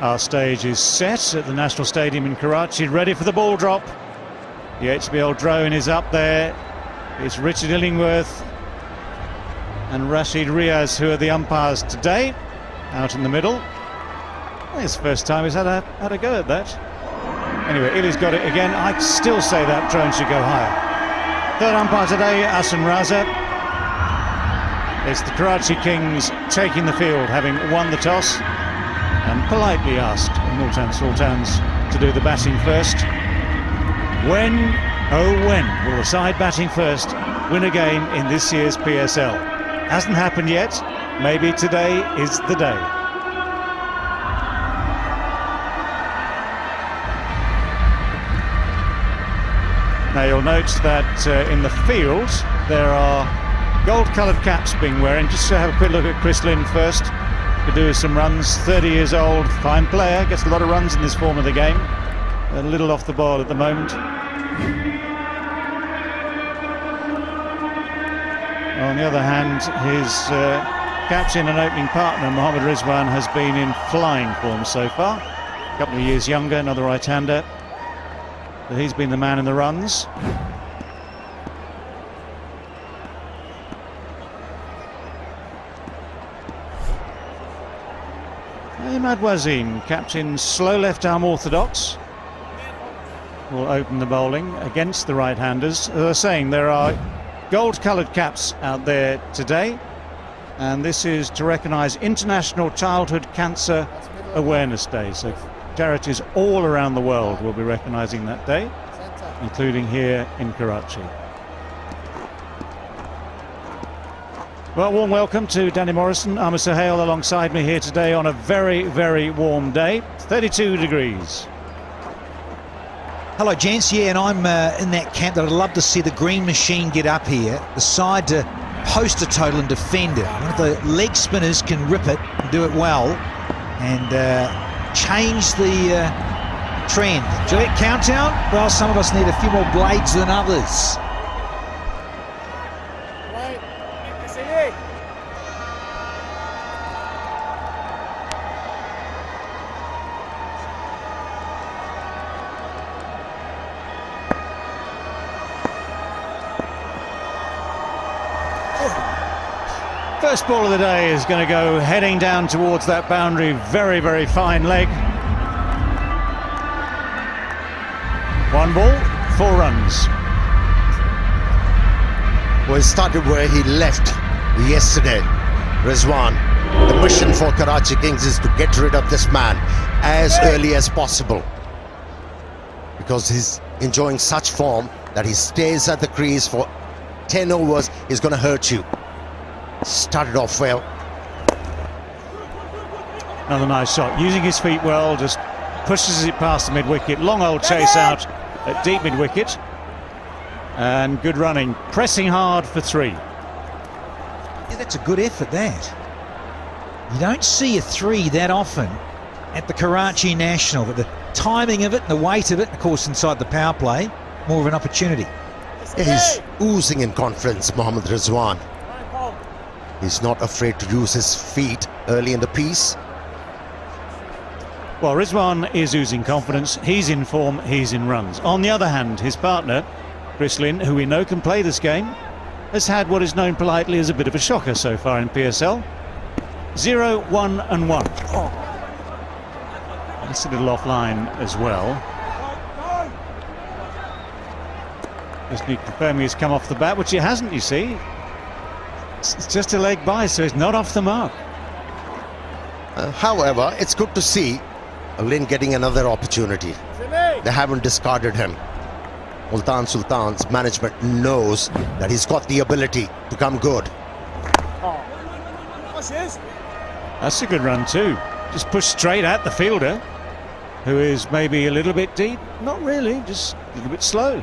Our stage is set at the National Stadium in Karachi, ready for the ball drop. The HBL drone is up there. It's Richard Illingworth and Rashid Riaz who are the umpires today, out in the middle. It's the first time he's had a go at that. Anyway, Illy's got it again. I'd still say that drone should go higher. Third umpire today, Asan Raza. It's the Karachi Kings taking the field, having won the toss, and politely asked Multan Sultans to do the batting first. When, oh when, will the side batting first win a game in this year's PSL? Hasn't happened yet. Maybe today is the day. Now you'll note that in the field there are gold-coloured caps being wearing. Just to have a quick look at Chris Lynn first. Could do some runs, 30 years old, fine player, gets a lot of runs in this form of the game. A little off the ball at the moment. On the other hand, his captain and opening partner, Mohammad Rizwan, has been in flying form so far. A couple of years younger, another right-hander. But he's been the man in the runs. Ahmad Wazim, captain, slow left-arm orthodox, will open the bowling against the right-handers. As I was saying, there are gold-coloured caps out there today, and this is to recognise International Childhood Cancer Awareness Day. So charities all around the world will be recognising that day, including here in Karachi. Well, warm welcome to Danny Morrison, Amr Suhail alongside me here today on a very, very warm day, 32 degrees. Hello gents, yeah, and I'm in that camp that I'd love to see the green machine get up here, the side to post a total and defend it. One of the leg spinners can rip it and do it well and change the trend. Gillette countdown, well, some of us need a few more blades than others. First ball of the day is going to go heading down towards that boundary. Very, very fine leg. One ball, 4 runs. Well, he started where he left yesterday, Rizwan. The mission for Karachi Kings is to get rid of this man as early as possible, because he's enjoying such form that he stays at the crease for 10 overs. He's going to hurt you. Started off well. Another nice shot, using his feet well, just pushes it past the mid-wicket. Long old chase out at deep mid-wicket. And good running, pressing hard for 3. Yeah, that's a good effort, that. You don't see a 3 that often at the Karachi National, but the timing of it and the weight of it, of course, inside the power play, more of an opportunity. He's oozing in confidence, Mohammad Rizwan. He's not afraid to use his feet early in the piece. Well, Rizwan is oozing confidence. He's in form, he's in runs. On the other hand, his partner, Chris Lynn, who we know can play this game, has had what is known politely as a bit of a shocker so far in PSL. 0, 1 and 1. That's a little offline as well. Just need confirming he's come off the bat, which he hasn't, you see. It's just a leg by, so it's not off the mark. However, it's good to see Lynn getting another opportunity. They haven't discarded him. Multan Sultans management knows that he's got the ability to come good. That's a good run too. Just pushed straight at the fielder, who is maybe a little bit deep. Not really, just a little bit slow.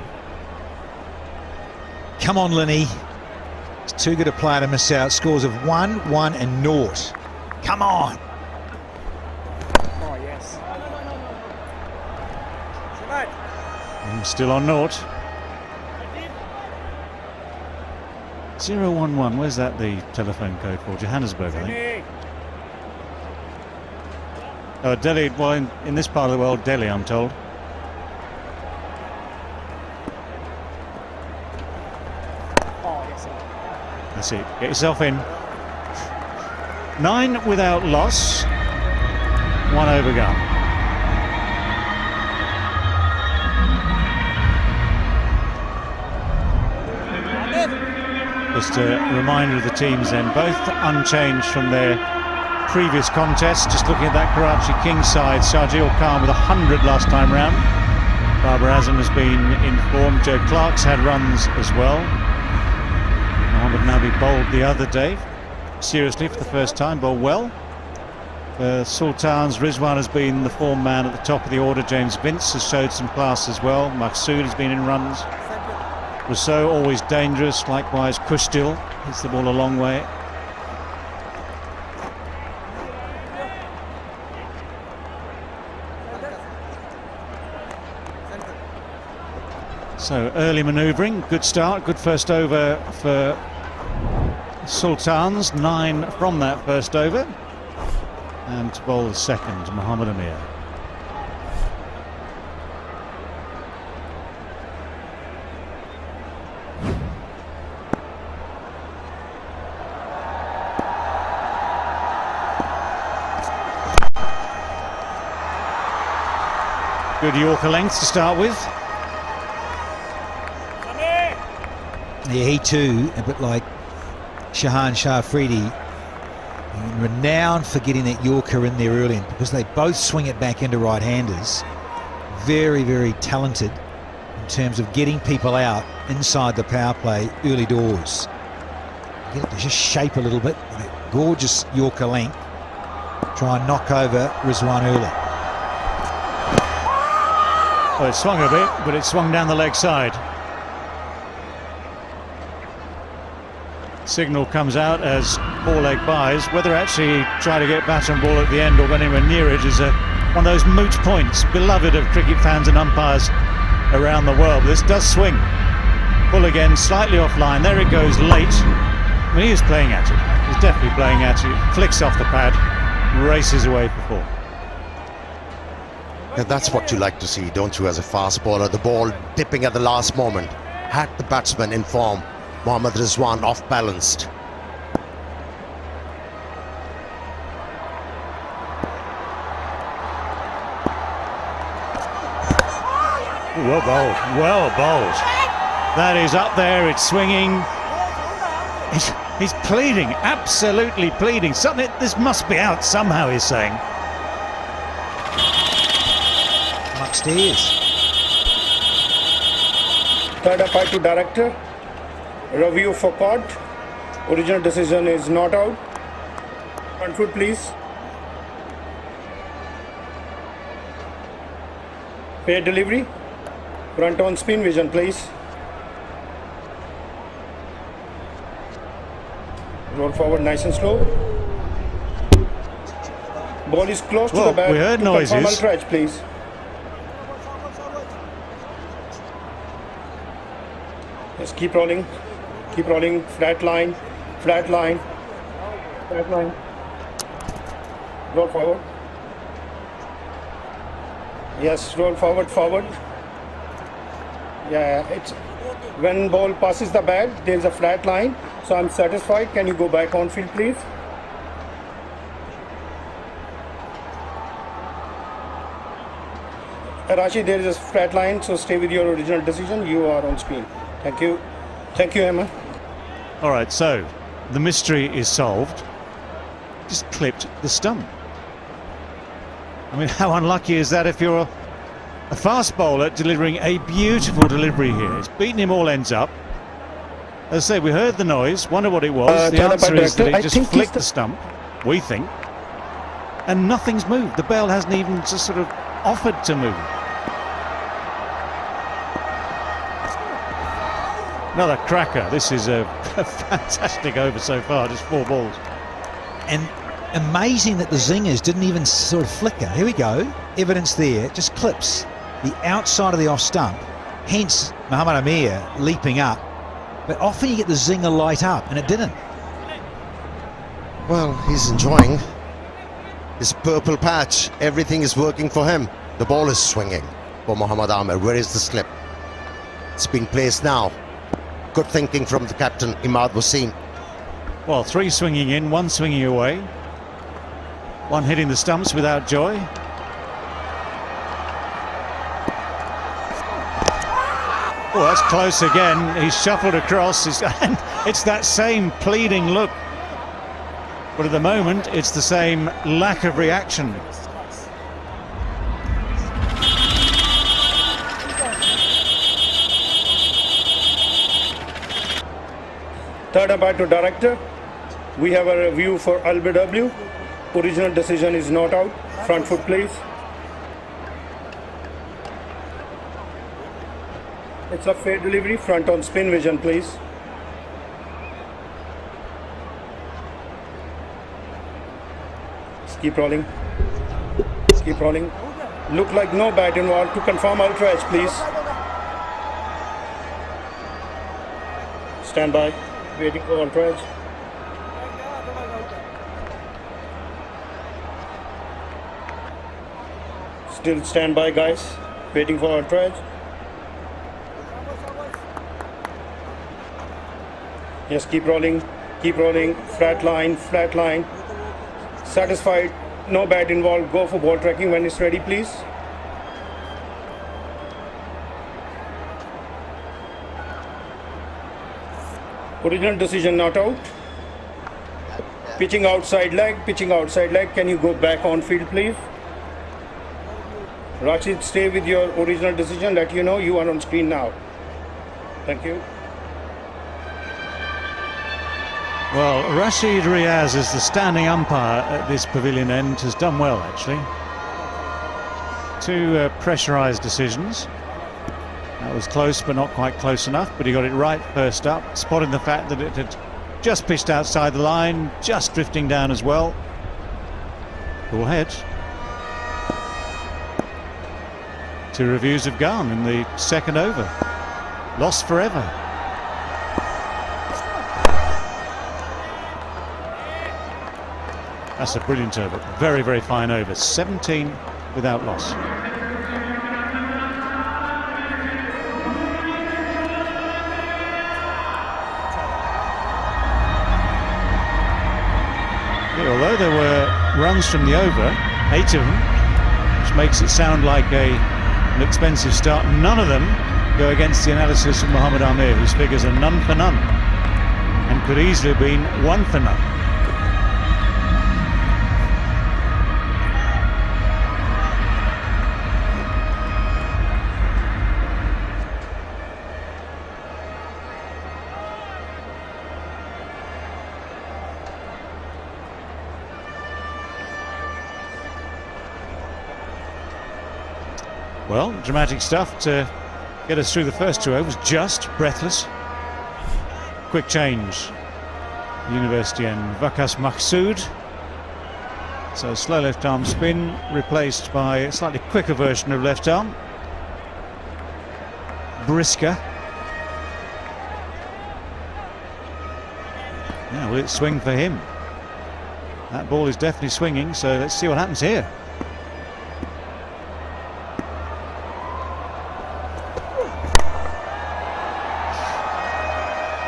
Come on, Linny. It's too good a player to miss out. Scores of 1, 1 and 0. Come on. Oh, yes. Still on 0. 011, where's that the telephone code for? Johannesburg, I think. Delhi, well, in this part of the world, Delhi, I'm told. Oh, yes, sir. That's it. Get yourself in. 9 without loss. 1 overgone. Just a reminder of the teams then, both unchanged from their previous contest. Just looking at that Karachi Kings side, Shahjeel Khan with 100 last time round. Babar Azam has been informed. Joe Clark's had runs as well. Mohammad Nabi bowled the other day, seriously for the first time, bowled well. Sultans, Rizwan has been the form man at the top of the order. James Vince has showed some class as well. Maqsood has been in runs. Rousseau always dangerous, likewise Kushdil hits the ball a long way. So early manoeuvring, good start, good first over for Sultans, 9 from that first over. And to bowl the second, Mohammad Amir. Good Yorker length to start with. Yeah, he too, a bit like Shahan Shah Afridi, renowned for getting that Yorker in there early, because they both swing it back into right-handers. Very, very talented in terms of getting people out inside the power play early doors. Get it to just shape a little bit. That gorgeous Yorker length. Try and knock over Rizwan early. Well, it swung a bit, but it swung down the leg side. Signal comes out as 4-leg buys. Whether actually try to get bat and ball at the end or get anywhere near it is one of those moot points, beloved of cricket fans and umpires around the world. This does swing. Full again, slightly offline. There it goes, late. I mean, he is playing at it. He's definitely playing at it. Flicks off the pad, races away for 4. Yeah, that's what you like to see, don't you, as a fast bowler? The ball dipping at the last moment. Had the batsman in form. Mohammad Rizwan off-balanced. Well bowled, well bowled. That is up there, it's swinging. He's pleading, absolutely pleading. Something, this must be out somehow, he's saying. Upstairs. Third umpire to director. Review for court. Original decision is not out. Front foot, please. Fair delivery. Front on spin, vision, please. Roll forward nice and slow. Ball is close to the bat. We heard noises. Ultra edge, please. Yes, keep rolling. Keep rolling. Flat line. Flat line. Flat line. Roll forward. Yes, roll forward, forward. Yeah, it's when ball passes the bat, there's a flat line. So I'm satisfied. Can you go back on field, please? Rashi, there is a flat line, so stay with your original decision. You are on screen. Thank you. Thank you, Emma. All right, so the mystery is solved. Just clipped the stump. I mean, how unlucky is that if you're a fast bowler delivering a beautiful delivery here? It's beaten him all ends up. As I say, we heard the noise, wonder what it was. The answer is that it just flicked the stump, we think, and nothing's moved. The bell hasn't even just sort of offered to move. Another cracker. This is a fantastic over so far, just 4 balls. And amazing that the zingers didn't even sort of flicker. Here we go. Evidence there. Just clips the outside of the off stump. Hence Mohammad Amir leaping up. But often you get the zinger light up, and it didn't. Well, he's enjoying His purple patch, everything is working for him. The ball is swinging for Mohammad Amir. Where is the slip? It's been placed now. Good thinking from the captain, Imad Wasim. Well, 3 swinging in, 1 swinging away. 1 hitting the stumps without joy. Oh, that's close again. He's shuffled across. And it's that same pleading look. But at the moment, it's the same lack of reaction. Third umpire to director. We have a review for LBW. Original decision is not out. Front foot, please. It's a fair delivery. Front on spin vision, please. Keep rolling. Keep rolling. Look like no bat involved. To confirm ultra edge, please. Stand by. Waiting for ultra edge. Still stand by, guys. Waiting for ultra edge. Yes, keep rolling. Keep rolling. Flat line. Flat line. Satisfied, no bat involved. Go for ball tracking when it's ready, please. Original decision not out. Pitching outside leg, pitching outside leg. Can you go back on field, please? Rashid, stay with your original decision. Let you know you are on screen now. Thank you. Well, Rashid Riaz, as the standing umpire at this pavilion end, has done well, actually. 2 pressurised decisions. That was close, but not quite close enough, but he got it right first up, spotting the fact that it had just pitched outside the line, just drifting down as well. Full head. 2 reviews have gone in the second over. Lost forever. That's a brilliant over. Very, very fine over. 17 without loss. Yeah, although there were runs from the over, 8 of them, which makes it sound like an expensive start, none of them go against the analysis of Mohammad Amir, whose figures are none for none and could easily have been 1 for none. Well, dramatic stuff to get us through the first 2 overs. Just breathless. Quick change. University and Vakas Mahsood. So slow left arm spin replaced by a slightly quicker version of left arm. Brisker. Now, will it swing for him? That ball is definitely swinging, so let's see what happens here.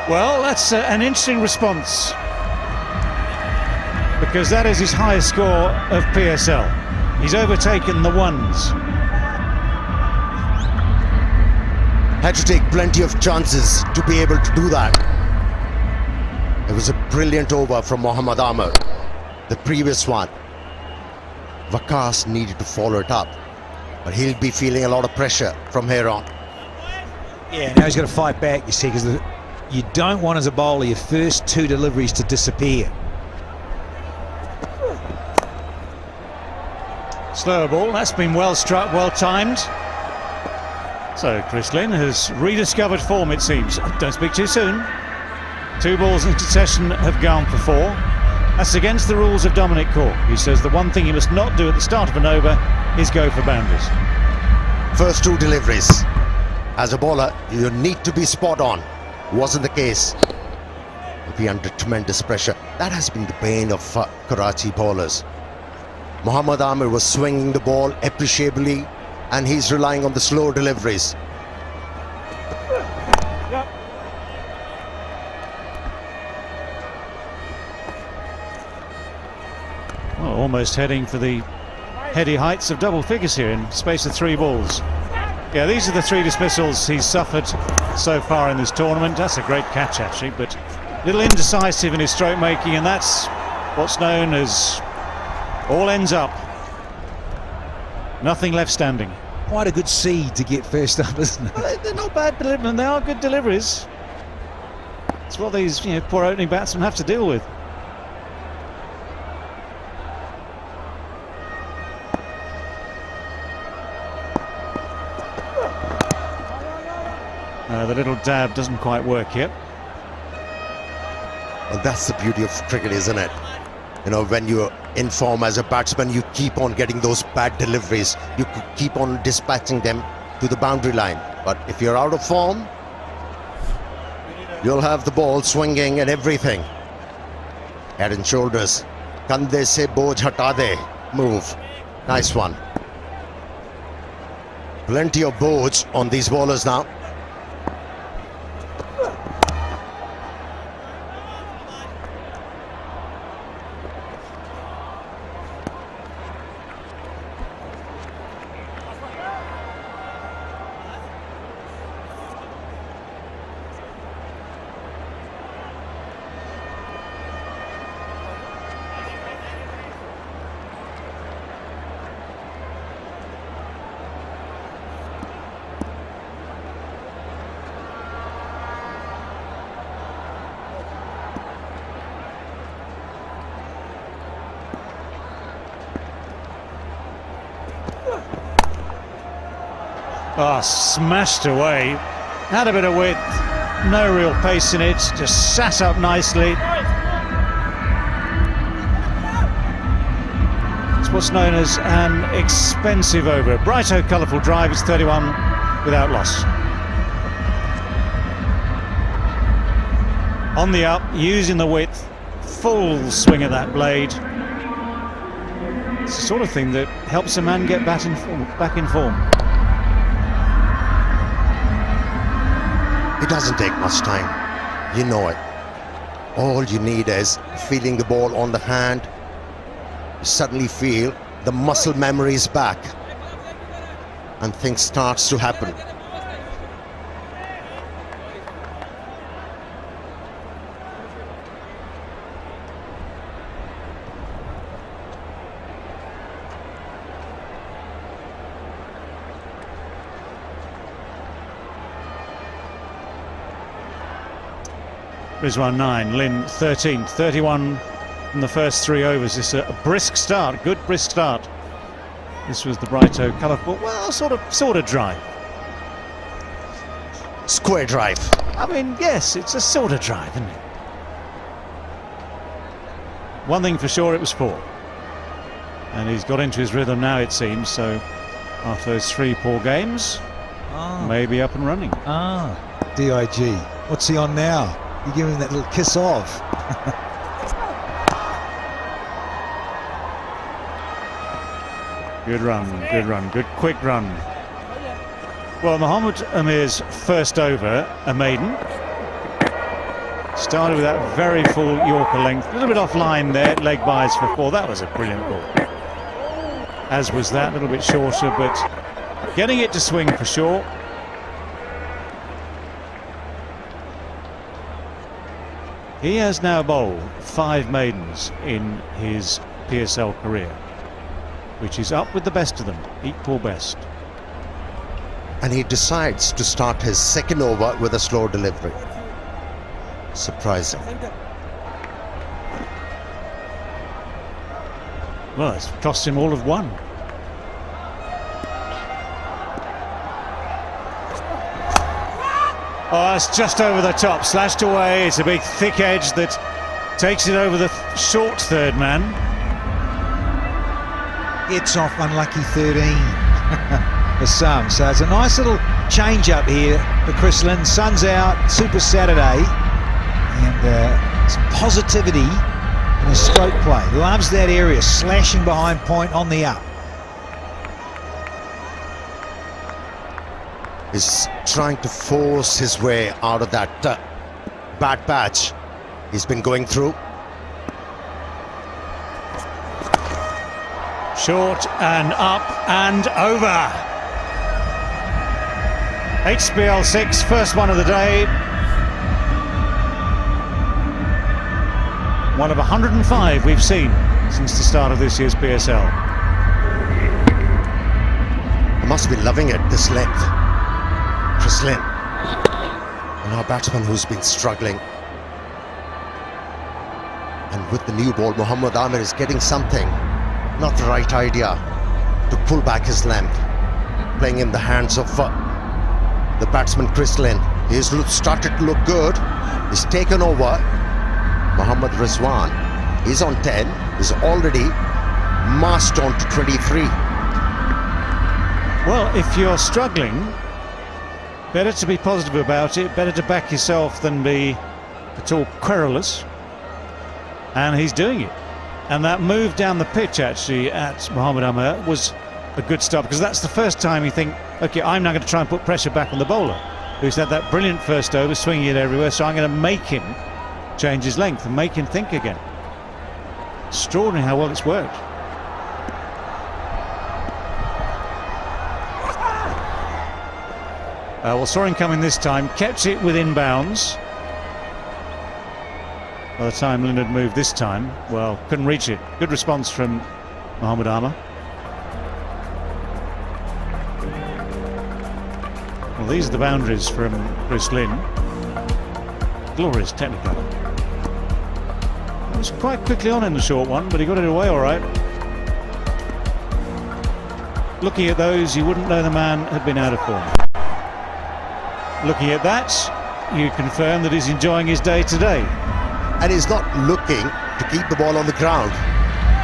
Well, that's an interesting response, because that is his highest score of PSL. He's overtaken the 1s. Had to take plenty of chances to be able to do that. It was a brilliant over from Mohammad Amir. The previous one, Vakas needed to follow it up, but he'll be feeling a lot of pressure from here on. Yeah, now he's got to fight back, you see, because you don't want, as a bowler, your first 2 deliveries to disappear. Slower ball, that's been well struck, well timed. So Chris Lynn has rediscovered form, it seems. Don't speak too soon. 2 balls in succession have gone for 4. That's against the rules of Dominic Cork. He says the one thing you must not do at the start of an over is go for boundaries. First 2 deliveries. As a bowler, you need to be spot on. Wasn't the case. He'll be under tremendous pressure. That has been the bane of Karachi bowlers. Mohammad Amir was swinging the ball appreciably, and he's relying on the slow deliveries. Well, almost heading for the heady heights of double figures here in space of 3 balls. Yeah, these are the 3 dismissals he's suffered so far in this tournament. That's a great catch, actually, but a little indecisive in his stroke making, and that's what's known as all ends up. Nothing left standing. Quite a good seed to get first up, isn't it? Well, they're not bad deliveries, they are good deliveries. It's what these poor opening batsmen have to deal with. The little dab doesn't quite work yet. And that's the beauty of cricket, isn't it? You know, when you're in form as a batsman, you keep on getting those bad deliveries. You keep on dispatching them to the boundary line. But if you're out of form, you'll have the ball swinging and everything. Head and shoulders. Kande se boj hata de. Move. Nice one. Plenty of boj on these bowlers now. Oh, smashed away. Had a bit of width, no real pace in it, just sat up nicely. It's what's known as an expensive over. Brighto, colourful drive, it's 31 without loss. On the up, using the width, full swing of that blade. It's the sort of thing that helps a man get back in form. It doesn't take much time, you know it. All you need is feeling the ball on the hand. You suddenly feel the muscle memory is back and things starts to happen. Rizwan 9, Lynn 13th, 31 from the first 3 overs. It's a brisk start, good brisk start. This was the Brighto colourful, well, sort of drive. Square drive. I mean, yes, it's a sort of drive, isn't it? One thing for sure, it was 4. And he's got into his rhythm now, it seems, so after those 3 poor games, maybe up and running. DIG. What's he on now? You give him that little kiss off. Good run, good quick run. Well, Mohammad Amir's first over, a maiden. Started with that very full Yorker length. A little bit offline there, leg byes for 4. That was a brilliant ball. As was that, a little bit shorter, but getting it to swing for sure. He has now bowled 5 maidens in his PSL career, which is up with the best of them, equal best. And he decides to start his second over with a slow delivery. Surprising. Well, it's cost him all of 1. Oh, it's just over the top, slashed away. It's a big thick edge that takes it over the short third man. It's off unlucky 13 for some. So it's a nice little change up here for Chris Lynn. Sun's out, Super Saturday, and some positivity in his stroke play. Loves that area, slashing behind point on the up. He's trying to force his way out of that bad patch he's been going through. Short and up and over. HBL 6, first one of the day. One of 105 we've seen since the start of this year's PSL. He must be loving it, this length. Chris Lynn, and our batsman who's been struggling. And with the new ball, Mohammad Amir is getting something. Not the right idea to pull back his length. Playing in the hands of the batsman Chris Lynn. He's started to look good. He's taken over. Mohammad Rizwan, he's on 10. He's already marched on to 23. Well, if you're struggling, better to be positive about it, better to back yourself than be at all querulous. And he's doing it. And that move down the pitch actually at Mohammad Amir was a good start, because that's the first time you think, okay, I'm now going to try and put pressure back on the bowler, who's had that brilliant first over, swinging it everywhere, so I'm going to make him change his length and make him think again. Extraordinary how well it's worked. Well, saw him coming this time, kept it within bounds. By the time Lynn had moved this time, well, couldn't reach it. Good response from Mohammad Amir. Well, these are the boundaries from Chris Lynn. Glorious technicolor. It was quite quickly on in the short one, but he got it away all right. Looking at those, you wouldn't know the man had been out of form. Looking at that, you confirm that he's enjoying his day today. And he's not looking to keep the ball on the ground.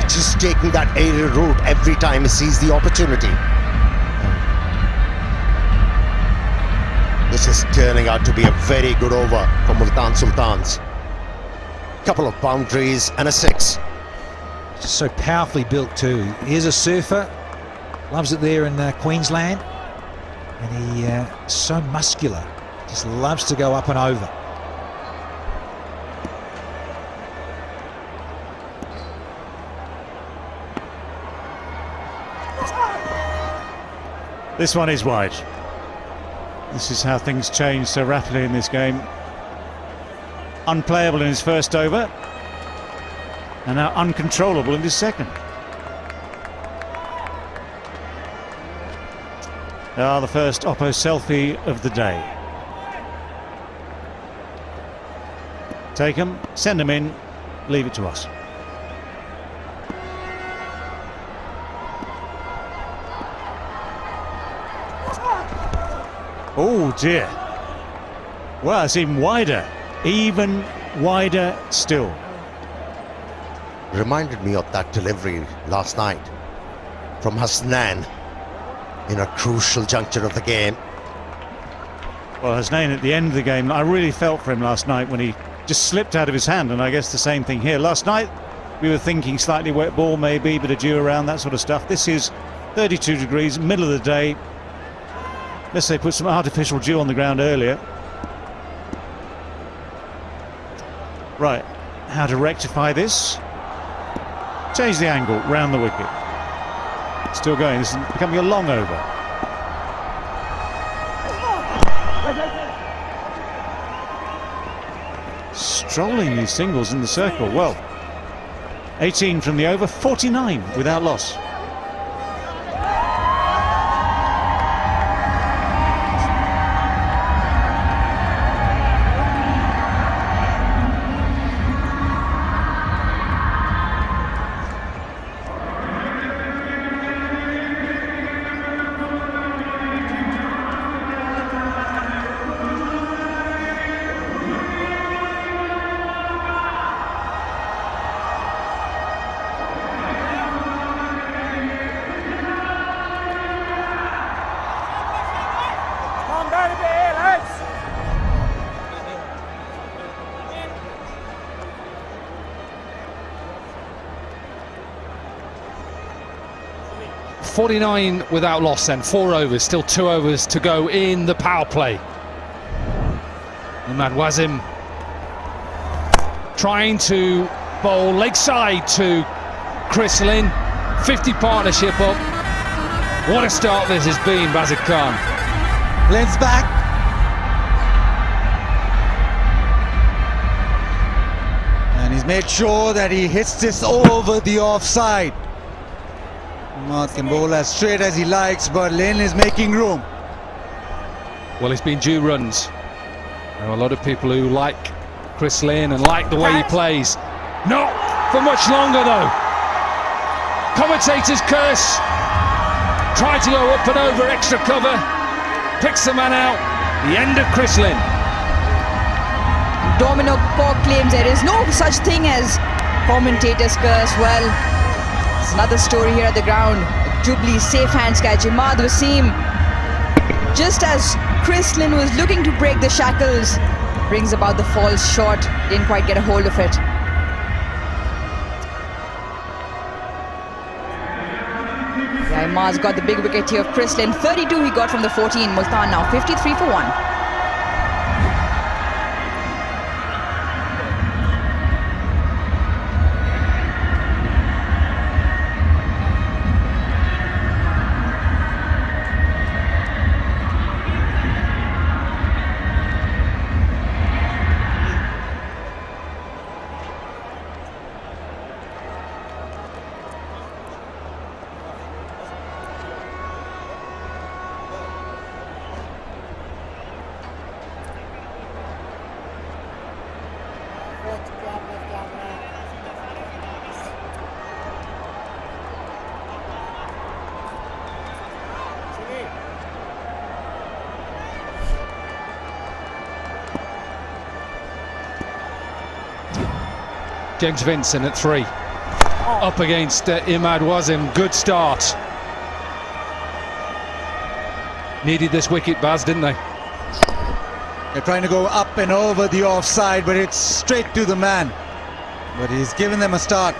He's just taking that aerial route every time he sees the opportunity. This is turning out to be a very good over for Multan Sultans. Couple of boundaries and a 6. Just so powerfully built too. Here's a surfer, loves it there in Queensland, and he's so muscular, just loves to go up and over. This one is wide. This is how things change so rapidly in this game. Unplayable in his first over, and now uncontrollable in his second. The first Oppo selfie of the day. Take them, send them in, leave it to us. Oh dear. Well, it's even wider still. Reminded me of that delivery last night from Hasnan in a crucial juncture of the game. Well, Hasnan at the end of the game, I really felt for him last night when he just slipped out of his hand, and I guess the same thing here. Last night we were thinking slightly wet ball, maybe, bit of dew around, that sort of stuff. This is 32 degrees, middle of the day. Unless they put some artificial dew on the ground earlier. Right, how to rectify this? Change the angle round the wicket. Still going, this is becoming a long over. Strolling these singles in the circle. Well, 18 from the over, 49 without loss. 49 without loss then, 4 overs, still 2 overs to go in the power play. Imad Wazim trying to bowl leg side to Chris Lynn. 50 partnership up. What a start this has been, Bazid Khan. Lynn's back. And he's made sure that he hits this over the offside. Imad can bowl as straight as he likes, but Lynn is making room. Well, he's been due runs. There are a lot of people who like Chris Lynn and like the way he plays. Not for much longer though. Commentator's curse. Tried to go up and over extra cover. Picks the man out. The end of Chris Lynn. Domino Cork claims there is no such thing as commentator's curse. Well, it's another story here at the ground. Jubilee's safe hands catch. Imad Wasim, just as Chris Lynn was looking to break the shackles, brings about the false shot. Didn't quite get a hold of it. Yeah, Imad's got the big wicket here of Chris Lynn. 32 he got from the 14. Multan now 53 for 1. James Vincent at 3. Up against Imad Wazim. Good start. Needed this wicket, Baz, didn't they? They're trying to go up and over the offside, but it's straight to the man. But he's given them a start.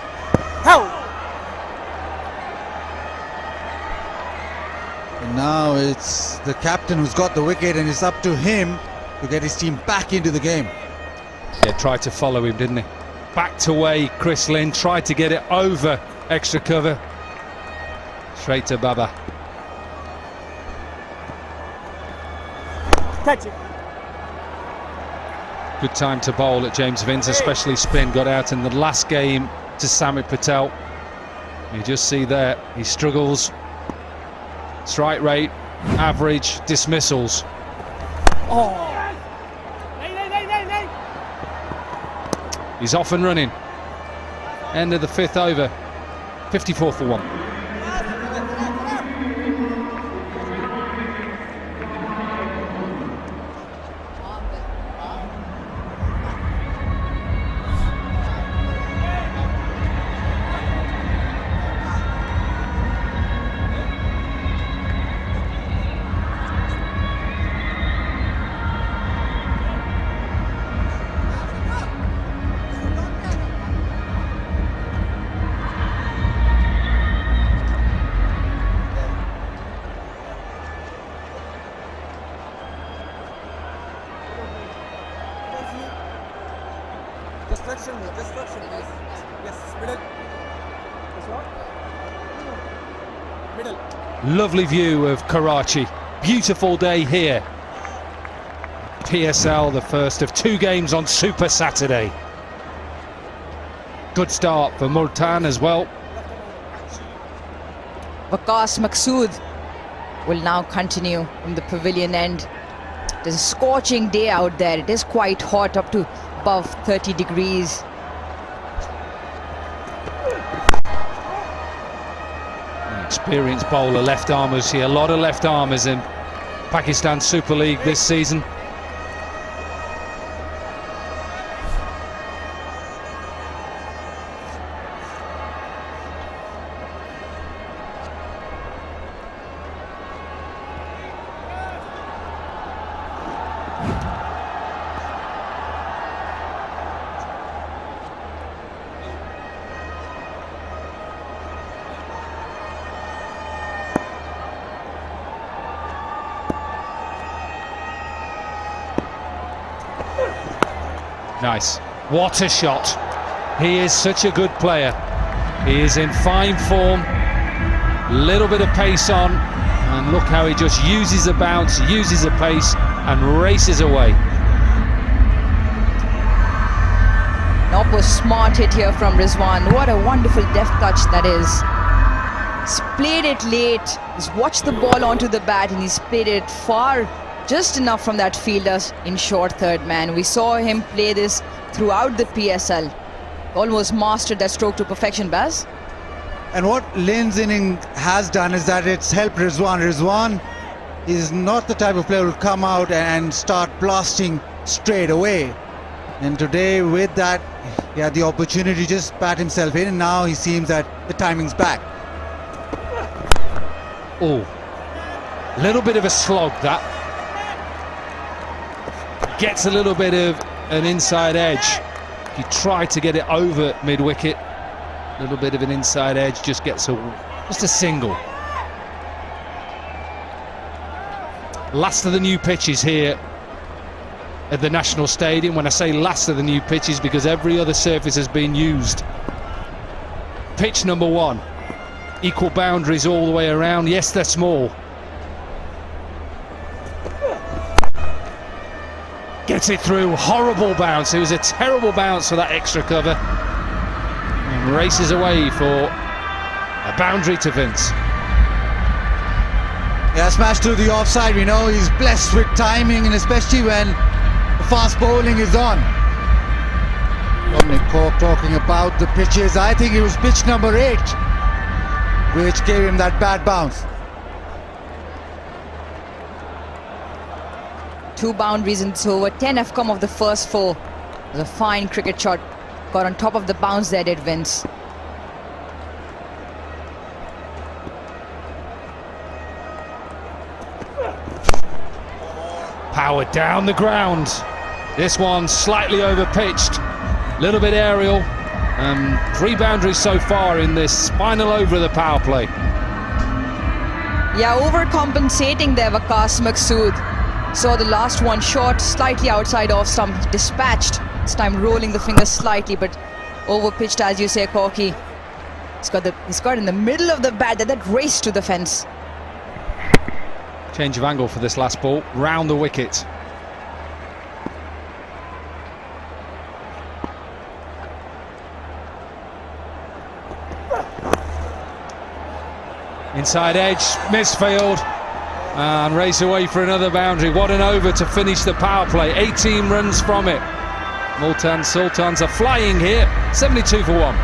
And now it's the captain who's got the wicket, and it's up to him to get his team back into the game. Yeah, tried to follow him, didn't he? Backed away, Chris Lynn, tried to get it over extra cover. Straight to Baba. Catch it. Good time to bowl at James Vince, especially spin. Got out in the last game to Samit Patel. You just see there, he struggles. Strike rate, average, dismissals. Oh. He's off and running. End of the 5th over. 54 for 1. Lovely view of Karachi. Beautiful day here. PSL, the first of 2 games on Super Saturday. Good start for Multan as well. Waqas Maqsood will now continue from the pavilion end. There's a scorching day out there. It is quite hot, up to above 30 degrees. Experienced bowler, left armers here. A lot of left armers in Pakistan Super League this season. Nice. What a shot. He is such a good player. He is in fine form. Little bit of pace on. And look how he just uses a bounce, uses a pace, and races away. Knob was smart hit here from Rizwan. What a wonderful deft touch that is. He's played it late. He's watched the ball onto the bat and he's played it far, just enough from that fielder in short third man. We saw him play this throughout the PSL. Almost mastered that stroke to perfection, Baz. And what Lane's inning has done is that it's helped Rizwan. Rizwan is not the type of player who will come out and start blasting straight away. And today, with that, he had the opportunity to just bat himself in, and now he seems that the timing's back. Oh, little bit of a slog that. Gets a little bit of an inside edge. He tried to get it over mid-wicket. A little bit of an inside edge, just gets just a single. Last of the new pitches here at the National Stadium. When I say last of the new pitches, because every other surface has been used. Pitch number 1. Equal boundaries all the way around. Yes, they're small. Gets it through. Horrible bounce. It was a terrible bounce for that extra cover. And races away for a boundary to Vince. Yeah, smashed to the offside. We know he's blessed with timing, and especially when the fast bowling is on. Dominic Cork talking about the pitches. I think it was pitch number 8 which gave him that bad bounce. 2 boundaries in this over. 10 have come of the first 4. It was a fine cricket shot. Got on top of the bounce there, did Vince. Power down the ground. This one slightly over pitched. Little bit aerial. 3 boundaries so far in this final over of the power play. Yeah, overcompensating there, Waqas Maqsood. Saw the last one short, slightly outside off stump, dispatched. This time rolling the finger slightly, but over pitched, as you say, Corky. He's got in the middle of the bat that race to the fence. Change of angle for this last ball, round the wicket. Inside edge, misfield, and race away for another boundary. What an over to finish the power play. 18 runs from it. Multan Sultans are flying here. 72 for 1.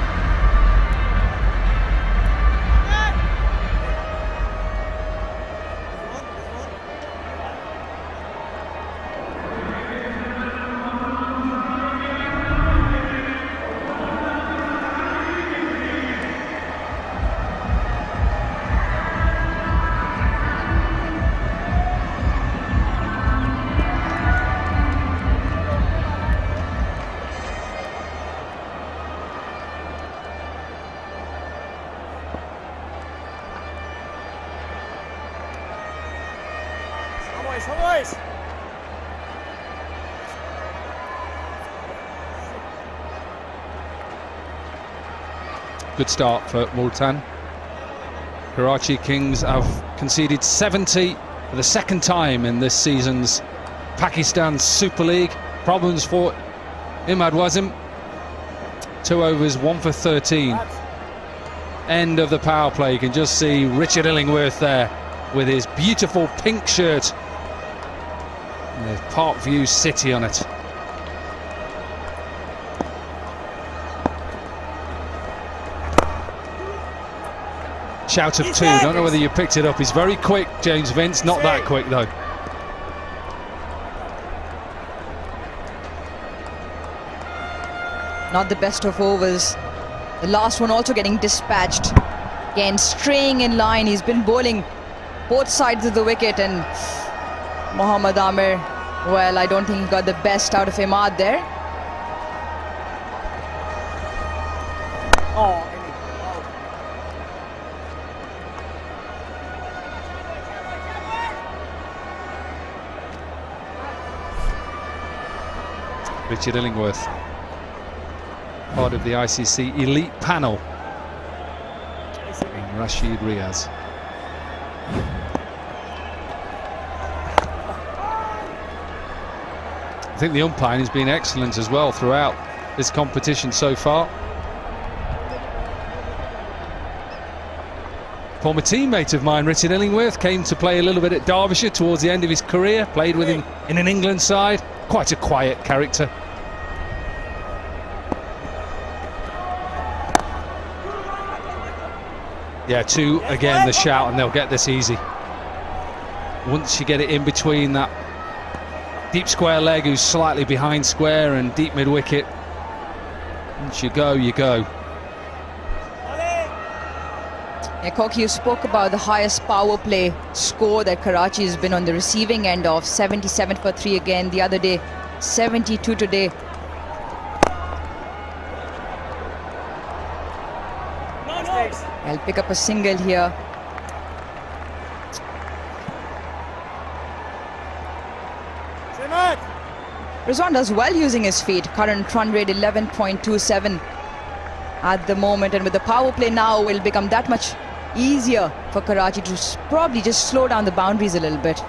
Good start for Multan. Karachi Kings have conceded 70 for the second time in this season's Pakistan Super League. Problems for Imad Wasim. 2 overs, 1 for 13. End of the power play. You can just see Richard Illingworth there with his beautiful pink shirt. There's Parkview City on it. Shout of 2. Don't know whether you picked it up. He's very quick, James Vince. Not that quick, though. Not the best of overs. The last one also getting dispatched. Again, straying in line. He's been bowling both sides of the wicket, and Mohammad Amir, well, I don't think he got the best out of Imad there. Oh, Richard Illingworth, part of the ICC elite panel, and Rashid Riaz. I think the umpiring has been excellent as well throughout this competition so far. Former teammate of mine, Richard Illingworth, came to play a little bit at Derbyshire towards the end of his career, played with him in an England side. Quite a quiet character. Yeah, 2 again, the shout, and they'll get this easy. Once you get it in between that deep square leg who's slightly behind square and deep mid-wicket, once you go, you go. Yeah, Koki, you spoke about the highest power play score that Karachi has been on the receiving end of. 77 for 3 again the other day, 72 today. I'll pick up a single here. Rizwan does well using his feet. Current run rate 11.27 at the moment, and with the power play now, will become that much easier for Karachi to probably just slow down the boundaries a little bit.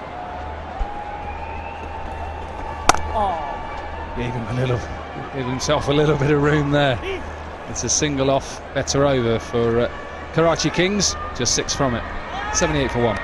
Gave himself a little bit of room there. It's a single off, better over for Karachi Kings. Just 6 from it. 78 for 1.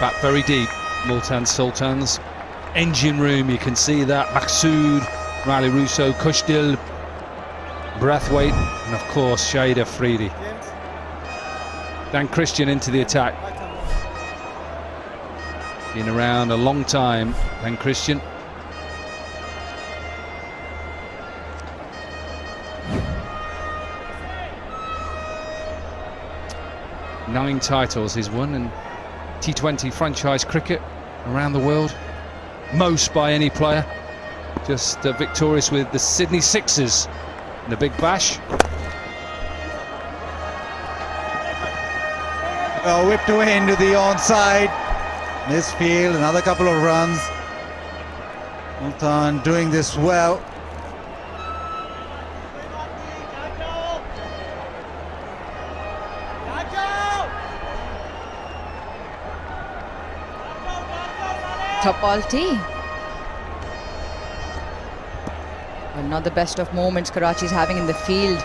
Back very deep, Multan Sultans. Engine room, you can see that. Maqsood, Riley Russo, Kushdil, Brathwaite, and of course Shahid Afridi. Dan Christian into the attack. Been around a long time, Dan Christian. Nine titles he's won in T20 franchise cricket around the world, most by any player. Just victorious with the Sydney Sixers in the Big Bash. Whipped away into the onside. Misfield, another couple of runs. Multan doing this well. Top ball tee. Well, not the best of moments Karachi is having in the field.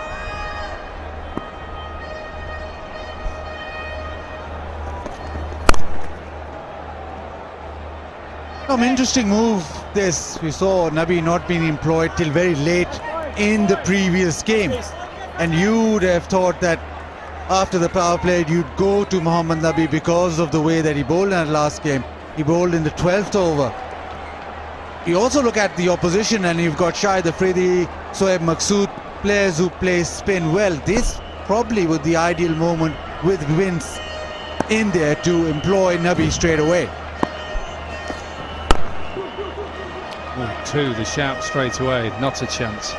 Some interesting move this. We saw Nabi not being employed till very late in the previous game, and you would have thought that after the power play you'd go to Mohammad Nabi because of the way that he bowled in that last game. He bowled in the 12th over. You also look at the opposition and you've got Shahid Afridi, Soeb Maqsood, players who play spin well. This probably was the ideal moment with Vince in there to employ Nabi straight away. Two, the shout straight away, not a chance.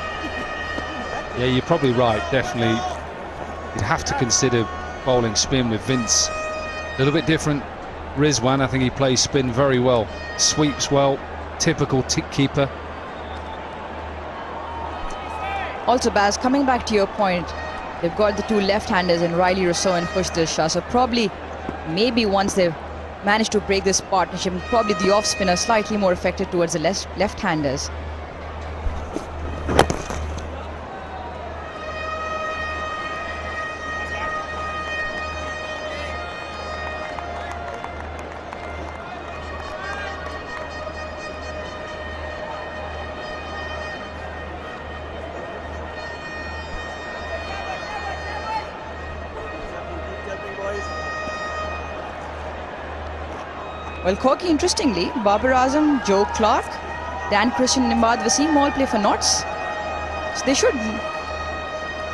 Yeah, you're probably right, definitely. You'd have to consider bowling spin with Vince. A little bit different. Rizwan, I think he plays spin very well, sweeps well, typical tick keeper. Also, Baz, coming back to your point, they've got the 2 left-handers in Riley Rousseau and Kushdil Shah, so probably, maybe once they've managed to break this partnership, probably the off-spinner slightly more effective towards the left-handers. Well, Corky, interestingly, Babar Azam, Joe Clark, Dan Christian and Imad Wasim all play for Notts. So they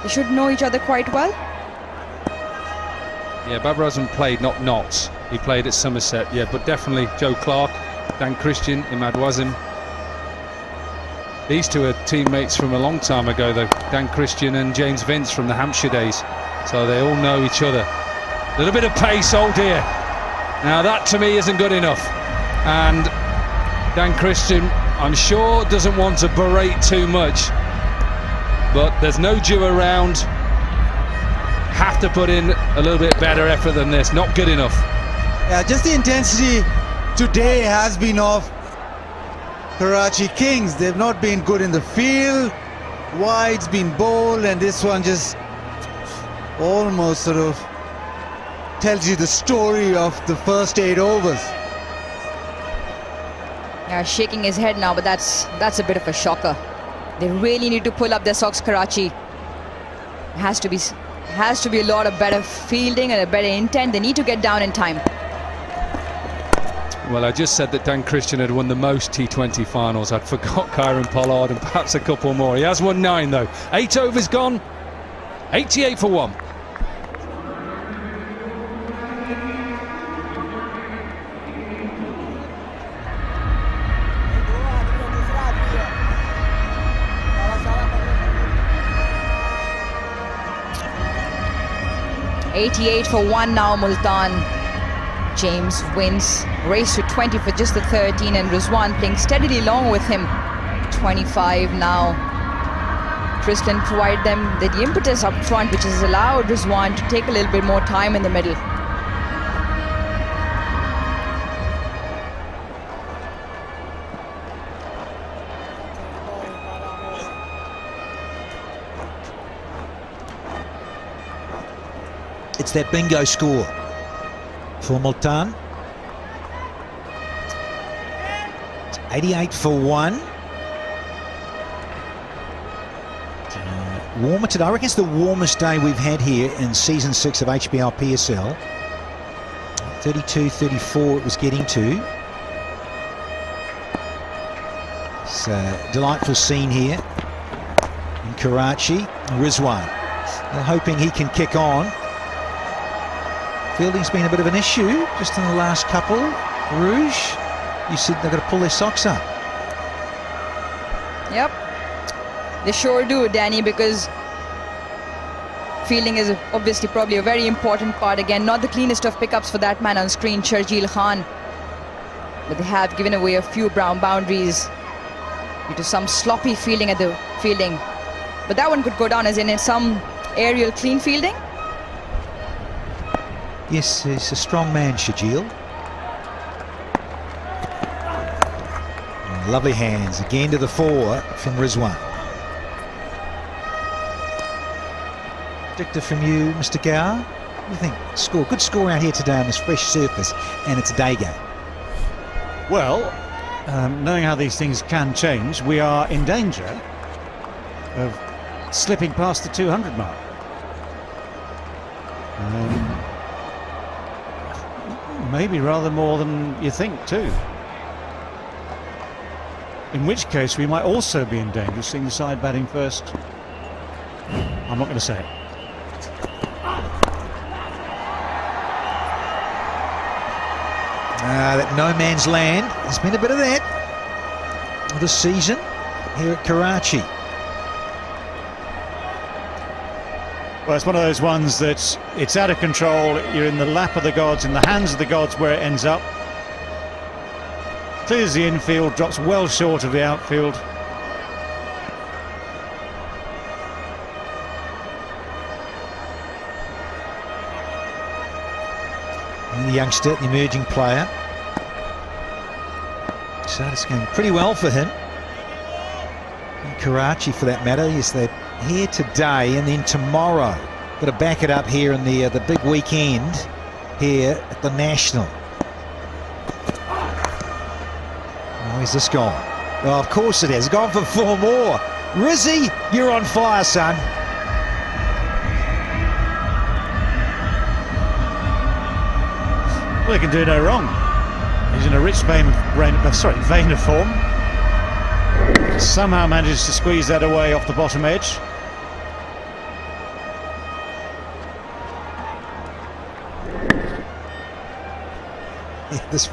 should know each other quite well. Yeah, Babar Azam played not Notts. He played at Somerset, yeah, but definitely Joe Clark, Dan Christian, Imad Wasim. These two are teammates from a long time ago, though. Dan Christian and James Vince from the Hampshire days. So they all know each other. A little bit of pace, oh dear. Now that to me isn't good enough. And Dan Christian, I'm sure, doesn't want to berate too much. But there's no due around. Have to put in a little bit better effort than this. Not good enough. Yeah, just the intensity today has been off Karachi Kings. They've not been good in the field. Wide's been bold, and this one just almost sort of tells you the story of the first 8 overs. Yeah, shaking his head now, but that's a bit of a shocker. They really need to pull up their socks, Karachi. Has to be a lot of better fielding and a better intent. They need to get down in time. Well, I just said that Dan Christian had won the most T20 finals. I'd forgot Kieran Pollard and perhaps a couple more. He has won 9 though. 8 overs gone, 88 for 1. $88 for 1 now, Multan. James wins, race to 20 for just the 13, and Rizwan playing steadily along with him. 25 now. Tristan provided them the impetus up front, which has allowed Rizwan to take a little bit more time in the middle. It's that bingo score for Multan. It's 88 for 1. Warmer today. I reckon it's the warmest day we've had here in season 6 of HBL PSL. 32, 34 it was getting to. It's a delightful scene here in Karachi. Rizwan, they're hoping he can kick on. Fielding's been a bit of an issue just in the last couple. Rouge, you said they've got to pull their socks up. Yep, they sure do, Danny, because fielding is obviously probably a very important part. Again, not the cleanest of pickups for that man on screen, Sharjeel Khan. But they have given away a few brown boundaries due to some sloppy fielding at the fielding. But that one could go down as in some aerial clean fielding. Yes, he's a strong man, Sharjeel. Lovely hands again to the fore from Rizwan. Predictor from you, Mr. Gower. What do you think? Score, good score out here today on this fresh surface, and it's a day game. Well, knowing how these things can change, we are in danger of slipping past the 200 mark. Maybe rather more than you think too. In which case we might also be in danger of seeing the side batting first. I'm not going to say it. That no man's land. There's been a bit of that this season here at Karachi. Well, it's one of those ones that it's out of control. You're in the lap of the gods, in the hands of the gods where it ends up. Clears the infield, drops well short of the outfield. And the youngster, the emerging player. So it's going pretty well for him. In Karachi, for that matter. Yes, they're here today and then tomorrow. Got to back it up here in the big weekend here at the National. Oh, where's this gone? Oh, of course it has. Gone for 4 more. Rizzy, you're on fire, son. Well, he can do no wrong. He He's in a rich vein of form. Somehow manages to squeeze that away off the bottom edge. Yeah, this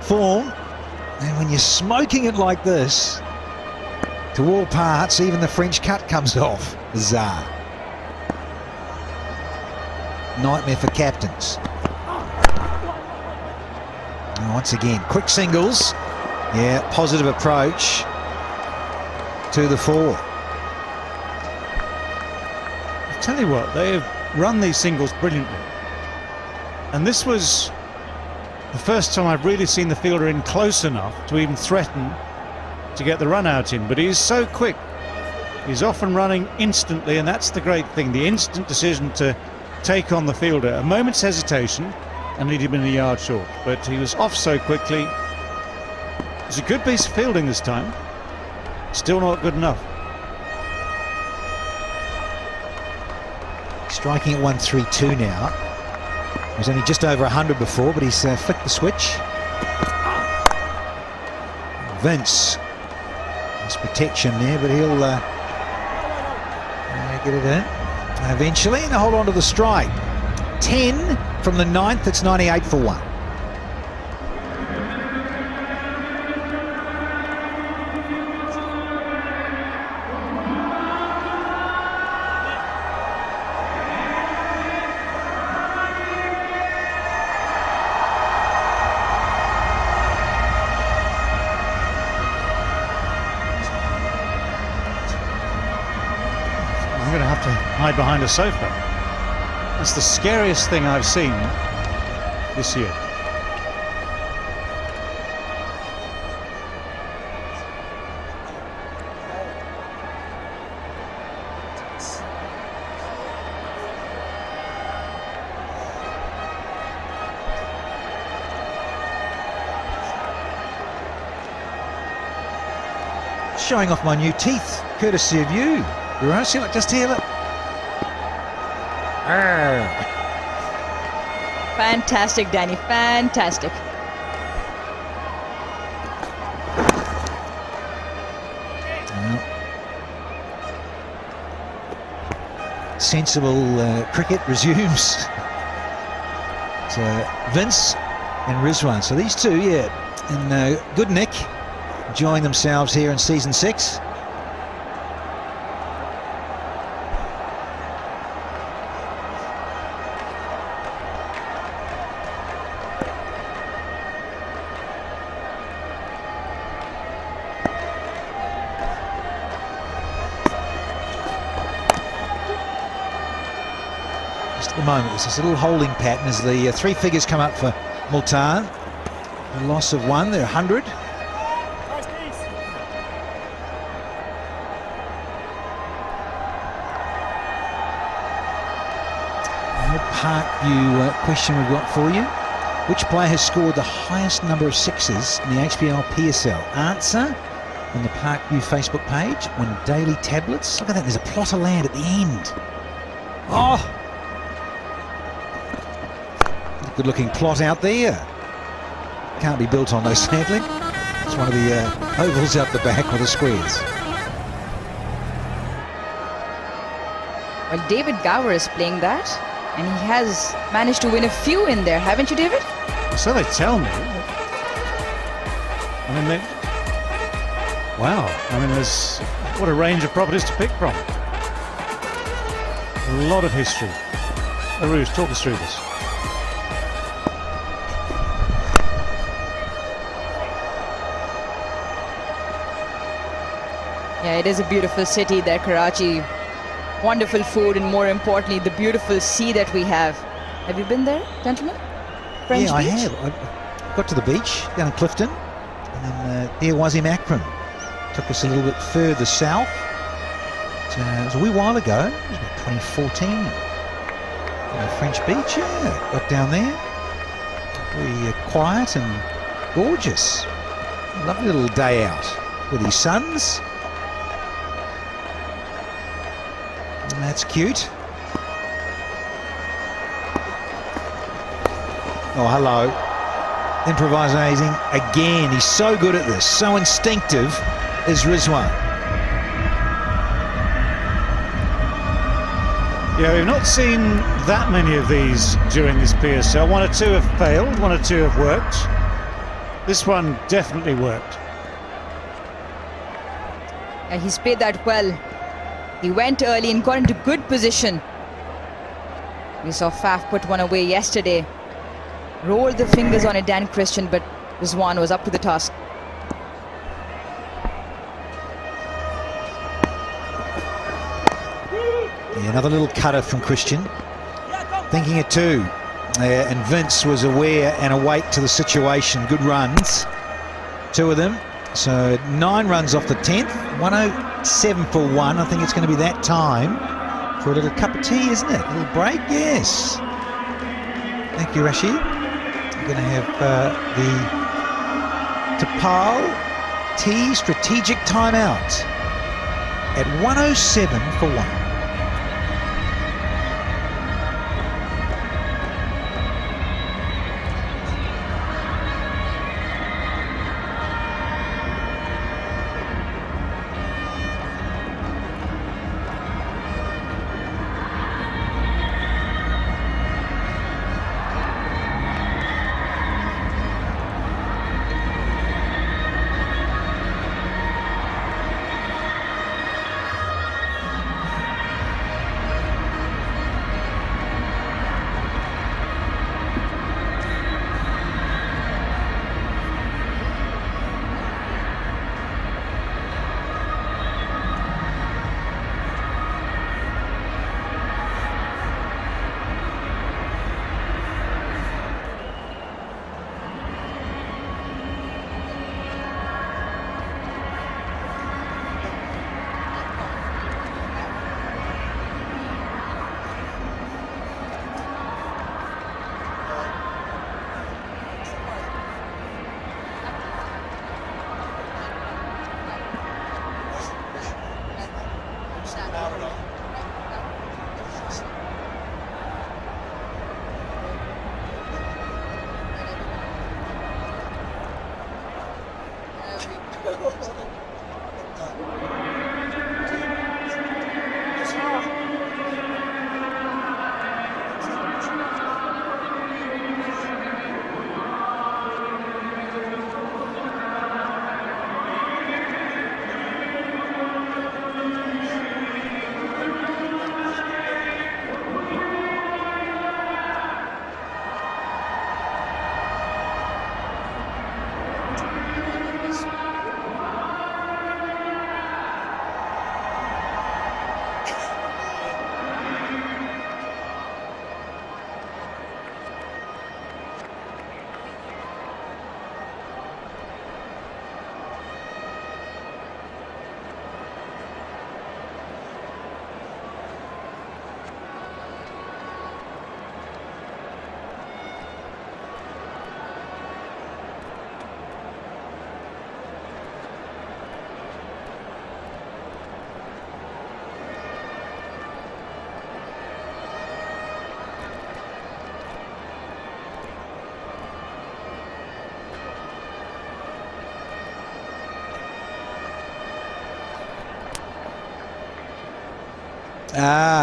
form, and when you're smoking it like this, to all parts, even the French cut comes off. Bizarre. Nightmare for captains. And once again, quick singles. Yeah, positive approach to the fore. I'll tell you what, they have run these singles brilliantly. And this was the first time I've really seen the fielder in close enough to even threaten to get the run out in. But he's so quick. He's often running instantly, and that's the great thing. The instant decision to take on the fielder. A moment's hesitation and he'd have been a yard short. But he was off so quickly. It was a good piece of fielding this time. Still not good enough. Striking at 132 now. He was only just over 100 before, but he's flicked the switch. Vince, nice protection there, but he'll get it in eventually and hold on to the strike. 10 from the 9th, it's 98 for 1. I'm going to have to hide behind a sofa. That's the scariest thing I've seen this year. Showing off my new teeth, courtesy of you. You won't see it, just hear it. Fantastic, Danny, fantastic. Sensible cricket resumes. So Vince and Rizwan. So these two, yeah, in good nick, enjoying themselves here in season 6. The moment, there's this little holding pattern as the 3 figures come up for Multan. A loss of 1, they're 100. Park View question we've got for you. Which player has scored the highest number of sixes in the HBL PSL? Answer on the Park View Facebook page on daily tablets. Look at that, there's a plot of land at the end. Oh! Good looking plot out there. Can't be built on though, sadly. It's one of the ovals out the back with the squares. Well, David Gower is playing that, and he has managed to win a few in there, haven't you, David? So they tell me. I mean, wow. I mean, there's what a range of properties to pick from. A lot of history. Arouge, talk us through this. Yeah, it is a beautiful city there, Karachi. Wonderful food, and more importantly, the beautiful sea that we have. Have you been there, gentlemen? French yeah, beach? I have. I got to the beach down in Clifton, and then there was Akron. Took us a little bit further south. It was a wee while ago. It was about 2014. French beach, yeah. Got down there. Very quiet and gorgeous. Lovely little day out with his sons. And that's cute. Oh, hello. improvising again. He's so good at this, so instinctive is Rizwan. Yeah, we've not seen that many of these during this PSL. 1 or 2 have failed, 1 or 2 have worked. This one definitely worked. And he's played that well. He went early and got into good position. We saw Faf put one away yesterday. Rolled the fingers on it, Dan Christian, but Rizwan was up to the task. Yeah, another little cutter from Christian. Thinking it too. And Vince was aware and awake to the situation. Good runs. 2 of them. So 9 runs off the 10th. 107 for 1. I think it's going to be that time for a little cup of tea, isn't it? A little break? Yes. Thank you, Rashid. We're going to have the Tapal Tea strategic timeout at 107 for 1.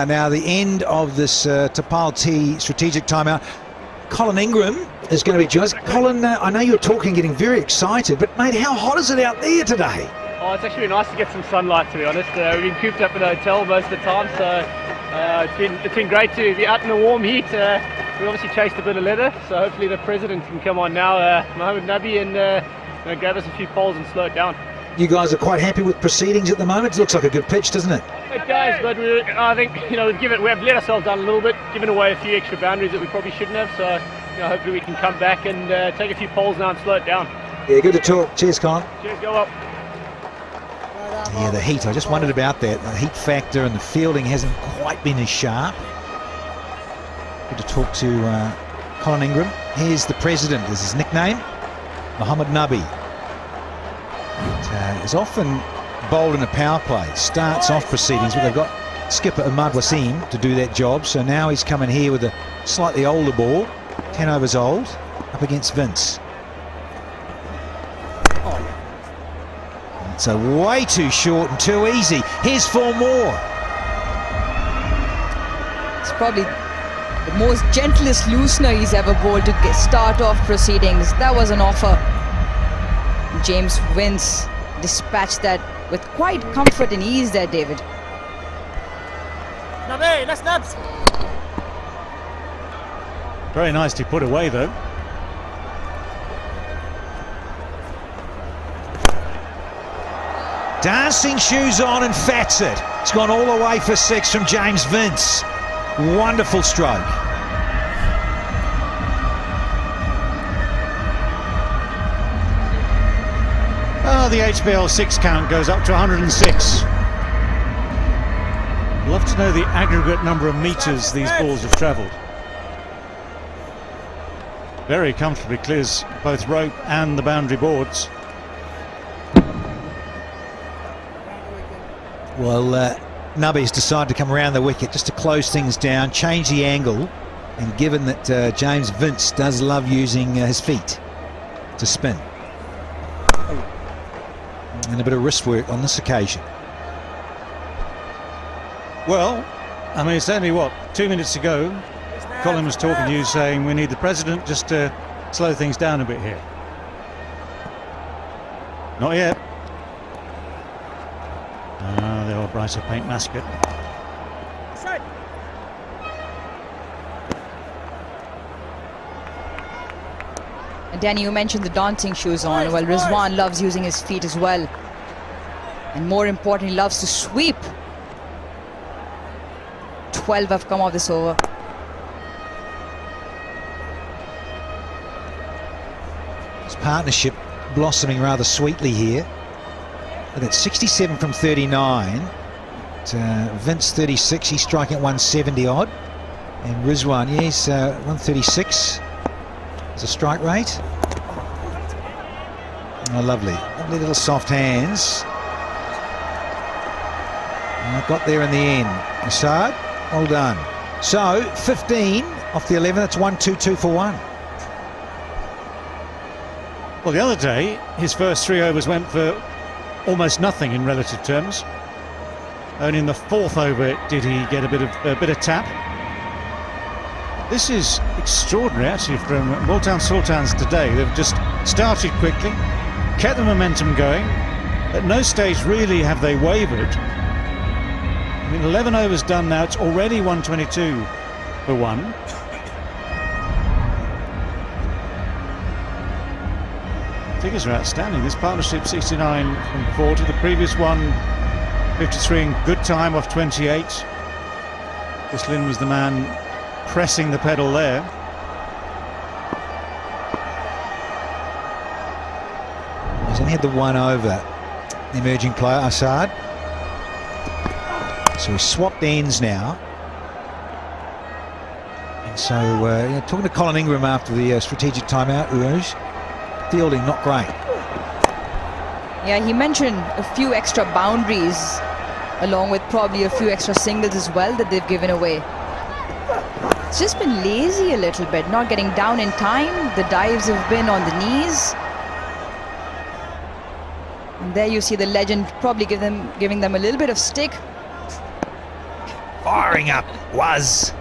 Now the end of this Tapal T strategic timeout. Colin Ingram is going to be joining us. Colin, I know you're talking, getting very excited, but mate, how hot is it out there today? Oh, it's actually been nice to get some sunlight, to be honest. We've been cooped up in a hotel most of the time, so it's been great to be out in the warm heat. We obviously chased a bit of leather, so hopefully the president can come on now, Mohammed Nabi, and grab us a few poles and slow it down. You guys are quite happy with proceedings at the moment. It looks like a good pitch, doesn't it? It does, but I think we have let ourselves down a little bit, given away a few extra boundaries that we probably shouldn't have. So hopefully we can come back and take a few poles now and slow it down. Yeah, good to talk. Cheers, Colin. Cheers, go up. Yeah, the heat. I just wondered about that. The heat factor and the fielding hasn't quite been as sharp. Good to talk to Colin Ingram. Here's the president, is his nickname, Mohammed Nabi. Is often bowled in a power play, starts off proceedings, but they've got skipper Ahmad Wasim to do that job, so now he's coming here with a slightly older ball, 10 overs old, up against Vince. So way too short and too easy. Here's 4 more. It's probably the most gentlest loosener he's ever bowled to start off proceedings. That was an offer. James Vince dispatched that with quite comfort and ease there, David. Very nicely put away, though. Dancing shoes on and fats it. It's gone all the way for 6 from James Vince. Wonderful stroke. Oh, the HBL 6 count goes up to 106. Love to know the aggregate number of metres these balls have travelled. Very comfortably clears both rope and the boundary boards. Well, Nubby's decided to come around the wicket just to close things down, change the angle, and given that James Vince does love using his feet to spin. And a bit of wrist work on this occasion. Well, I mean, it's only, what, 2 minutes to go. Colin was talking to you saying we need the president just to slow things down a bit here. Not yet. The old brighter paint mascot. And Danny, you mentioned the dancing shoes on. Well, Rizwan loves using his feet as well. And more importantly, loves to sweep. 12 have come off this over. This partnership blossoming rather sweetly here. Look at 67 from 39. Vince 36, he's striking at 170 odd. And Rizwan, yeah, he's 136 as a strike rate. Oh, lovely. Lovely little soft hands. And I got there in the end. Assad, well done. So 15 off the 11, that's 1-2-2 for 1. Well, the other day, his first 3 overs went for almost nothing in relative terms. Only in the 4th over did he get a bit of tap. This is extraordinary, actually, from Multan Sultans today. They've just started quickly, kept the momentum going. At no stage really have they wavered. I mean, 11 overs done now. It's already 122 for 1. Figures are outstanding. This partnership 69 from 40. The previous one 53 in good time off 28. Chris Lynn was the man pressing the pedal there. He's only had the 1 over, the emerging player Assad. So he's swapped ends now. And so talking to Colin Ingram after the strategic timeout, Uruj. Fielding not great. Yeah, he mentioned a few extra boundaries along with probably a few extra singles as well that they've given away. It's just been lazy a little bit, not getting down in time. The dives have been on the knees. And there you see the legend probably giving them a little bit of stick. Firing up, was.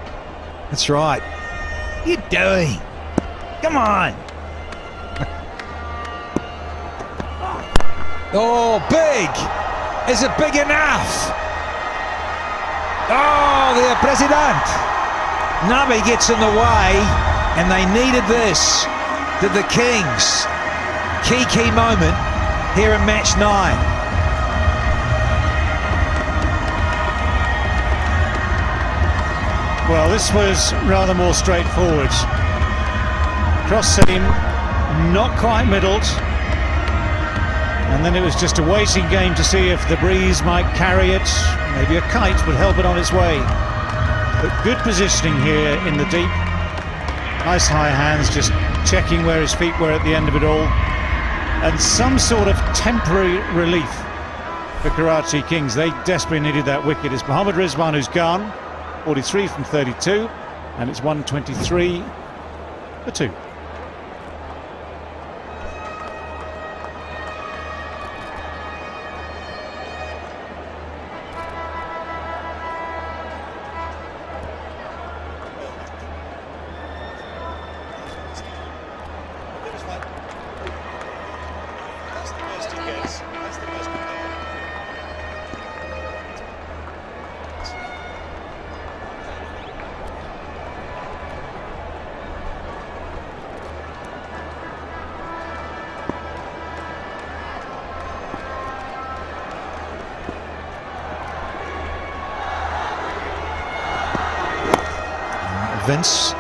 That's right. What are you doing? Come on. Oh, big! Is it big enough? Oh, the president! Nabi gets in the way, and they needed this. Did the Kings? Key moment here in match 9. Well, this was rather more straightforward. Cross seam, not quite middled. And then it was just a waiting game to see if the breeze might carry it. Maybe a kite would help it on its way. But good positioning here in the deep. Nice high hands, just checking where his feet were at the end of it all. And some sort of temporary relief for Karachi Kings. They desperately needed that wicket. It's Mohammad Rizwan who's gone. 43 from 32. And it's 123 for 2. Vince.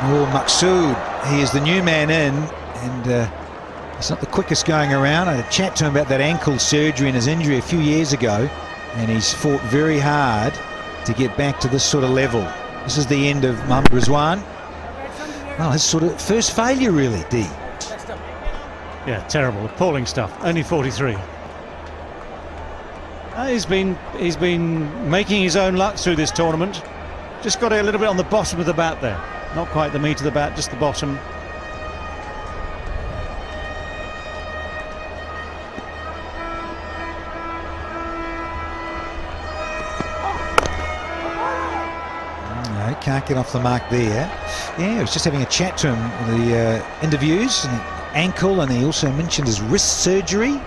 Oh, Maqsood, he is the new man in, and he's not the quickest going around. I had a chat to him about that ankle surgery and his injury a few years ago, and he's fought very hard to get back to this sort of level. This is the end of Mohamed Rizwan. Well, his sort of first failure, really, D. Yeah, terrible, appalling stuff. Only 43. He's been making his own luck through this tournament. Just got it a little bit on the bottom of the bat there. Not quite the meat of the bat, just the bottom. No, can't get off the mark there. Yeah, I was just having a chat to him in the interviews, and ankle, and he also mentioned his wrist surgery.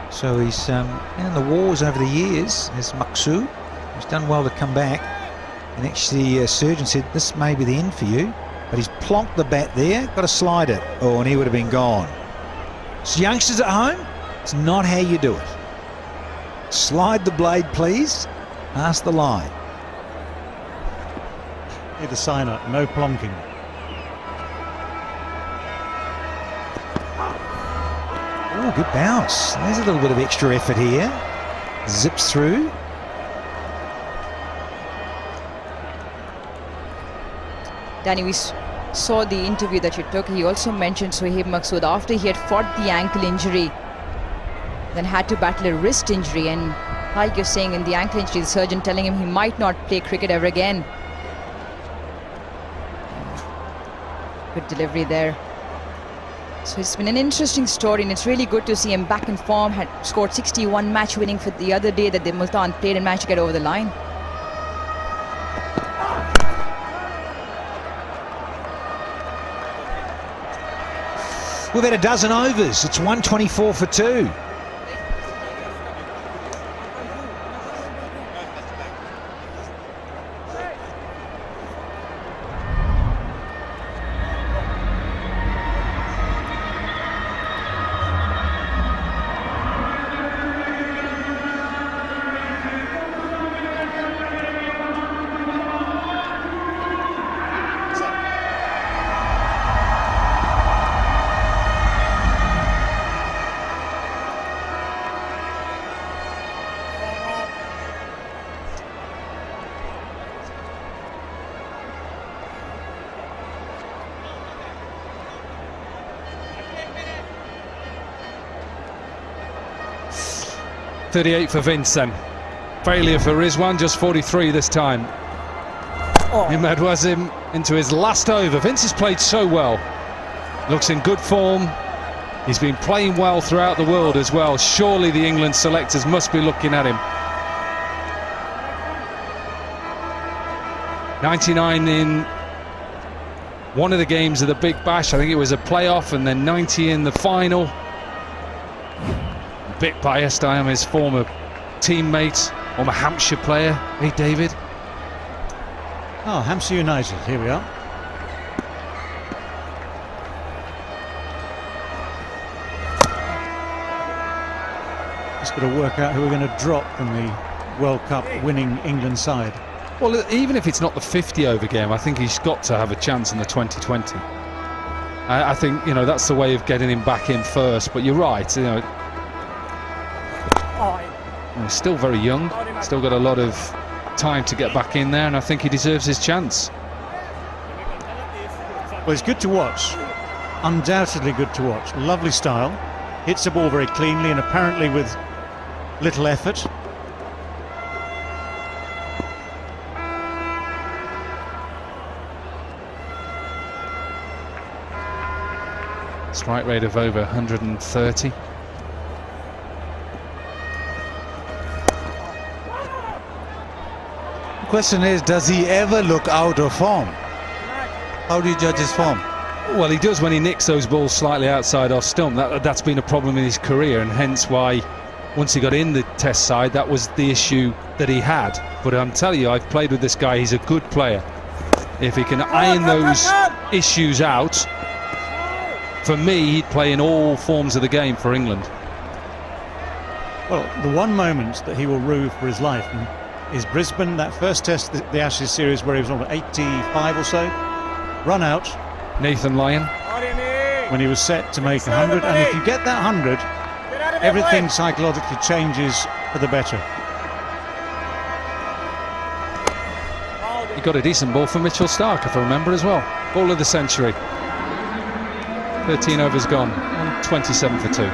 So he's been in the wars over the years, as Maqsood. He's done well to come back. And actually, surgeon said, this may be the end for you. But he's plonked the bat there, got to slide it. Oh, and he would have been gone. So youngsters at home, it's not how you do it. Slide the blade, please. Past the line. Need a sign up, no plonking. Oh, good bounce. There's a little bit of extra effort here. Zips through. Danny, we saw the interview that you took. He also mentioned Sohaib Maqsood, after he had fought the ankle injury, then had to battle a wrist injury, and like you're saying, in the ankle injury, the surgeon telling him he might not play cricket ever again. Good delivery there. So it's been an interesting story, and it's really good to see him back in form. Had scored 61 match winning for the other day that the Multan played and managed to get over the line. We've had a dozen overs. It's 124 for 2. .38 for Vince then. Failure for Rizwan, just 43 this time. Imad Wasim into his last over. Vince has played so well. Looks in good form. He's been playing well throughout the world as well. Surely the England selectors must be looking at him. 99 in one of the games of the Big Bash. I think it was a playoff, and then 90 in the final. Bit biased, I am his former teammate, former Hampshire player. Hey, David. Oh, Hampshire United, here we are. Just got to work out who we're going to drop from the World Cup winning England side. Well, even if it's not the 50 over game, I think he's got to have a chance in the 2020. I think, you know, that's the way of getting him back in first. But you're right, you know. He's still very young, still got a lot of time to get back in there, and I think he deserves his chance. Well, it's good to watch, undoubtedly good to watch. Lovely style, hits the ball very cleanly and apparently with little effort. Strike rate of over 130. The question is, does he ever look out of form? How do you judge his form? Well, he does when he nicks those balls slightly outside off stump. That's been a problem in his career, and hence why once he got in the test side, that was the issue that he had. But I'm telling you, I've played with this guy. He's a good player. If he can iron those issues out, for me, he'd play in all forms of the game for England. Well, the one moment that he will rue for his life, and is Brisbane, that first test, the Ashes series, where he was on 85 or so, run out. Nathan Lyon. When he was set to make 100, and if you get that 100, everything psychologically changes for the better. He got a decent ball from Mitchell Stark, if I remember, as well. Ball of the century. 13 overs gone, and 27 for 2.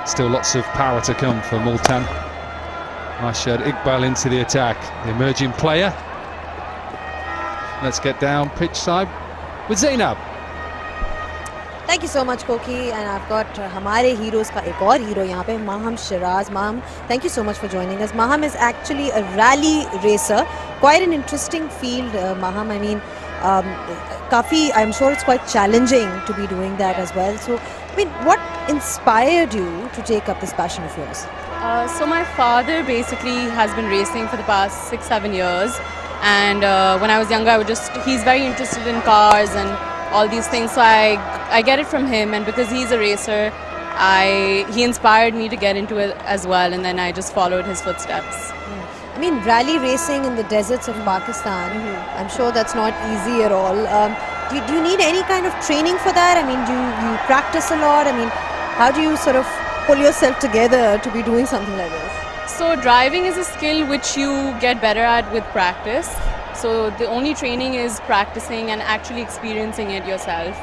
Still lots of power to come for Multan. Rashad Iqbal into the attack, the emerging player. Let's get down pitch side with Zainab. Thank you so much, Koki, and I've got हमारे heroes का एक और hero यहाँ पे, Maham Shiraz. Maham, thank you so much for joining us. Maham is actually a rally racer, quite an interesting field, Maham. I mean, काफी, I'm sure it's quite challenging to be doing that as well. So, I mean, what inspired you to take up this passion of yours? So my father basically has been racing for the past 6-7 years, and when I was younger, he's very interested in cars and all these things, so I get it from him, and because he's a racer, he inspired me to get into it as well, and then I just followed his footsteps. I mean, rally racing in the deserts of Pakistan, I'm sure that's not easy at all. Do you need any kind of training for that? I mean, do you practice a lot? I mean, how do you sort of pull yourself together to be doing something like this? So driving is a skill which you get better at with practice. So the only training is practicing and actually experiencing it yourself.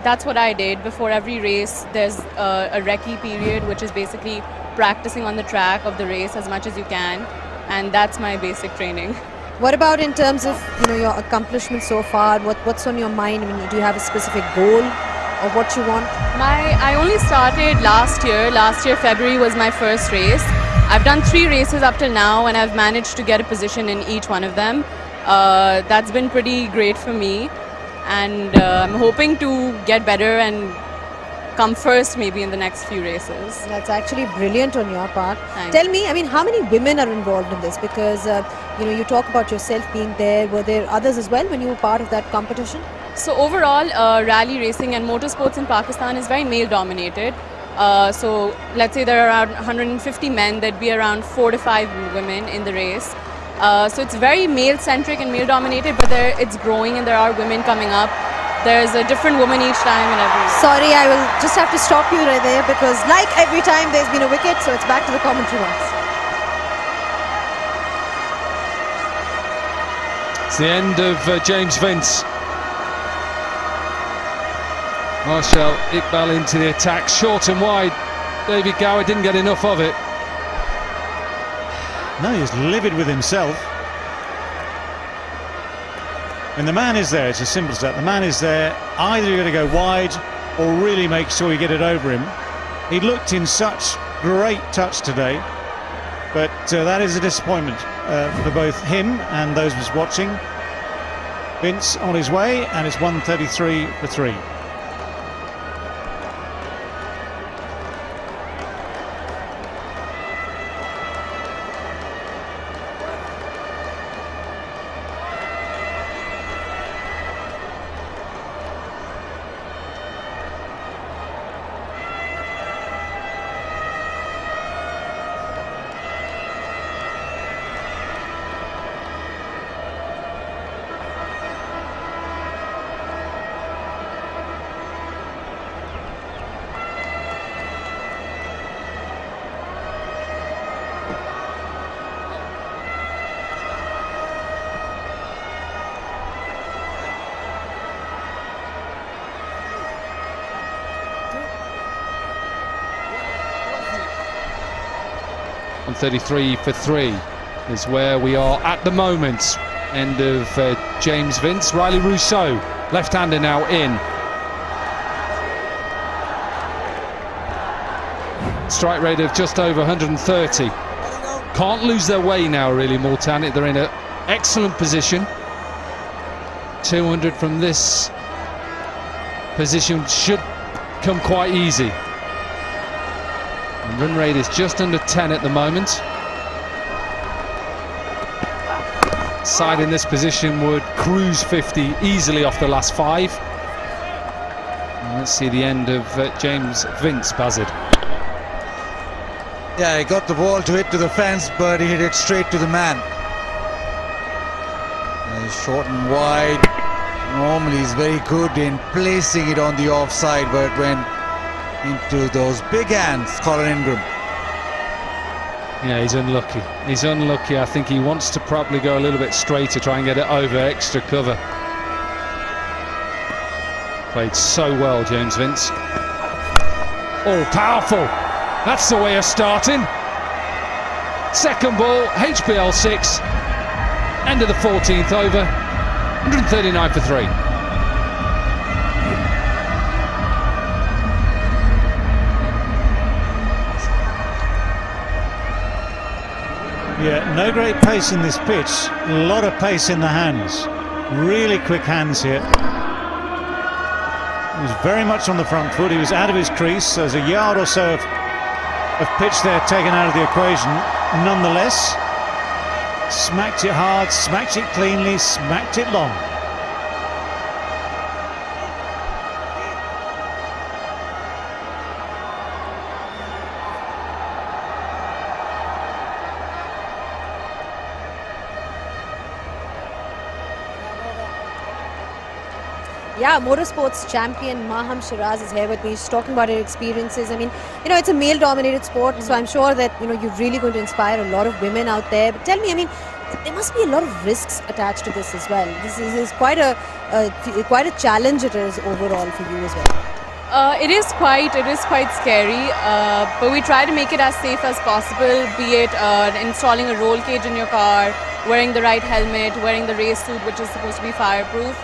That's what I did. Before every race, there's a recce period, which is basically practicing on the track of the race as much as you can, and that's my basic training. What about in terms of your accomplishments so far? What's on your mind? I mean, do you have a specific goal of what you want? I only started last year. Last year, February was my first race. I've done 3 races up till now, and I've managed to get a position in each one of them. That's been pretty great for me, and I'm hoping to get better and come first maybe in the next few races. That's actually brilliant on your part. Thanks. Tell me, I mean, how many women are involved in this? Because you talk about yourself being there. Were there others as well when you were part of that competition? So overall, rally racing and motorsports in Pakistan is very male dominated. So let's say there are around 150 men, there'd be around 4 to 5 women in the race. So it's very male centric and male dominated, but it's growing and there are women coming up. There's a different woman each time and every. Sorry, I will just have to stop you right there, because like every time there's been a wicket, so it's back to the commentary box. It's the end of James Vince. Marshall Iqbal into the attack, short and wide. David Gower didn't get enough of it. No, he's livid with himself. When the man is there, it's as simple as that. The man is there, either you're going to go wide or really make sure you get it over him. He looked in such great touch today, but that is a disappointment for both him and those of us watching. Vince on his way, and it's 133 for 3. On 33 for 3. is where we are at the moment. End of James Vince. Riley Rousseau, left-hander now in. Strike rate of just over 130. Can't lose their way now, really, Multan. They're in an excellent position. 200 from this position should come quite easy. And run rate is just under 10 at the moment. Side in this position would cruise 50 easily off the last 5. And let's see the end of James Vince, Bazid. Yeah, he got the ball to hit to the fence, but he hit it straight to the man. Short and wide. Normally he's very good in placing it on the offside, but it went into those big hands, Colin Ingram. Yeah, he's unlucky. He's unlucky. I think he wants to probably go a little bit straighter, try and get it over extra cover. Played so well, James Vince. Oh, powerful. That's the way of starting. Second ball, HBL 6. End of the 14th over. 139 for 3. Yeah, no great pace in this pitch. A lot of pace in the hands. Really quick hands here. He was very much on the front foot. He was out of his crease. So there's a yard or so of pitch there taken out of the equation. Nonetheless, smacked it hard, smacked it cleanly, smacked it long. Yeah, motorsports champion Maham Shiraz is here with me. She's talking about her experiences. I mean, you know, it's a male-dominated sport, so I'm sure that, you know, you're really going to inspire a lot of women out there. But tell me, I mean, there must be a lot of risks attached to this as well. This is quite a challenge it is overall for you as well. It is quite scary, but we try to make it as safe as possible, be it installing a roll cage in your car, wearing the right helmet, wearing the race suit, which is supposed to be fireproof.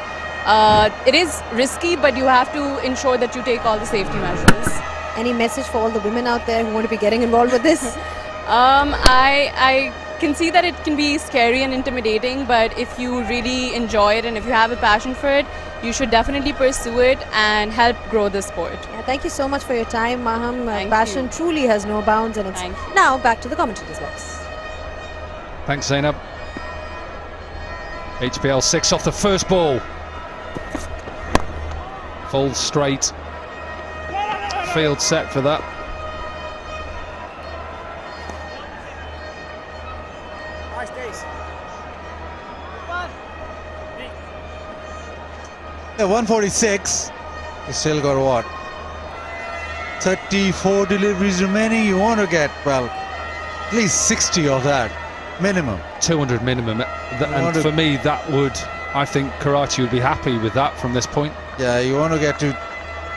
It is risky, but you have to ensure that you take all the safety measures. Any message for all the women out there who want to be getting involved with this? I can see that it can be scary and intimidating, but if you really enjoy it and if you have a passion for it, you should definitely pursue it and help grow the sport. Yeah, thank you so much for your time, Maham. Thank Passion you. truly has no bounds, and it's now back to the commentators box. Thanks, Zainab. HBL 6 off the first ball. Full straight. Field set for that. Yeah, 146. You still got what? 34 deliveries remaining. You want to get, well, at least 60 of that minimum. 200 minimum. And for me, that would, I think Karachi would be happy with that from this point. Yeah, you want to get to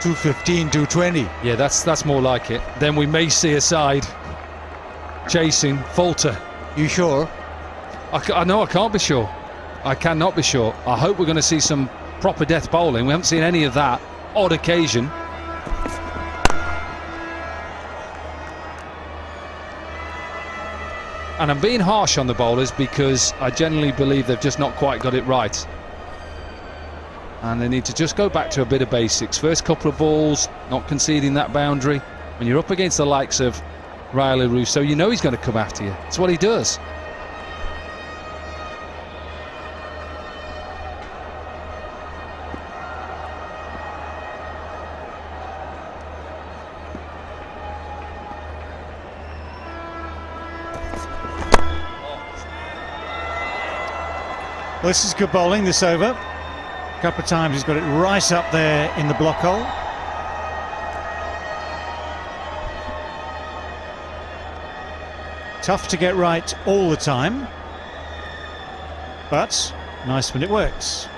215, 220. Yeah, that's more like it. Then we may see a side chasing falter. You sure? I know I can't be sure. I cannot be sure. I hope we're going to see some proper death bowling. We haven't seen any of that. Odd occasion. And I'm being harsh on the bowlers because I generally believe they've just not quite got it right. And they need to just go back to a bit of basics. First couple of balls, not conceding that boundary. When you're up against the likes of Riley Rousseau, you know he's going to come after you. It's what he does. Well, this is good bowling, this over. A couple of times he's got it right up there in the block hole. Tough to get right all the time, but nice when it works.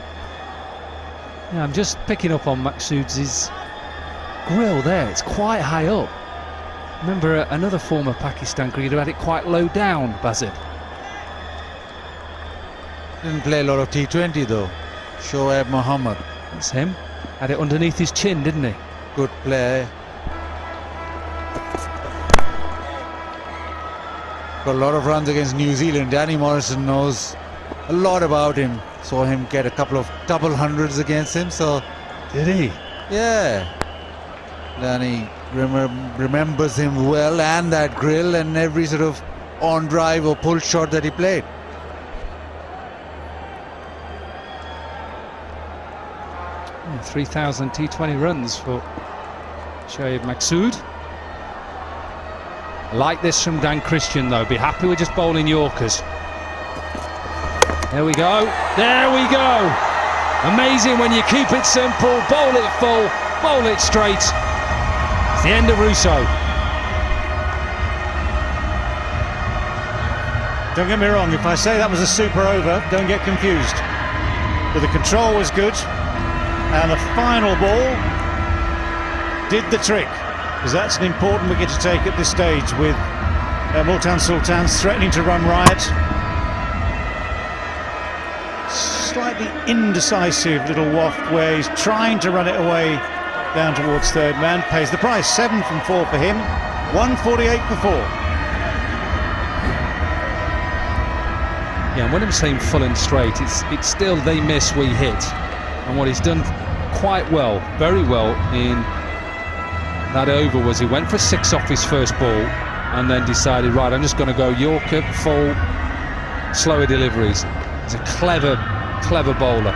Yeah, I'm just picking up on Maqsood's grill there. It's quite high up. Remember another former Pakistan cricketer had it quite low down, Bazid. Didn't play a lot of T20 though. Shoaib Mohammed. That's him. Had it underneath his chin, didn't he? Good player. Got a lot of runs against New Zealand. Danny Morrison knows a lot about him. Saw him get a couple of double hundreds against him. So did he? Yeah. Danny remembers him well, and that grill and every sort of on drive or pull shot that he played. Yeah, 3,000 T20 runs for Shoaib Maqsood. Like this from Dan Christian though. Be happy with just bowling Yorkers. There we go. There we go. Amazing when you keep it simple, bowl it full, bowl it straight. It's the end of Russo. Don't get me wrong, if I say that was a super over, don't get confused. But the control was good, and the final ball did the trick, because that's an important wicket to take at this stage with Multan Sultans threatening to run riot. Slightly indecisive little waft where he's trying to run it away down towards third man. Pays the price. 7 from 4 for him, 148 for 4. Yeah, and when I'm saying full and straight, it's still they miss, we hit. And what he's done quite well, very well in that over was he went for 6 off his first ball and then decided, right, I'm just going to go Yorker, full, slower deliveries. He's a clever bowler.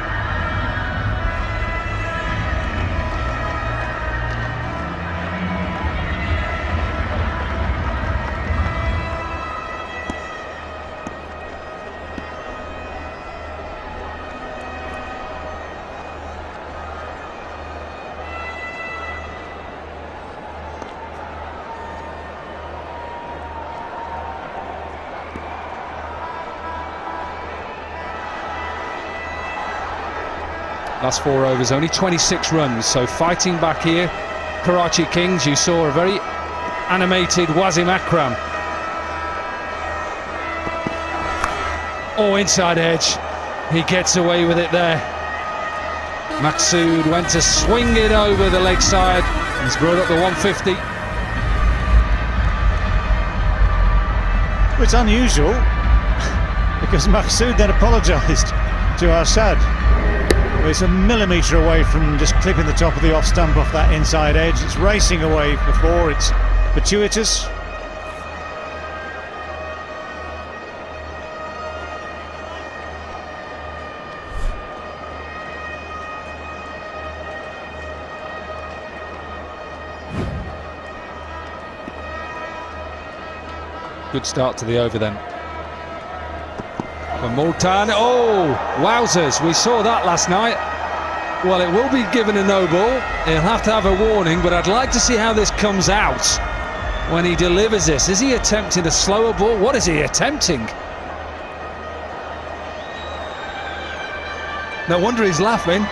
Last 4 overs, only 26 runs, so fighting back here. Karachi Kings, you saw a very animated Wasim Akram. Oh, inside edge. He gets away with it there. Maqsood went to swing it over the leg side. He's brought up the 150. It's unusual because Maqsood then apologised to Arshad. It's a millimetre away from just clipping the top of the off stump off that inside edge. It's racing away before, it's fortuitous. Good start to the over then. For Multan, oh, wowzers, we saw that last night. Well, it will be given a no ball. He'll have to have a warning, but I'd like to see how this comes out when he delivers this. Is he attempting a slower ball? What is he attempting? No wonder he's laughing.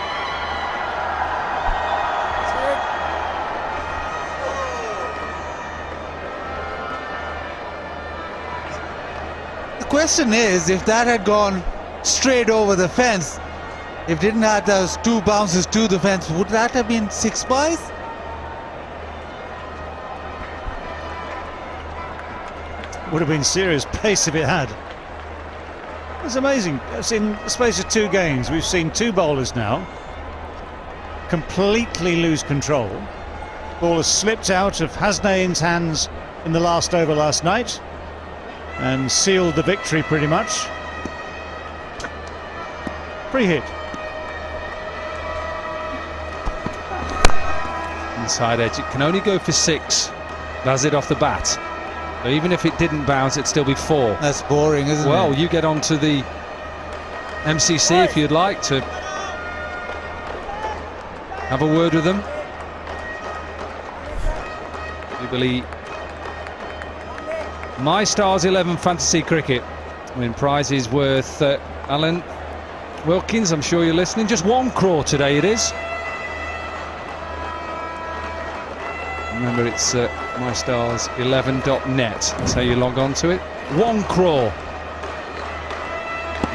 The question is, if that had gone straight over the fence, if didn't have those 2 bounces to the fence, would that have been 6 byes? Would have been serious pace if it had. It's amazing. In the space of 2 games, we've seen 2 bowlers now completely lose control. Ball has slipped out of Hasnain's hands in the last over last night and sealed the victory pretty much. Pre-hit. Inside edge, it can only go for 6. Does it off the bat? So even if it didn't bounce, it'd still be 4. That's boring, isn't it? Well, you get on to the MCC if you'd like to have a word with them. Jubilee My Stars 11 Fantasy Cricket. Win prizes worth, Alan Wilkins, I'm sure you're listening, just 1 crore today it is. Remember, it's mystars11.net. That's how you log on to it. 1 crore.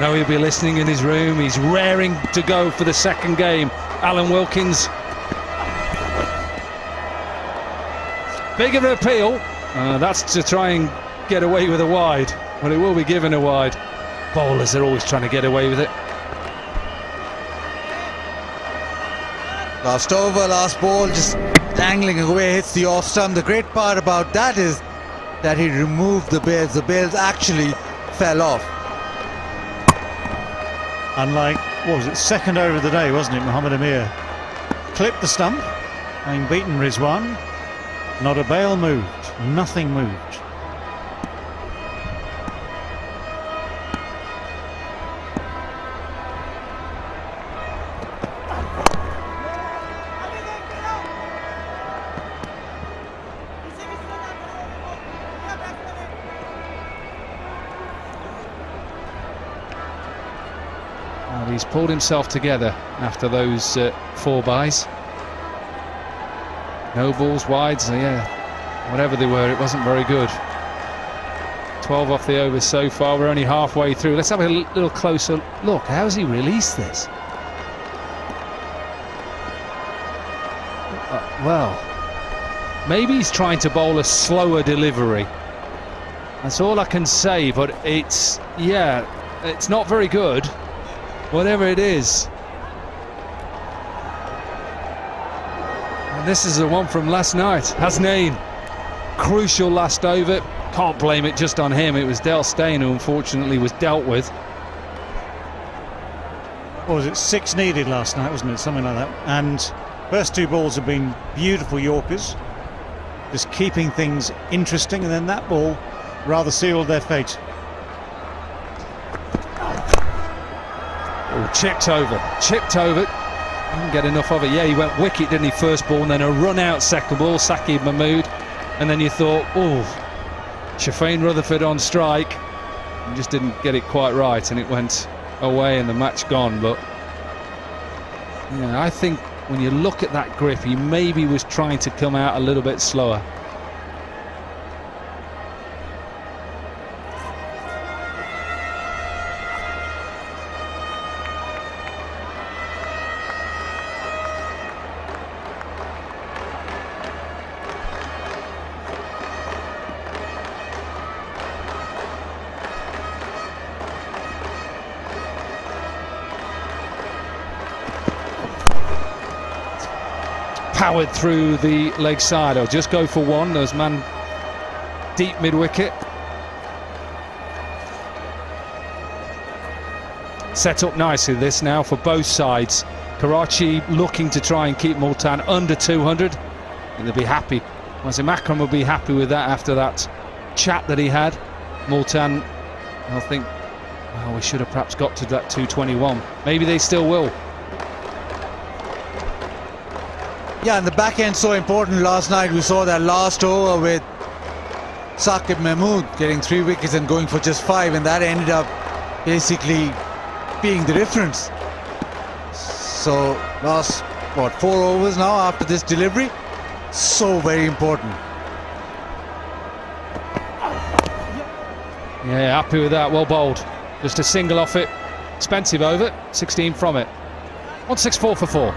know he'll be listening in his room. He's raring to go for the second game. Alan Wilkins. Big of an appeal. That's to try and get away with a wide, but it will be given a wide. Bowlers are always trying to get away with it. Last over, last ball, just dangling away, hits the off stump. The great part about that is that he removed the bails. The bails actually fell off. Unlike, what was it, second over of the day, wasn't it? Mohammad Amir clipped the stump, having beaten Rizwan. Not a bail moved, nothing moved. Well, he's pulled himself together after those 4 byes. No balls wide, so yeah, whatever they were, it wasn't very good. 12 off the overs so far, we're only halfway through. Let's have a little closer look. How's he released this? Well, maybe he's trying to bowl a slower delivery. That's all I can say, but it's not very good, whatever it is. This is the one from last night. Hasnain, crucial last over. Can't blame it just on him. It was Del Steyn who unfortunately was dealt with. What was it, 6 needed last night, wasn't it? Something like that. And first 2 balls have been beautiful Yorkers, just keeping things interesting, and then that ball rather sealed their fate. Oh, chipped over. Didn't get enough of it. Yeah, he went wicket, didn't he, first ball, and then a run out second ball, Saqib Mahmood, and then you thought, oh, Shafeen Rutherford on strike, and just didn't get it quite right, and it went away and the match gone. But yeah, I think when you look at that grip, he maybe was trying to come out a little bit slower. Powered through the leg side. I'll just go for one. There's man deep mid-wicket. Set up nicely this now for both sides. Karachi looking to try and keep Multan under 200. And they'll be happy. Wasim Akram will be happy with that after that chat that he had. Multan, I'll think, well, we should have perhaps got to that 221. Maybe they still will. Yeah, and the back end so important. Last night we saw that last over with Saqib Mahmood getting 3 wickets and going for just 5, and that ended up basically being the difference. So last, what, 4 overs now after this delivery, so very important. Yeah, happy with that, well bowled. Just a single off it, expensive over, 16 from it. 164 for 4.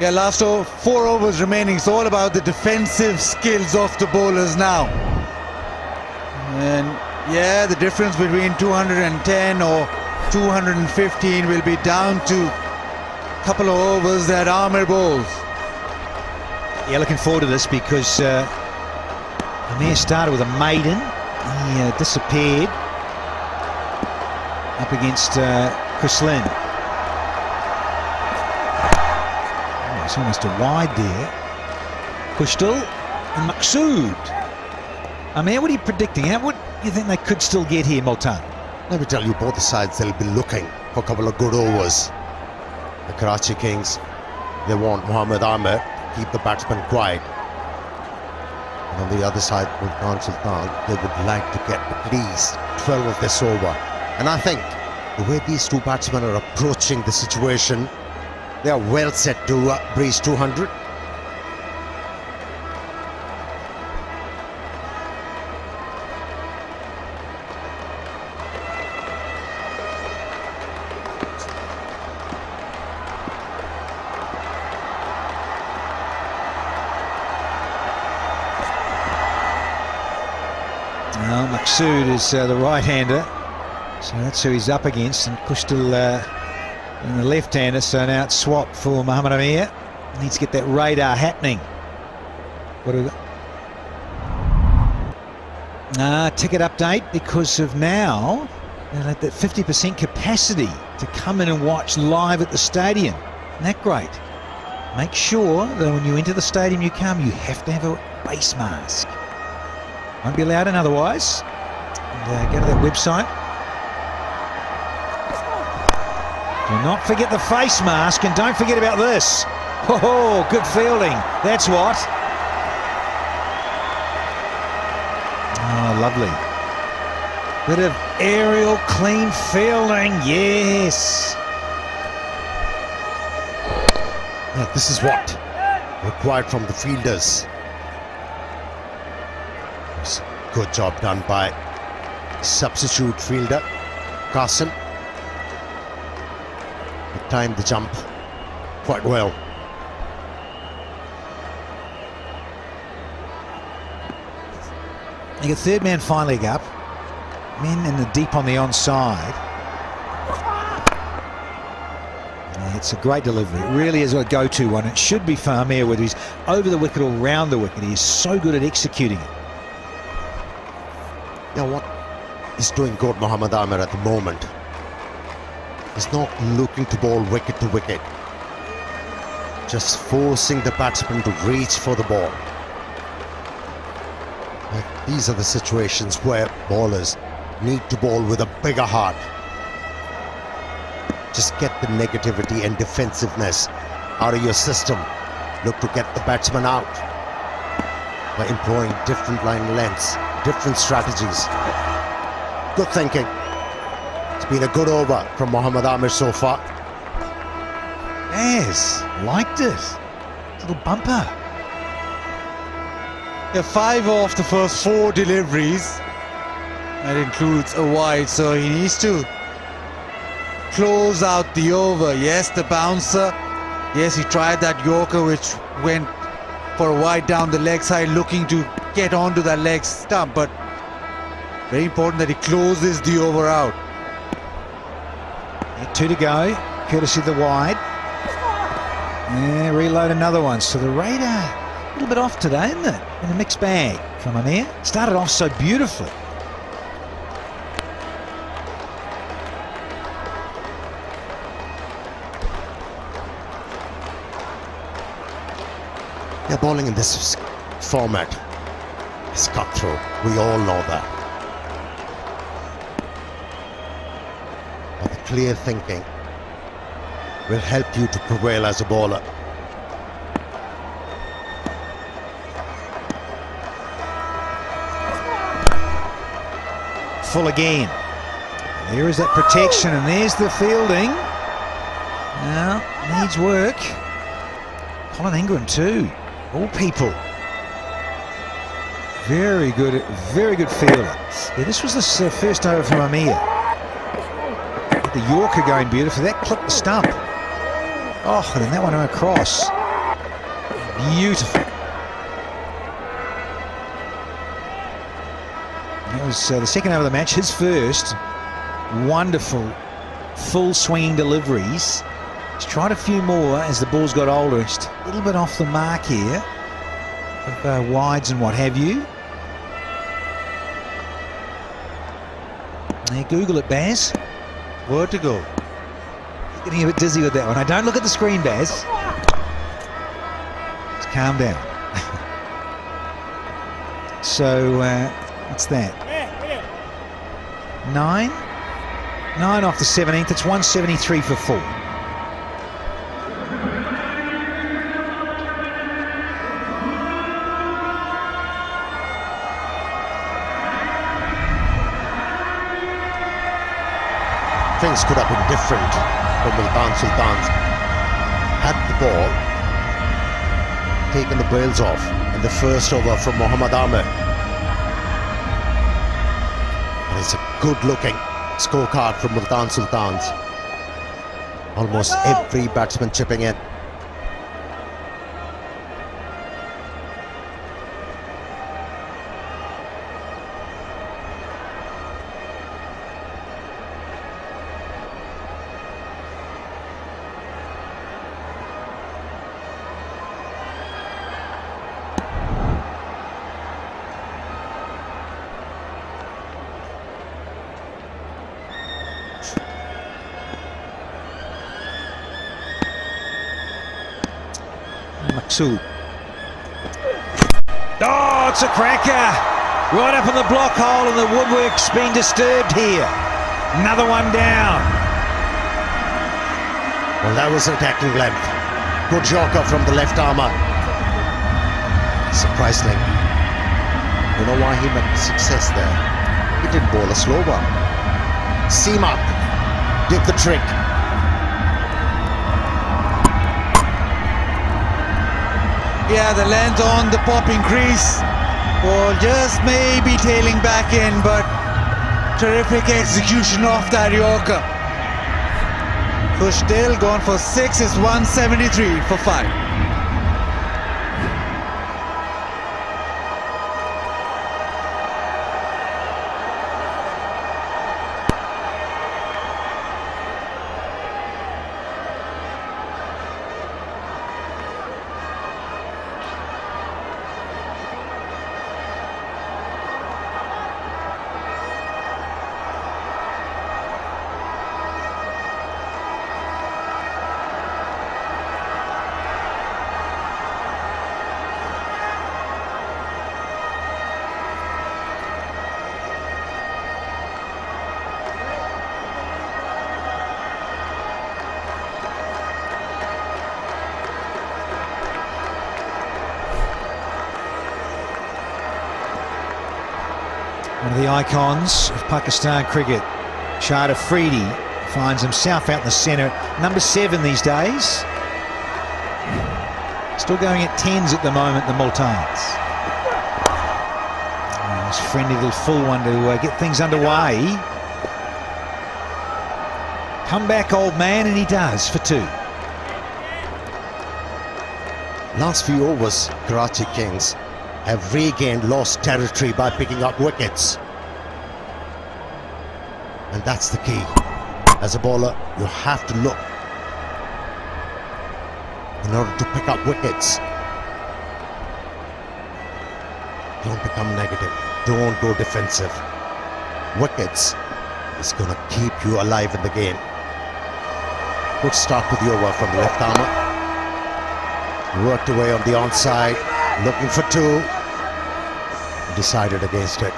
Yeah, last 4 overs remaining. It's all about the defensive skills of the bowlers now. And yeah, the difference between 210 or 215 will be down to a couple of overs that Amir bowls. Yeah, looking forward to this because Amir started with a maiden. He disappeared up against Chris Lynn. Oh, it's almost a wide there. Kushtal and Maqsood. Amir, what are you predicting? What do you think they could still get here, Multan? Let me tell you, both sides, they'll be looking for a couple of good overs. The Karachi Kings, they want Mohammad Amir to keep the batsman quiet. And on the other side, Multan Sultan, they would like to get at least 12 of this over. And I think the way these two batsmen are approaching the situation, they are well set to breeze 200. Well, Maqsood is the right-hander, so that's who he's up against, and Kushtal in the left-hander, so now it's swapped for Mohammad Amir. Needs to get that radar happening. What do we got? Ticket update, because of now that 50% capacity to come in and watch live at the stadium. Isn't that great? Make sure that when you enter the stadium you have to have a face mask. Won't be allowed in otherwise. And, go to that website. Do not forget the face mask, and don't forget about this. Oh, good fielding. That's what. Oh, lovely. Bit of aerial clean fielding. Yes. Yeah, this is what required from the fielders. Good job done by substitute fielder Qasim. He timed the jump quite well. You get third man fine leg up. Men in the deep on the onside. It's a great delivery. It really is a go-to one. It should be for Amir, whether he's over the wicket or round the wicket. He is so good at executing it. Now what he's doing good, Mohammad Amir, at the moment. He's not looking to bowl wicket to wicket. Just forcing the batsman to reach for the ball. These are the situations where bowlers need to bowl with a bigger heart. Just get the negativity and defensiveness out of your system. Look to get the batsman out by employing different line lengths, different strategies. Good thinking. It's been a good over from Mohammad Amir so far. Yes, liked it. Little bumper. Yeah, 5 off the first 4 deliveries. That includes a wide, so he needs to close out the over. Yes, the bouncer. Yes, he tried that Yorker, which went for a wide down the leg side, looking to get onto that leg stump, but very important that he closes the over out. 2 to go, courtesy of the wide. Yeah, reload another one. So the radar, a little bit off today, isn't it? In a mixed bag from Amir. Started off so beautifully. Yeah, bowling in this format is cutthroat. We all know that. But the clear thinking will help you to prevail as a bowler. Full again. There is that protection, and there's the fielding. Now, needs work. Colin Ingram too. All people. Very good fielder. Yeah, this was the first over from Amir. The Yorker going beautifully. That clipped the stump. Oh, and then that one across. Beautiful. That was the second over of the match. His first. Wonderful full swinging deliveries. He's tried a few more as the ball's got older. Just a little bit off the mark here of wides and what have you. There, Google it, Baz. Where to go? He's getting a bit dizzy with that one. I don't look at the screen, Baz. Just calm down. So, what's that? 9 off the 17th. It's 173 for 4. Things could have been different for Multan Sultans had the ball taken the bails off in the first over from Mohammad Amir. And it's a good looking scorecard from Multan Sultans. Almost every batsman chipping in. Maksud. Oh, it's a cracker! Right up in the block hole, and the woodwork's been disturbed here. Another one down. Well, that was attacking length. Good yorker from the left armour. Surprisingly, you know why he met success there? He didn't bowl a slow one. Seamark did the trick. Yeah, the length on the popping crease. Ball just maybe tailing back in, but terrific execution off that yorker. So still going for 6 is 173 for 5. One of the icons of Pakistan cricket, Shahid Afridi, finds himself out in the centre. Number 7 these days. Still going at 10s at the moment, the Multans. Nice friendly little full one to get things underway. Come back, old man, and he does for 2. Last few overs, Karachi Kings have regained lost territory by picking up wickets. And that's the key. As a bowler, you have to look in order to pick up wickets. Don't become negative. Don't go defensive. Wickets is going to keep you alive in the game. Good start to the over from the left armour. Worked away on the onside, looking for 2. Decided against it.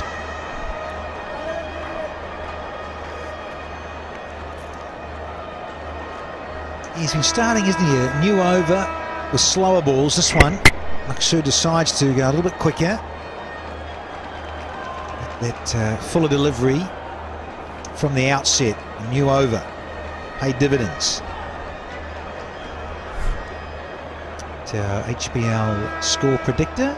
He's been starting, isn't he? A new over with slower balls. This one, Maksud decides to go a little bit quicker. That fuller delivery from the outset. A new over. Paid dividends. HBL score predictor.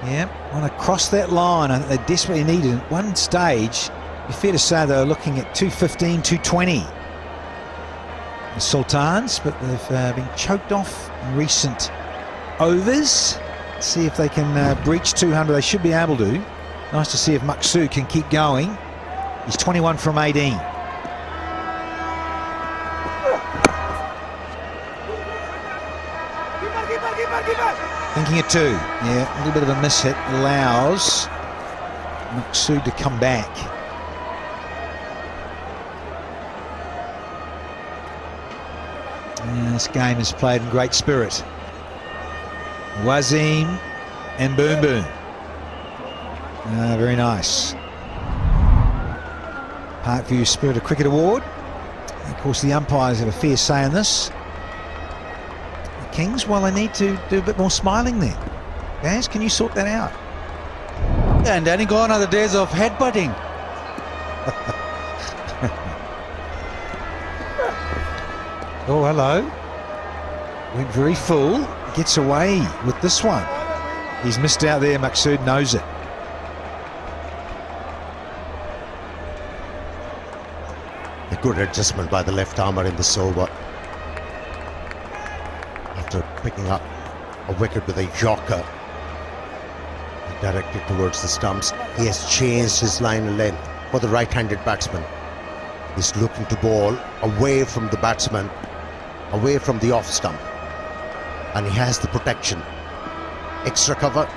Yeah, want to cross that line. I think they desperately need it. At one stage, it'd be fair to say they were looking at 215, 220. The Sultans, but they've been choked off in recent overs. Let's see if they can breach 200. They should be able to. Nice to see if Maksud can keep going. He's 21 from 18. Thinking it too. Yeah, a little bit of a mishit allows Maqsood to come back. Yeah, this game is played in great spirit. Wasim and Boom Boom. Very nice. Parkview Spirit of Cricket Award. Of course, the umpires have a fair say in this. The Kings, well, they need to do a bit more smiling there. Gaz, can you sort that out? Yeah, and then gone are the days of headbutting. Oh, hello. Went very full. Gets away with this one. He's missed out there. Maqsood knows it. A good adjustment by the left armour in this over. After picking up a wicket with a yorker, directed towards the stumps, he has changed his line of length for the right-handed batsman. He's looking to bowl away from the batsman, away from the off stump, and he has the protection. Extra cover,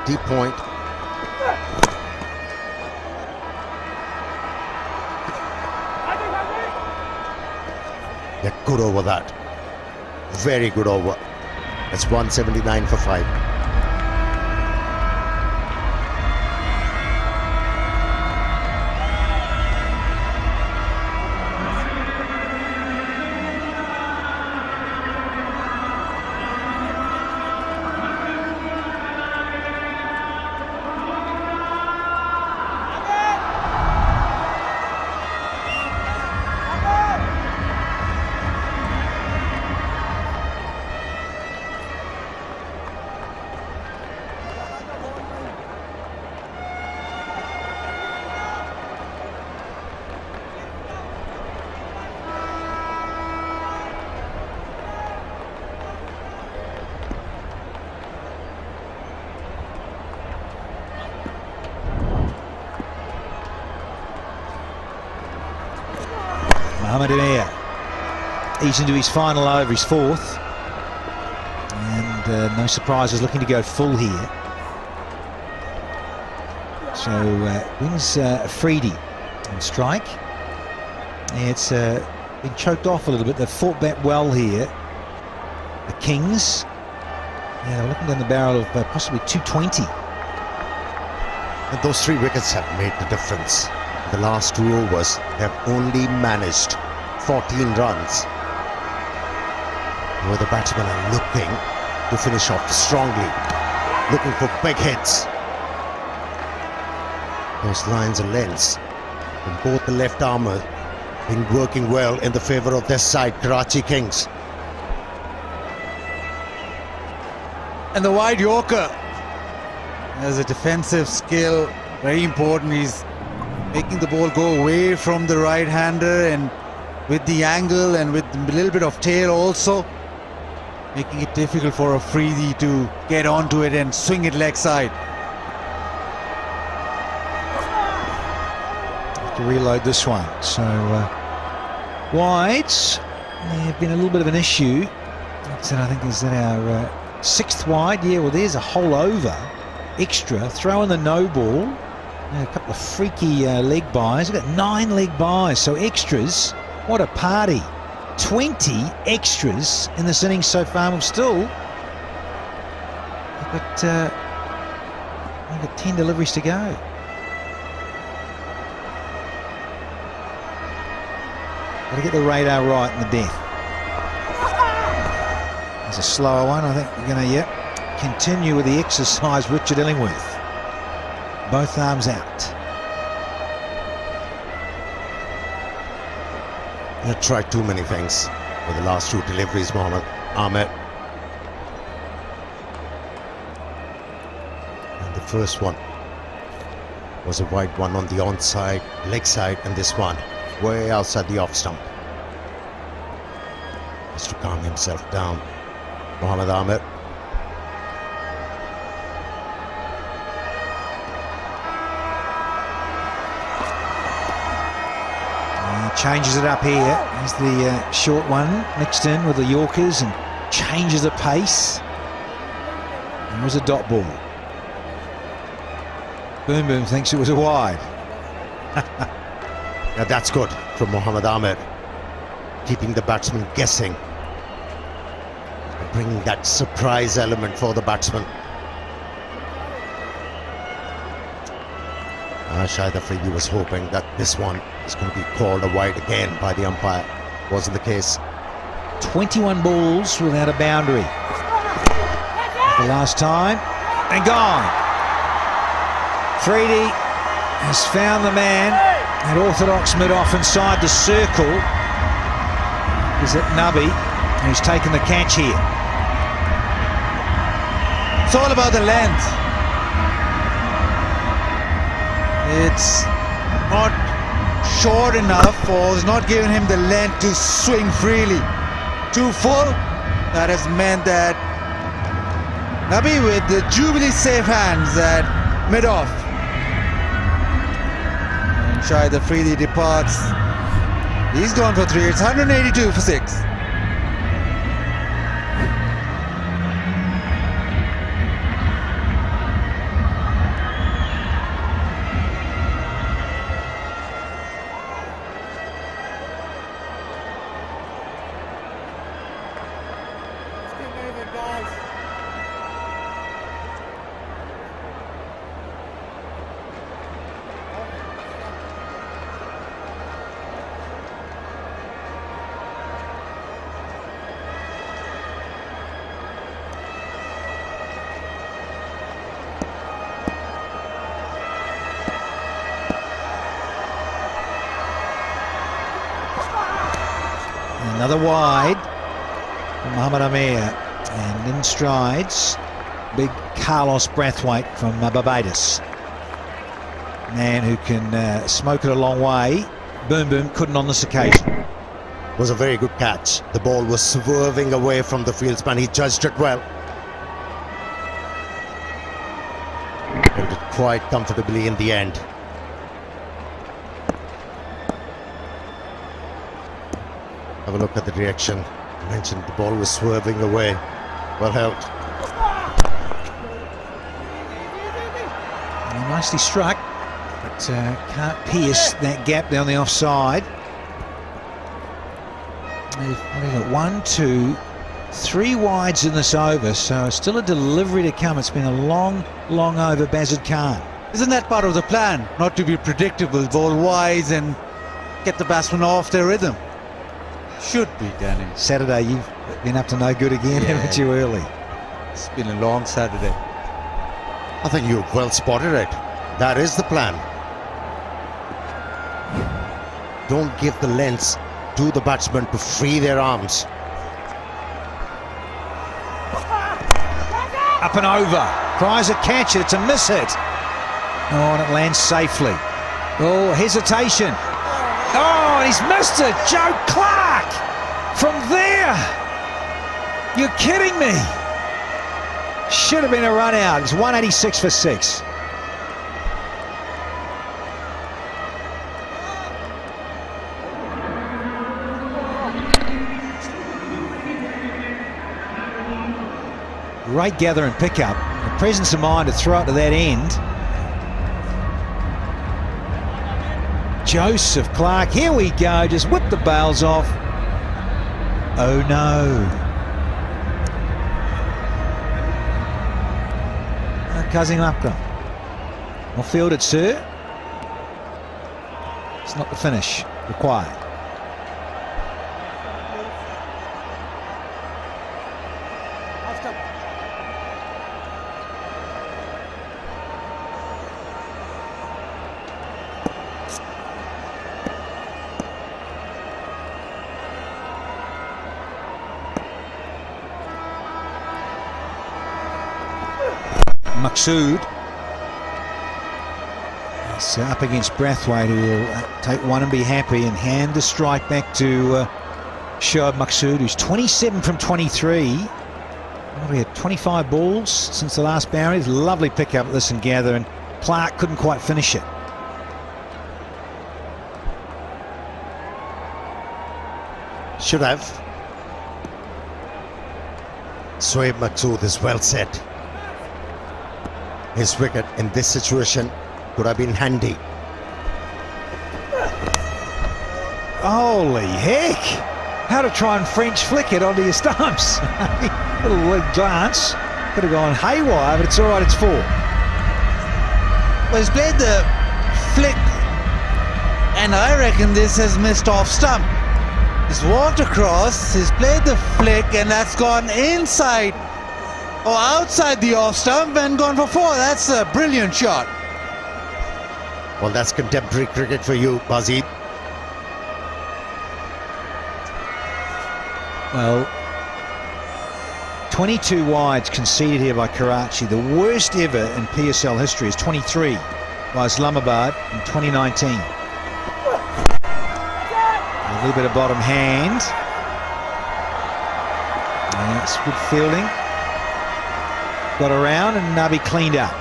deep point. Yeah, good over that. Very good over. It's 179 for 5. Mohamed Amir. He's into his final over, his fourth. And no surprises, looking to go full here. So wins Freedy on strike. Yeah, it's been choked off a little bit. They've fought back well here. The Kings. Yeah, they're looking down the barrel of possibly 220. And those 3 wickets have made the difference. The last 2 overs, they have only managed 14 runs. Where the batsmen are looking to finish off strongly, looking for big hits. Those lines and lengths from both the left armour been working well in the favour of this side, Karachi Kings. And the wide yorker has a defensive skill, very important. He's making the ball go away from the right-hander, and with the angle and with a little bit of tail also, making it difficult for Afridi to get onto it and swing it leg side. Have to reload this one. So wides have been a little bit of an issue. So I think is that our 6th wide. Yeah, well, there's a whole over extra. Throw in the no ball. A couple of freaky leg buys. We've got 9 leg buys, so extras. What a party. 20 extras in this innings so far. We've still got 10 deliveries to go. Got to get the radar right in the death. There's a slower one. I think we're going to, continue with the exercise, Richard Illingworth. Both arms out. He tried too many things with the last 2 deliveries, Mohamed Ahmed. And the first one was a wide one on the onside, leg side, and this one way outside the off stump. Has to calm himself down, Mohamed Ahmed. Changes it up here. Here's the short one mixed in with the Yorkers and changes the pace. It was a dot ball. Boom Boom thinks it was a wide. Yeah, that's good from Mohammad Ahmed, keeping the batsman guessing, bringing that surprise element for the batsman. Shahid Afridi was hoping that this one is going to be called a wide again by the umpire. Wasn't the case. 21 balls without a boundary. The last time, and gone. Afridi has found the man at orthodox mid-off inside the circle. Is it Nabi who's taken the catch here? It's all about the length. It's not short enough, or it's not giving him the length to swing freely. Too full, that has meant that Nabi with the Jubilee safe hands at mid-off. And Shahid Afridi departs. He's gone for 3. It's 182 for 6. Another wide from Mohammad Amir, and in strides big Carlos Brathwaite from Barbados. Man who can smoke it a long way. Boom Boom couldn't on this occasion. Was a very good catch. The ball was swerving away from the fieldsman. He judged it well. Held it quite comfortably in the end. Have a look at the reaction. I mentioned the ball was swerving away. Well held. Nicely struck, but can't pierce that gap down the offside. They've got 1, 2, 3 wides in this over, so still a delivery to come. It's been a long over, Bazid Khan. Isn't that part of the plan? Not to be predictable, bowl wise and get the batsman off their rhythm. Should be, Danny. Saturday, you've been up to no good again, haven't you, early? It's been a long Saturday. I think you've well spotted it. That is the plan. Don't give the lengths to the batsman to free their arms. Up and over. Tries a catch it. It's a miss hit. Oh, and it lands safely. Oh, hesitation. Oh, he's missed it. Joe Clark from there. You're kidding me. Should have been a run out. It's 186 for 6. Great gather and pick up. The presence of mind to throw it to that end. Joseph Clark, here we go, just whip the bails off. Oh no. Kazim Akram. Well fielded, sir. It's not the finish required. Maqsood is up against Brathwaite, who will take one and be happy and hand the strike back to Shoaib Maqsood, who's 27 from 23. We had 25 balls since the last boundary. Lovely pick up at this and gather, and Clark couldn't quite finish it. Should have. Shoaib Maqsood is well set. his wicket in this situation could have been handy. Holy heck! How to try and French flick it onto your stumps. Little leg glance. Could have gone haywire, but it's all right, it's 4. Well, he's played the flick, and I reckon this has missed off stump. He's walked across, he's played the flick, and that's gone inside or outside the off stump and gone for 4. That's a brilliant shot. Well, that's contemporary cricket for you, Bazid. Well, 22 wides conceded here by Karachi. The worst ever in PSL history is 23 by Islamabad in 2019. A little bit of bottom hand. And that's good fielding. Got around and Nabi cleaned up.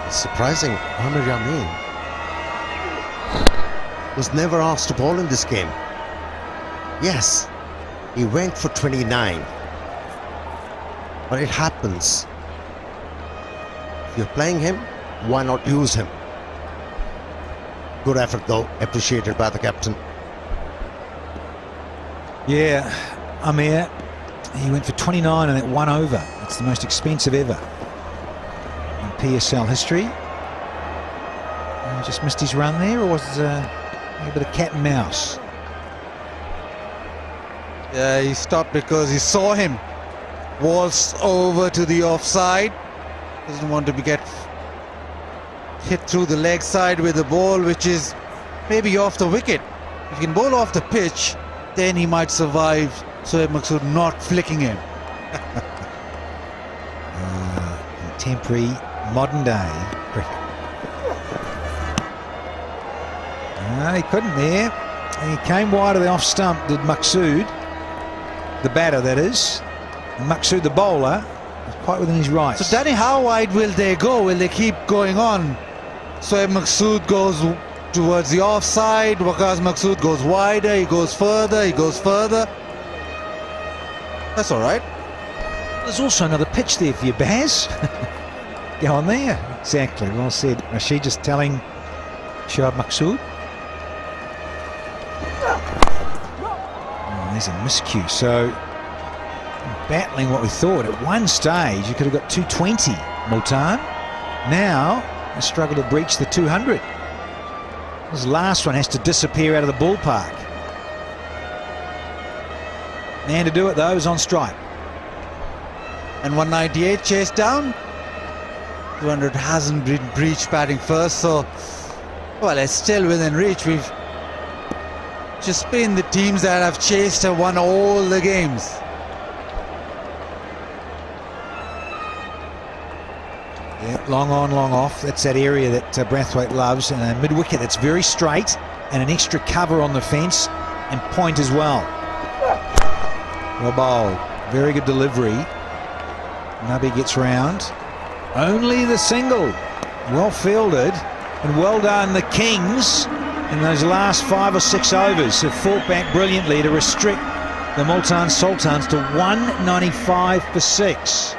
It's surprising, Amir Yamin was never asked to bowl in this game. Yes, he went for 29, but it happens. If you're playing him, why not use him? Good effort though, appreciated by the captain. Yeah, Amir, he went for 29 and it 1 over. It's the most expensive ever in PSL history. He just missed his run there, or was a bit of cat and mouse? Yeah, he stopped because he saw him waltz over to the offside. Doesn't want to get hit through the leg side with the ball, which is maybe off the wicket. If he can bowl off the pitch, then he might survive Shoaib Maqsood not flicking him. Contemporary, modern day cricket. He couldn't there. He came wide of the off stump, did Maqsood, the batter that is. And Maqsood, the bowler, was quite within his rights. So Danny, how wide will they go? Will they keep going on? Shoaib Maqsood goes towards the offside, Waqas Maqsood goes wider, he goes further, he goes further. That's all right. There's also another pitch there for you, Baz. Go on there. Exactly, well said. Rashid just telling Shoaib Maqsood. There's a miscue. So battling what we thought. At one stage you could have got 220, Multan. Now they struggle to breach the 200. This last one has to disappear out of the ballpark. Man to do it though is on strike. And 198 chased down. 200 hasn't been breached batting first, so well, it's still within reach. We've just been the teams that have chased and won all the games. Yeah, long on, long off. That's that area that Brathwaite loves, and a mid-wicket that's very straight, and an extra cover on the fence, and point as well. Well bowled. Very good delivery. Nabi gets round. Only the single. Well fielded, and well done the Kings. In those last 5 or 6 overs have fought back brilliantly to restrict the Multan Sultans to 195 for 6.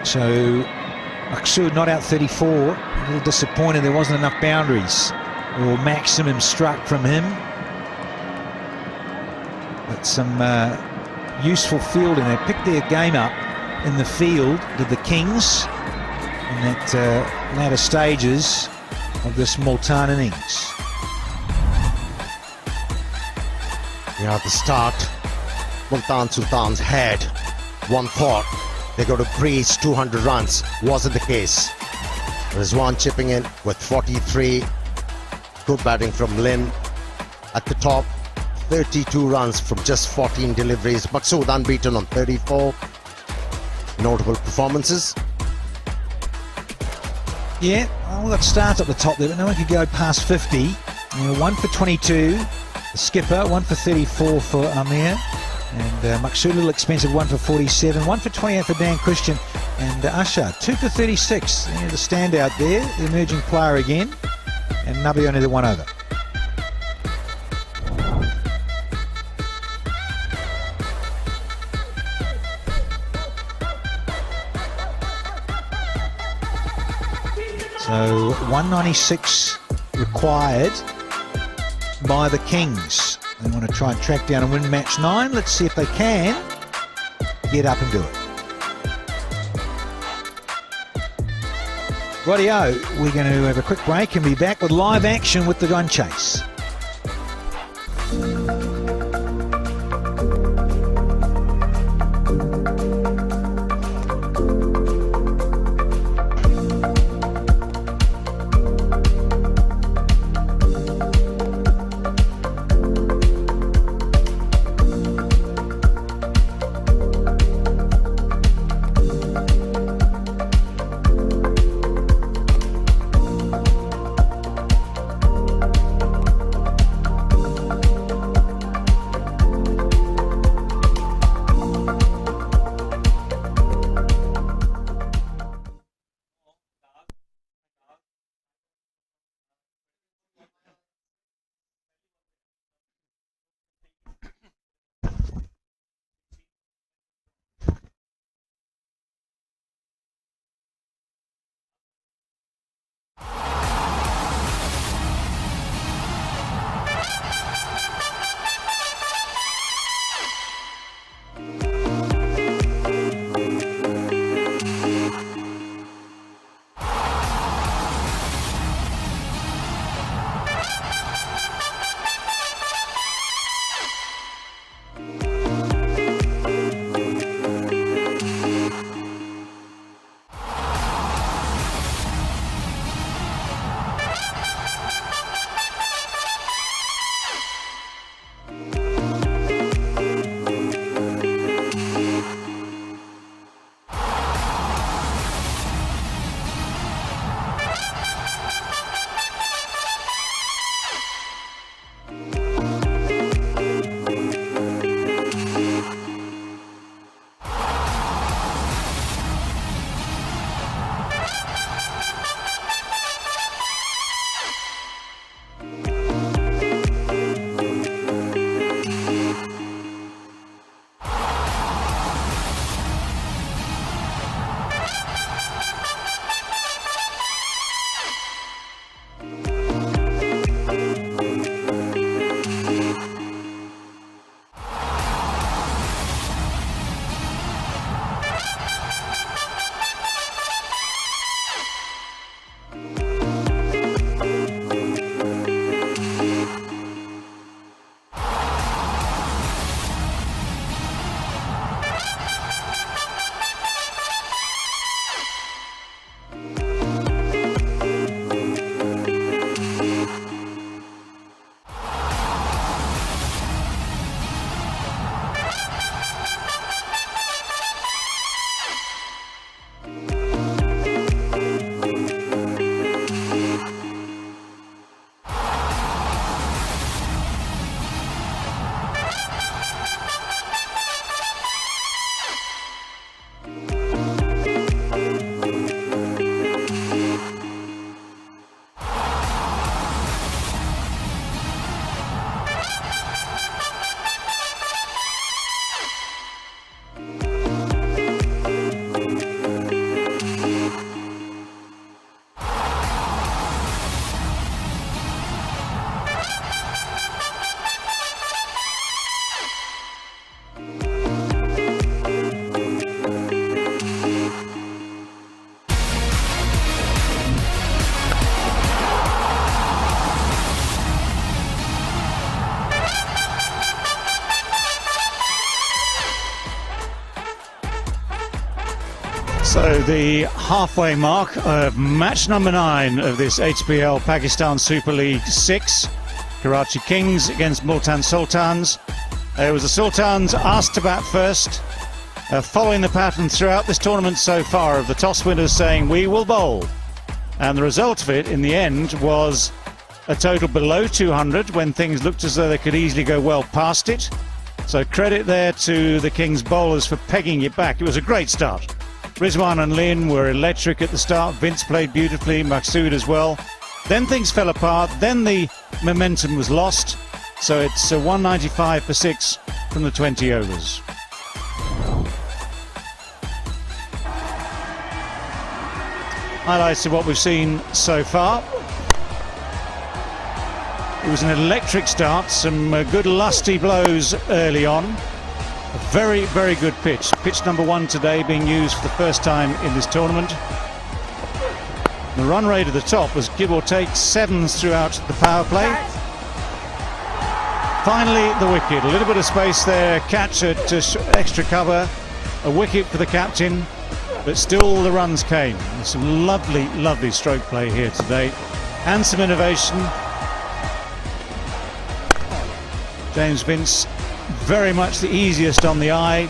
So Maqsood not out 34, a little disappointed there wasn't enough boundaries or maximum struck from him. But some useful fielding. They picked their game up in the field, did the Kings, in that latter stages of this Multan innings. Yeah, at the start, Multan Sultans had one thought. They got to breach 200 runs. Wasn't the case. Rizwan chipping in with 43. Good batting from Lynn. At the top, 32 runs from just 14 deliveries. Maqsood unbeaten on 34. Notable performances. Yeah, well, that starts at the top there, but no one could go past 50. You know, 1 for 22, the skipper, 1 for 34 for Amir, and Maqsood a little expensive, 1 for 47, 1 for 28 for Dan Christian, and Usher, 2 for 36. Yeah, the standout there, the emerging player again, and Nabi only the 1 over. So 196 required by the Kings. They want to try and track down and win match 9. Let's see if they can get up and do it. Rightio, we're going to have a quick break and be back with live action with the gun chase. So the halfway mark of match number 9 of this HBL Pakistan Super League 6, Karachi Kings against Multan Sultans. It was the Sultans asked to bat first, following the pattern throughout this tournament so far of the toss winners saying we will bowl, and the result of it in the end was a total below 200 when things looked as though they could easily go well past it. So credit there to the Kings bowlers for pegging it back. It was a great start. Rizwan and Lin were electric at the start. Vince played beautifully, Maksud as well. Then things fell apart, then the momentum was lost. So it's 195 for 6 from the 20 overs. Highlights of what we've seen so far. It was an electric start, some good lusty blows early on. A very, very good pitch. Pitch number 1 today being used for the first time in this tournament. The run rate at the top was give or take 7s throughout the power play. Finally, the wicket. A little bit of space there, catch at extra cover. A wicket for the captain, but still the runs came. There's some lovely, lovely stroke play here today. And some innovation. James Vince, very much the easiest on the eye.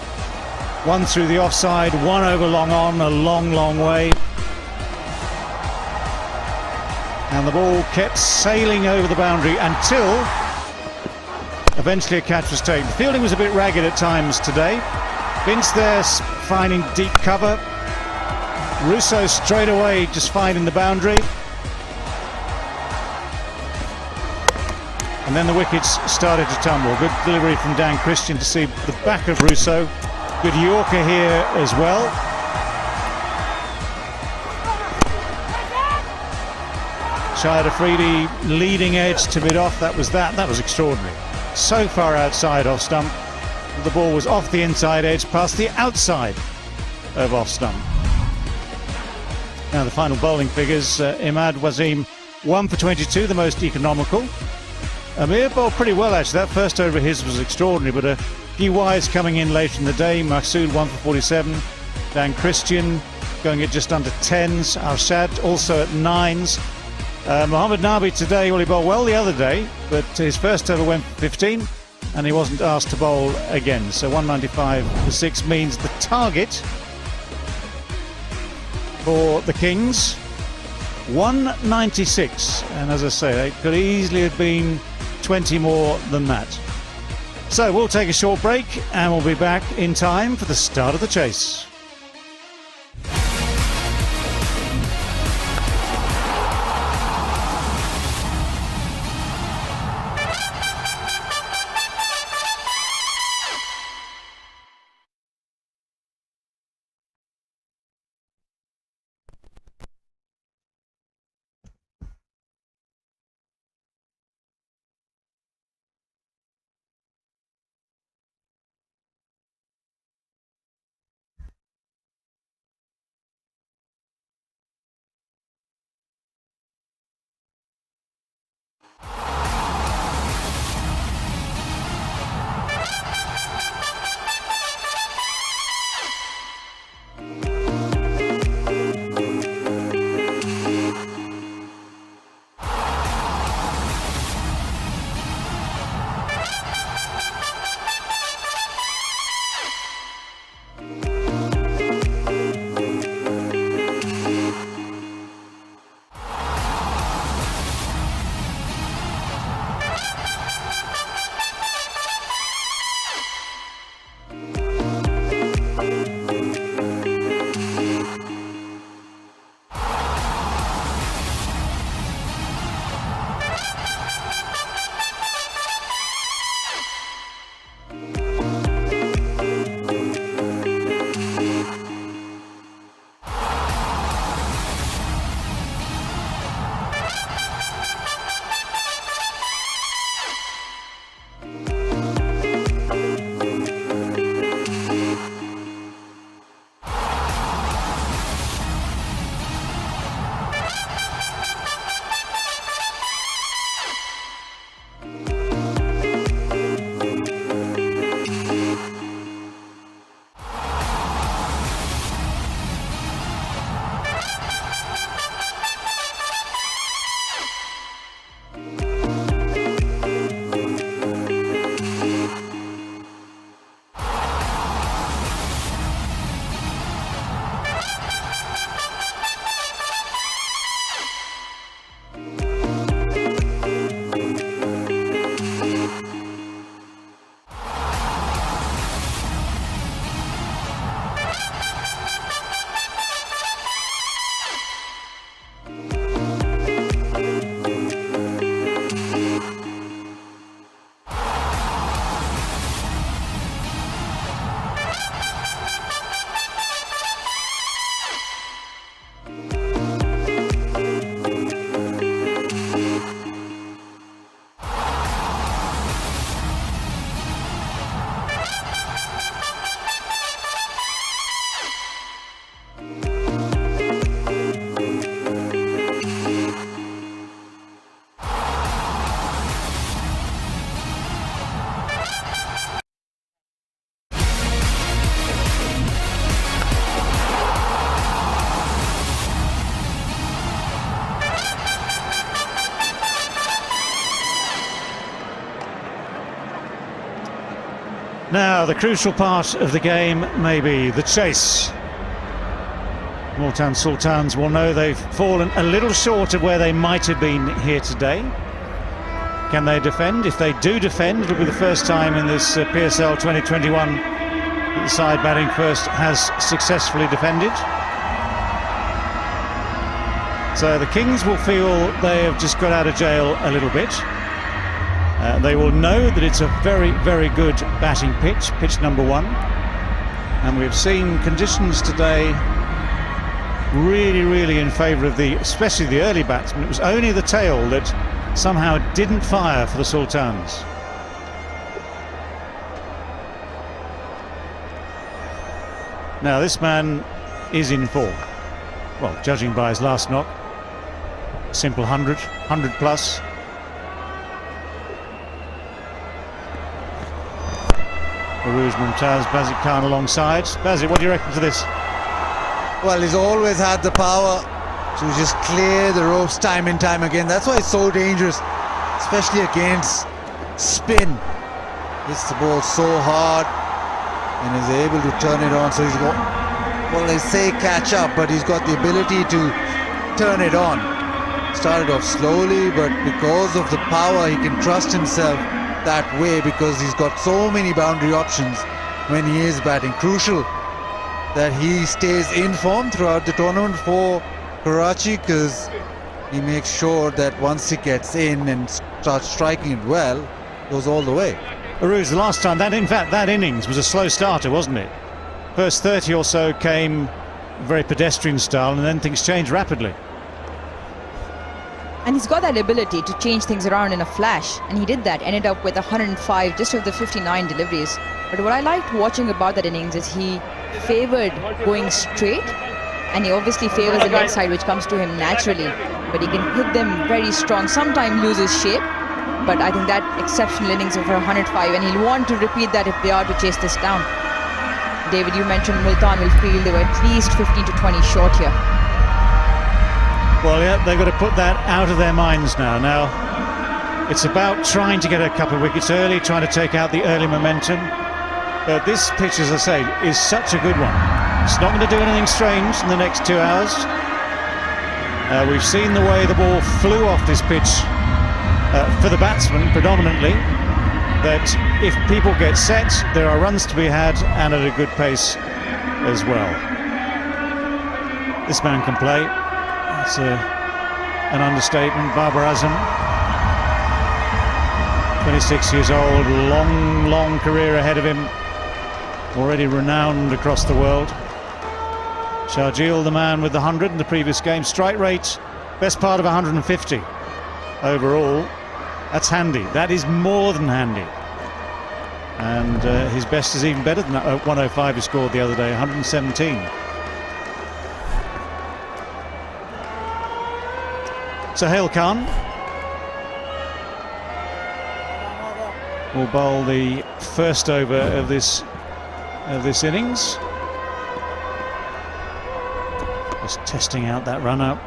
1 through the offside, 1 over long on, a long, long way. And the ball kept sailing over the boundary until eventually a catch was taken. The fielding was a bit ragged at times today. Vince there finding deep cover. Russo straight away just finding the boundary. And then the wickets started to tumble. Good delivery from Dan Christian to see the back of Russo. Good Yorker here as well. Shahid Afridi leading edge to mid off. That was extraordinary. So far outside off stump. The ball was off the inside edge past the outside of off stump. Now the final bowling figures. Imad Wasim 1 for 22, the most economical. Amir bowled pretty well actually. That first over his was extraordinary, but a few wides coming in later in the day. Masood 1 for 47. Dan Christian going at just under 10s. Arshad also at 9s. Mohammad Nabi today, well, he bowled well the other day, but his first over went for 15 and he wasn't asked to bowl again. So 195 for 6 means the target for the Kings 196, and as I say, it could easily have been 20 more than that. So we'll take a short break and we'll be back in time for the start of the chase. Now, the crucial part of the game may be the chase. Multan Sultans will know they've fallen a little short of where they might have been here today. Can they defend? If they do defend, it'll be the first time in this PSL 2021 that the side batting first has successfully defended. So the Kings will feel they have just got out of jail a little bit. They will know that it's a very, very good batting pitch, pitch number 1. And we've seen conditions today really, really in favour of especially the early batsmen. It was only the tail that somehow didn't fire for the Sultans. Now this man is in form. Well, judging by his last knock, simple 100 plus. Arouz Mumtaz, Bazit Khan alongside. Bazit, what do you reckon to this? Well, he's always had the power to just clear the ropes time and time again. That's why it's so dangerous, especially against spin. Hits the ball so hard and is able to turn it on. So he's got, well, they say catch up, but he's got the ability to turn it on. Started off slowly, but because of the power, he can trust himself that way because he's got so many boundary options when he is batting. Crucial that he stays in form throughout the tournament for Karachi, because he makes sure that once he gets in and starts striking it well, goes all the way. Arouz, the last time, in fact that innings was a slow starter, wasn't it? First 30 or so came very pedestrian style, and then things changed rapidly. And he's got that ability to change things around in a flash, and he did that, ended up with 105 just of the 59 deliveries. But what I liked watching about that innings is he favoured going straight, and he obviously favours the leg side, which comes to him naturally, but he can hit them very strong, sometimes loses shape. But I think that exceptional innings of 105, and he'll want to repeat that if they are to chase this down. David, you mentioned Multan will feel they were at least 15 to 20 short here. Well, yeah, they've got to put that out of their minds now. Now, it's about trying to get a couple of wickets early, trying to take out the early momentum. But this pitch, as I say, is such a good one. It's not going to do anything strange in the next 2 hours. We've seen the way the ball flew off this pitch for the batsman predominantly, that if people get set, there are runs to be had, and at a good pace as well. This man can play. It's an understatement. Babar Azam, 26 years old, long career ahead of him, already renowned across the world. Sharjeel, the man with the 100 in the previous game. Strike rate, best part of 150 overall. That's handy. That is more than handy. And his best is even better than that 105 he scored the other day, 117. Sohail Khan will bowl the first over of this innings. Just testing out that run up.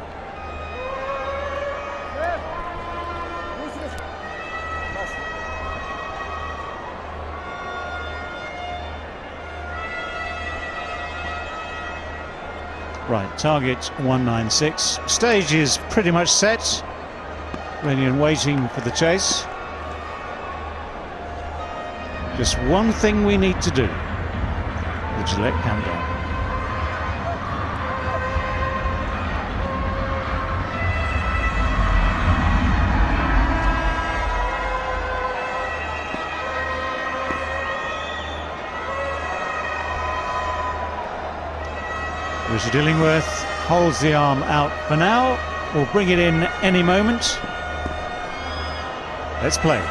Right, target 196. Stage is pretty much set. Ready and waiting for the chase. Just one thing we need to do. The Gillette countdown. Richard Illingworth holds the arm out for now. We'll bring it in any moment. Let's play.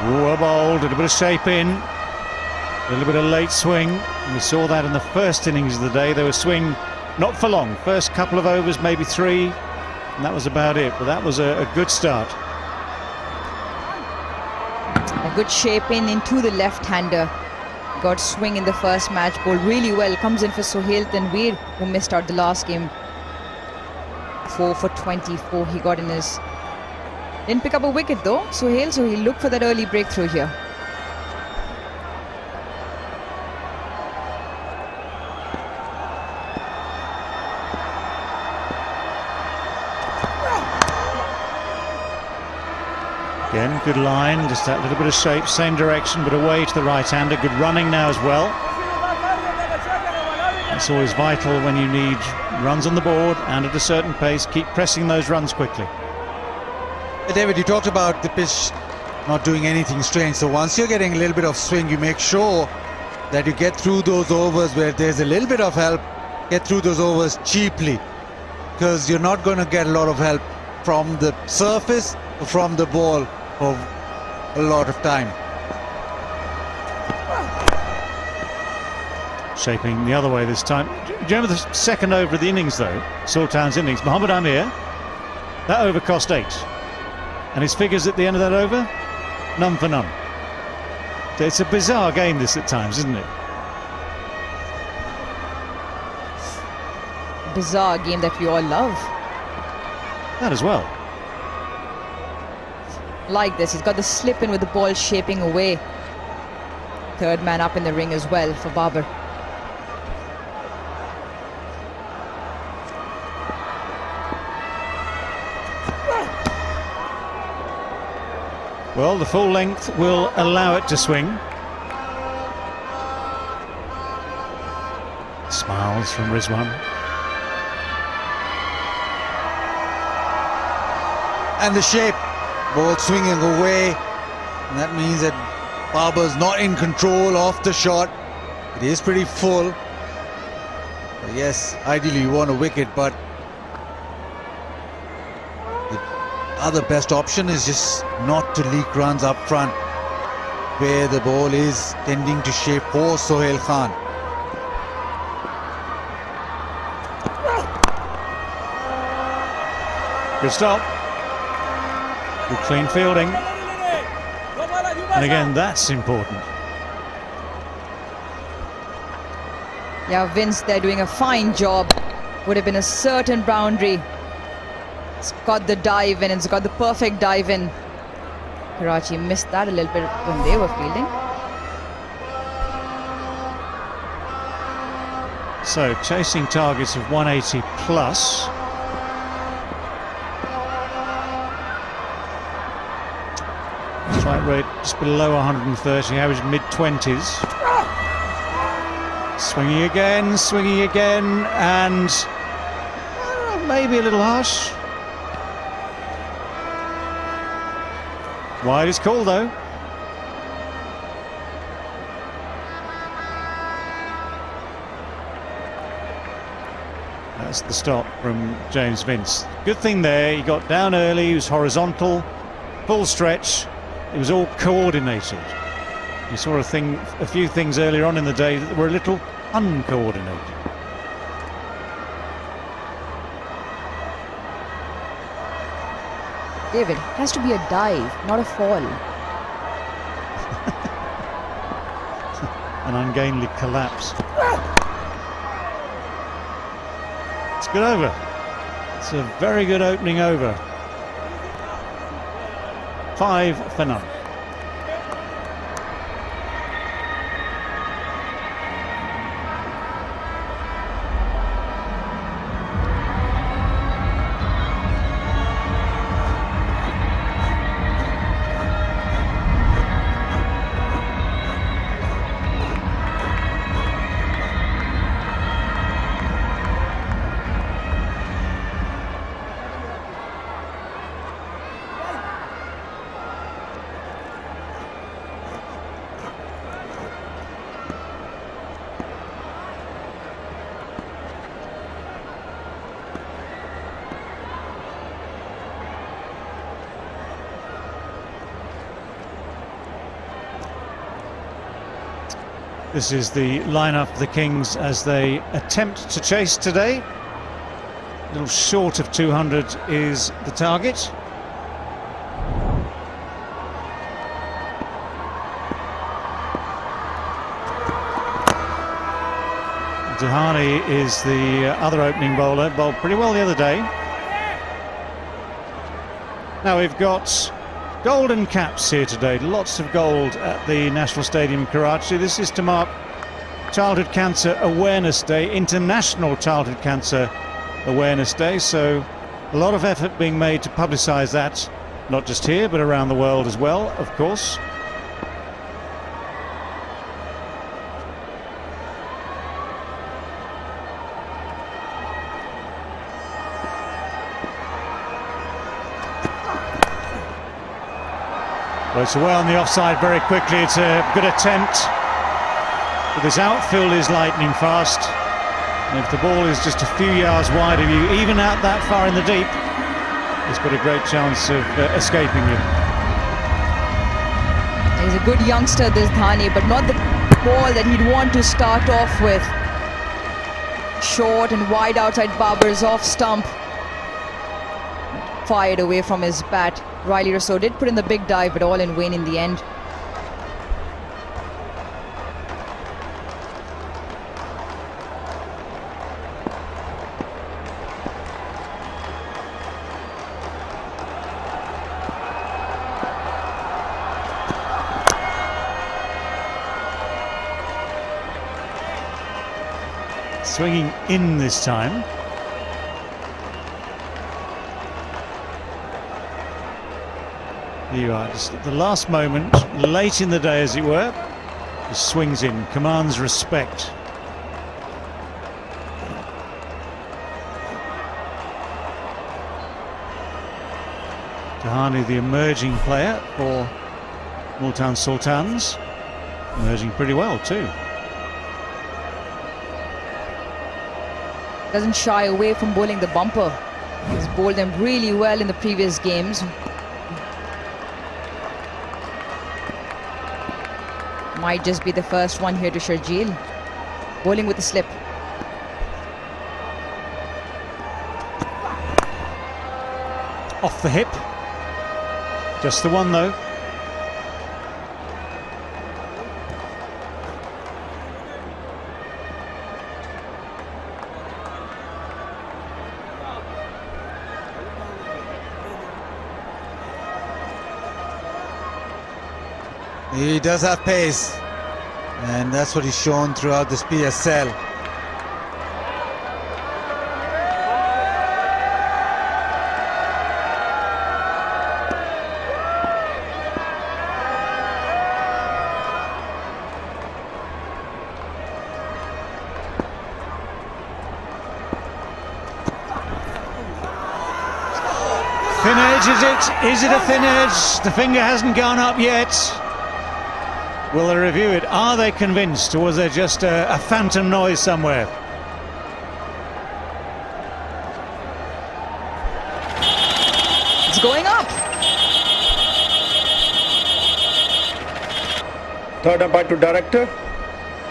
Well bowled, a little bit of shape in, a little bit of late swing. We saw that in the first innings of the day. They were swing not for long. First couple of overs, maybe 3, and that was about it. But that was a good start. A good shape in into the left-hander. Got swing in the first match, bowled really well. Comes in for Sohail Tanveer, who missed out the last game. 4 for 24 he got in his. Didn't pick up a wicket though, Sohail, so he'll look for that early breakthrough here. Again, good line, just that little bit of shape, same direction, but away to the right-hander. Good running now as well. That's always vital when you need runs on the board and at a certain pace. Keep pressing those runs quickly. David, you talked about the pitch not doing anything strange. So once you're getting a little bit of swing, you make sure that you get through those overs where there's a little bit of help. Get through those overs cheaply, because you're not going to get a lot of help from the surface or from the ball for a lot of time. Shaping the other way this time. Do you remember the second over of the innings though? Sultan's innings. Mohammad Amir, that over cost 8. And his figures at the end of that over? None for none. It's a bizarre game this at times, isn't it? Bizarre game that we all love. That as well. Like this, he's got the slip in with the ball shaping away. Third man up in the ring as well for Babar. Well, the full length will allow it to swing. Smiles from Rizwan. And the shape, ball swinging away, and that means that Babar's not in control of the shot. It is pretty full. But yes, ideally you want a wicket, but the other best option is just not to leak runs up front, where the ball is tending to shape for Sohail Khan. Good stop. Good clean fielding. And again, that's important. Yeah, Vince, they're doing a fine job. Would have been a certain boundary. It's got the dive in, it's got the perfect dive in. Karachi missed that a little bit when they were fielding. So, chasing targets of 180 plus. Strike rate just below 130, average mid-20s. Swinging again, and maybe a little harsh. Wide is called though. That's the stop from James Vince. Good thing there, he got down early, he was horizontal, full stretch. It was all coordinated. You saw a few things earlier on in the day that were a little uncoordinated. David, it has to be a dive, not a fall. An ungainly collapse. It's a good over. It's a very good opening over. 5 for none. This is the lineup of the Kings as they attempt to chase today. A little short of 200 is the target. Dehani is the other opening bowler, bowled pretty well the other day. Now we've got golden caps here today, lots of gold at the National Stadium in Karachi. This is to mark Childhood Cancer Awareness Day, International Childhood Cancer Awareness Day, so a lot of effort being made to publicise that, not just here but around the world as well, of course. Well, it's away on the offside very quickly. It's a good attempt, but this outfield is lightning fast, and if the ball is just a few yards wide of you, even out that far in the deep, it's got a great chance of escaping you. He's a good youngster, this Dhani, but not the ball that he'd want to start off with. Short and wide outside Babar's off stump, fired away from his bat. Riley Rousseau did put in the big dive, but all in vain in the end. Swinging in this time. Here you are, just at the last moment, late in the day as it were, just swings in, commands respect. Dehani, the emerging player for Multan Sultans, emerging pretty well too. Doesn't shy away from bowling the bumper. He's bowled them really well in the previous games. Might just be the first one here to Sharjeel. Bowling with a slip. Off the hip. Just the one though. He does have pace, and that's what he's shown throughout this PSL. Thin edge, is it? Is it a thin edge? The finger hasn't gone up yet. Will they review it? Are they convinced, or was there just a phantom noise somewhere? It's going up. Third umpire to director.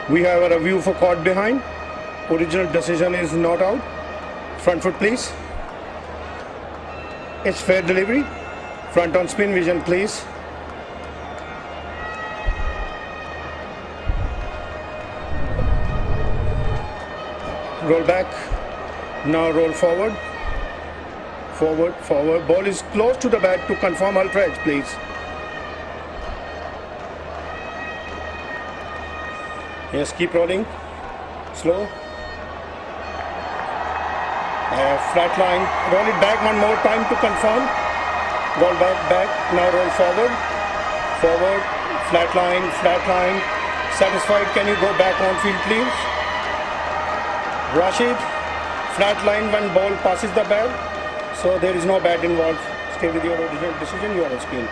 We have a review for caught behind. Original decision is not out. Front foot please. It's fair delivery. Front on spin, vision please. Roll back. Now roll forward. Forward, forward. Ball is close to the bat to confirm ultra edge, please. Yes, keep rolling. Slow. Flat line. Roll it back one more time to confirm. Roll back, back. Now roll forward. Forward. Flat line, flat line. Satisfied? Can you go back on field, please? Rashid, flat line when ball passes the bat, so there is no bat involved. Stay with your original decision, you are on spin.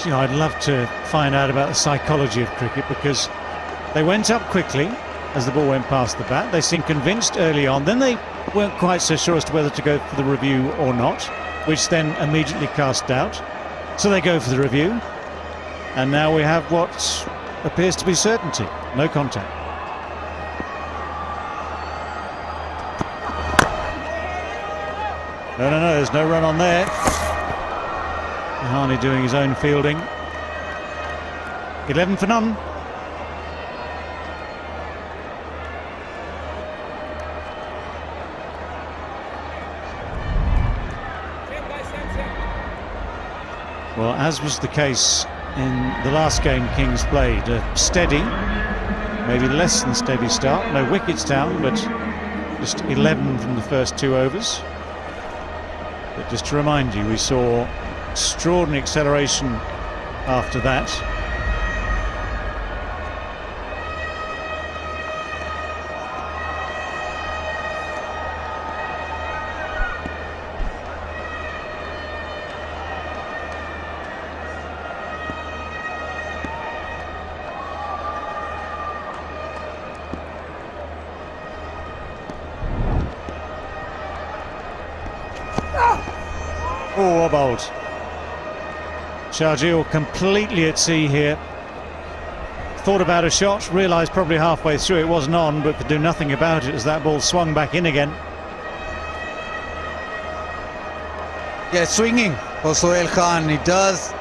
Gee, I'd love to find out about the psychology of cricket, because they went up quickly as the ball went past the bat. They seemed convinced early on, then they weren't quite so sure as to whether to go for the review or not, which then immediately cast doubt. So they go for the review, and now we have what appears to be certainty, no contact. No, there's no run on there. Dehani doing his own fielding. 11 for none. Well, as was the case in the last game Kings played, a steady, maybe less than steady start. No wickets down, but just 11 from the first 2 overs. But just to remind you, we saw extraordinary acceleration after that. Oh, bowled. Sharjeel completely at sea here. Thought about a shot, realised probably halfway through it wasn't on, but could do nothing about it as that ball swung back in again. Yeah, swinging for Sohail Khan. He does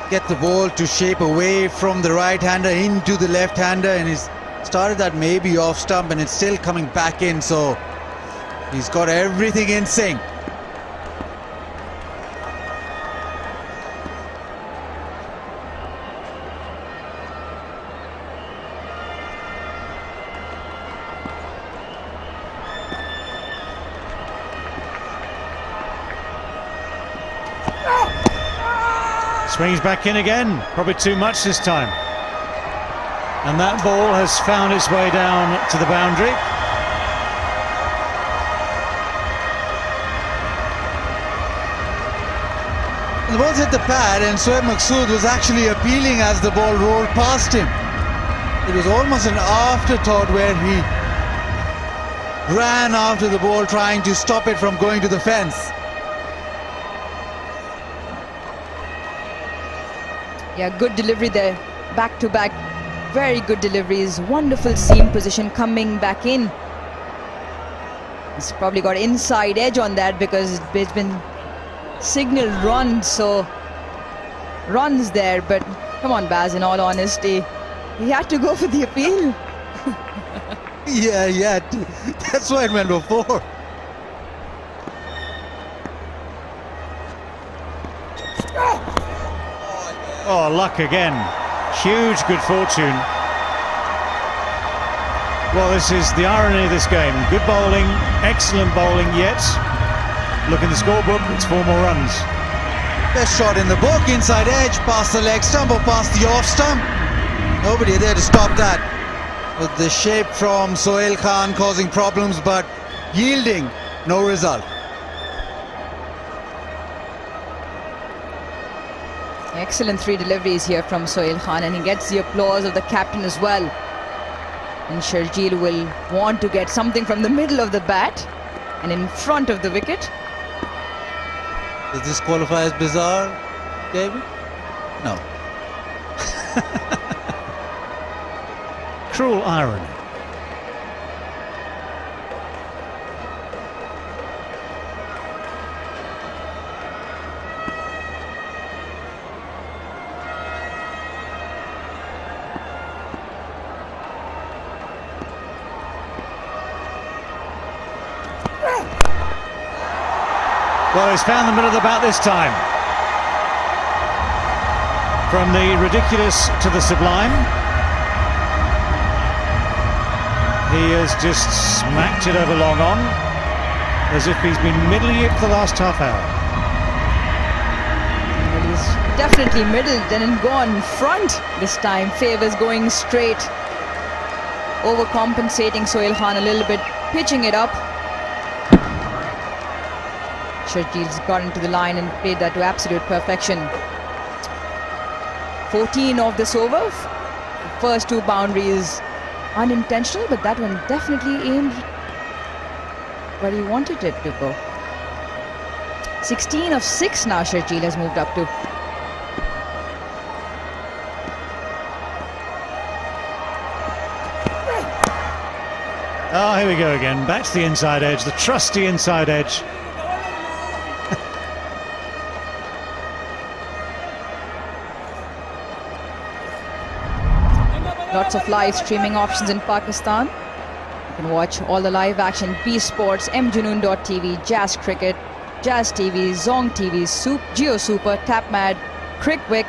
get the ball to shape away from the right-hander into the left-hander, and he's started that maybe off stump, and it's still coming back in, so he's got everything in sync. Swings back in again, probably too much this time. And that ball has found its way down to the boundary. The ball hit the pad, and Shoaib Maqsood was actually appealing as the ball rolled past him. It was almost an afterthought where he ran after the ball trying to stop it from going to the fence. Yeah, good delivery there, back to back, very good deliveries, wonderful seam position coming back in. He's probably got inside edge on that because it's been signal runs, so runs there, but come on Baz, in all honesty, he had to go for the appeal. Yeah, that's why it went before. Oh, luck again. Huge good fortune. Well, this is the irony of this game. Good bowling, excellent bowling, yet look in the scorebook, it's 4 more runs. Best shot in the book, inside edge, past the leg stump or past the off stump. Nobody there to stop that. With the shape from Sohail Khan causing problems, but yielding no result. Excellent 3 deliveries here from Sohail Khan, and he gets the applause of the captain as well. And Sharjeel will want to get something from the middle of the bat and in front of the wicket. Does this qualify as bizarre, David? No. Cruel irony. Well, he's found the middle of the bat this time. From the ridiculous to the sublime. He has just smacked it over long on, as if he's been middling it for the last half hour. Well, he's definitely middled and gone front this time. Favours going straight, overcompensating Sohail Khan a little bit, pitching it up. Sharjeel's got into the line and played that to absolute perfection. 14 of this over. The first 2 boundaries unintentional, but that one definitely aimed where he wanted it to go. 16 of 6 now Sharjeel has moved up to. Oh, here we go again. Back to the inside edge, the trusty inside edge. Lots of live streaming options in Pakistan. You can watch all the live action, B Sports, mjunoon.tv, Jazz Cricket, Jazz TV, Zong TV, Geo Super, TapMad, Crickwick,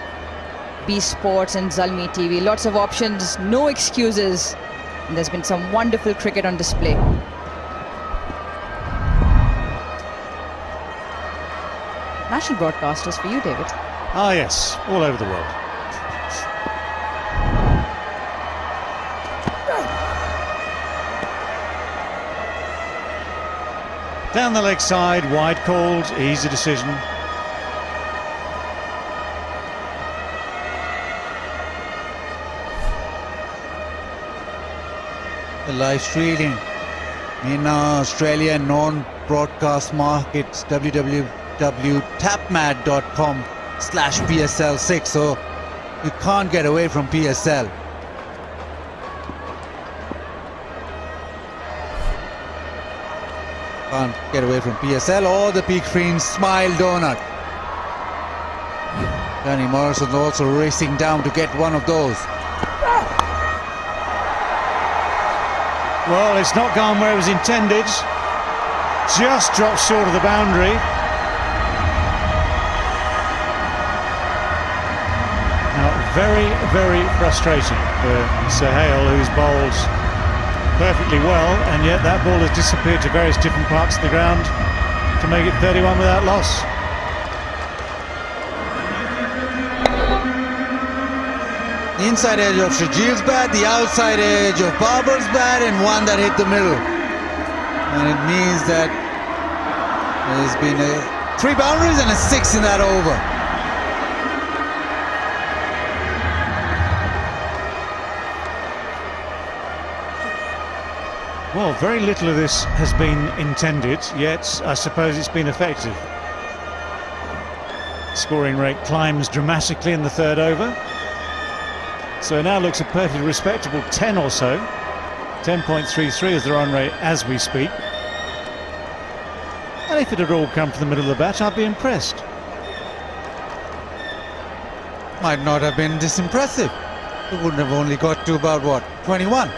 B Sports and Zalmi TV. Lots of options, no excuses. And there's been some wonderful cricket on display. National broadcasters for you, David. Ah, yes, all over the world. Down the leg side, wide called, easy decision. The live streaming in Australia non-broadcast markets, www.tapmat.com/PSL6, so you can't get away from PSL. Can't get away from PSL or the Peak Screen Smile Donut. Danny Morrison's also racing down to get one of those. Well, it's not gone where it was intended. Just dropped short of the boundary. Now, very, very frustrating for Sohail, who's bowled perfectly well, and yet that ball has disappeared to various different parts of the ground to make it 31 without loss. The inside edge of Shajil's bat, the outside edge of Babar's bat, and one that hit the middle. And it means that there's been 3 boundaries and a 6 in that over. Well, very little of this has been intended, yet I suppose it's been effective. Scoring rate climbs dramatically in the 3rd over. So it now looks a perfectly respectable 10 or so. 10.33 is the run rate as we speak. And if it had all come from the middle of the bat, I'd be impressed. Might not have been this impressive. It wouldn't have only got to about, what, 21?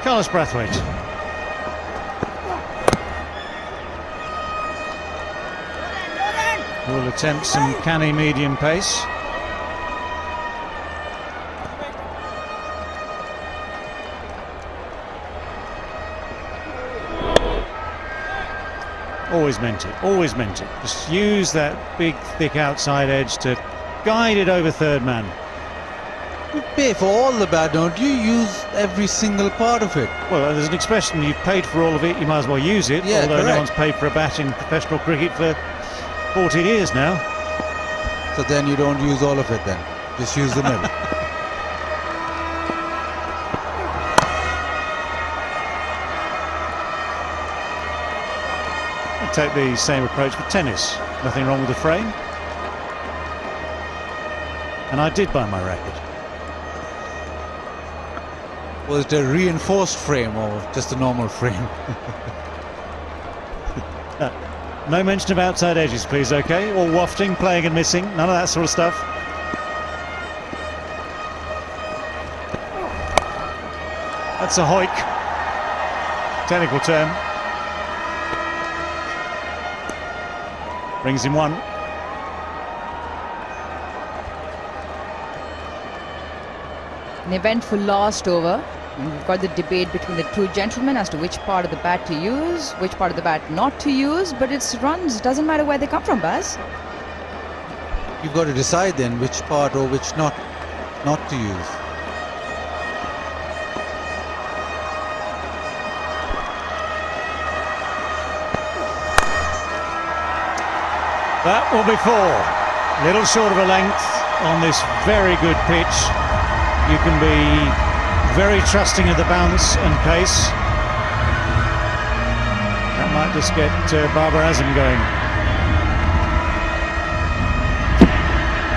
Carlos Brathwaite. Who will attempt some canny medium pace. Always meant it, always meant it. Just use that big, thick outside edge to guide it over 3rd man. You pay for all the bat, don't you? Use every single part of it. Well, there's an expression, you've paid for all of it, you might as well use it. Yeah, although correct. No one's paid for a bat in professional cricket for 40 years now. So then you don't use all of it then. Just use the middle. I'd take the same approach with tennis. Nothing wrong with the frame. And I did buy my racket. Was it a reinforced frame or just a normal frame? No mention of outside edges, please, okay? Or wafting, playing and missing. None of that sort of stuff. That's a hoik. Technical term. Brings him 1. An eventful last over. We've got the debate between the two gentlemen as to which part of the bat to use, which part of the bat not to use, but it's runs, doesn't matter where they come from, Baz. You've got to decide then which part or which not to use. That will be 4. Little short of a length on this very good pitch. You can be very trusting of the bounce and pace. That might just get Babar Azam going.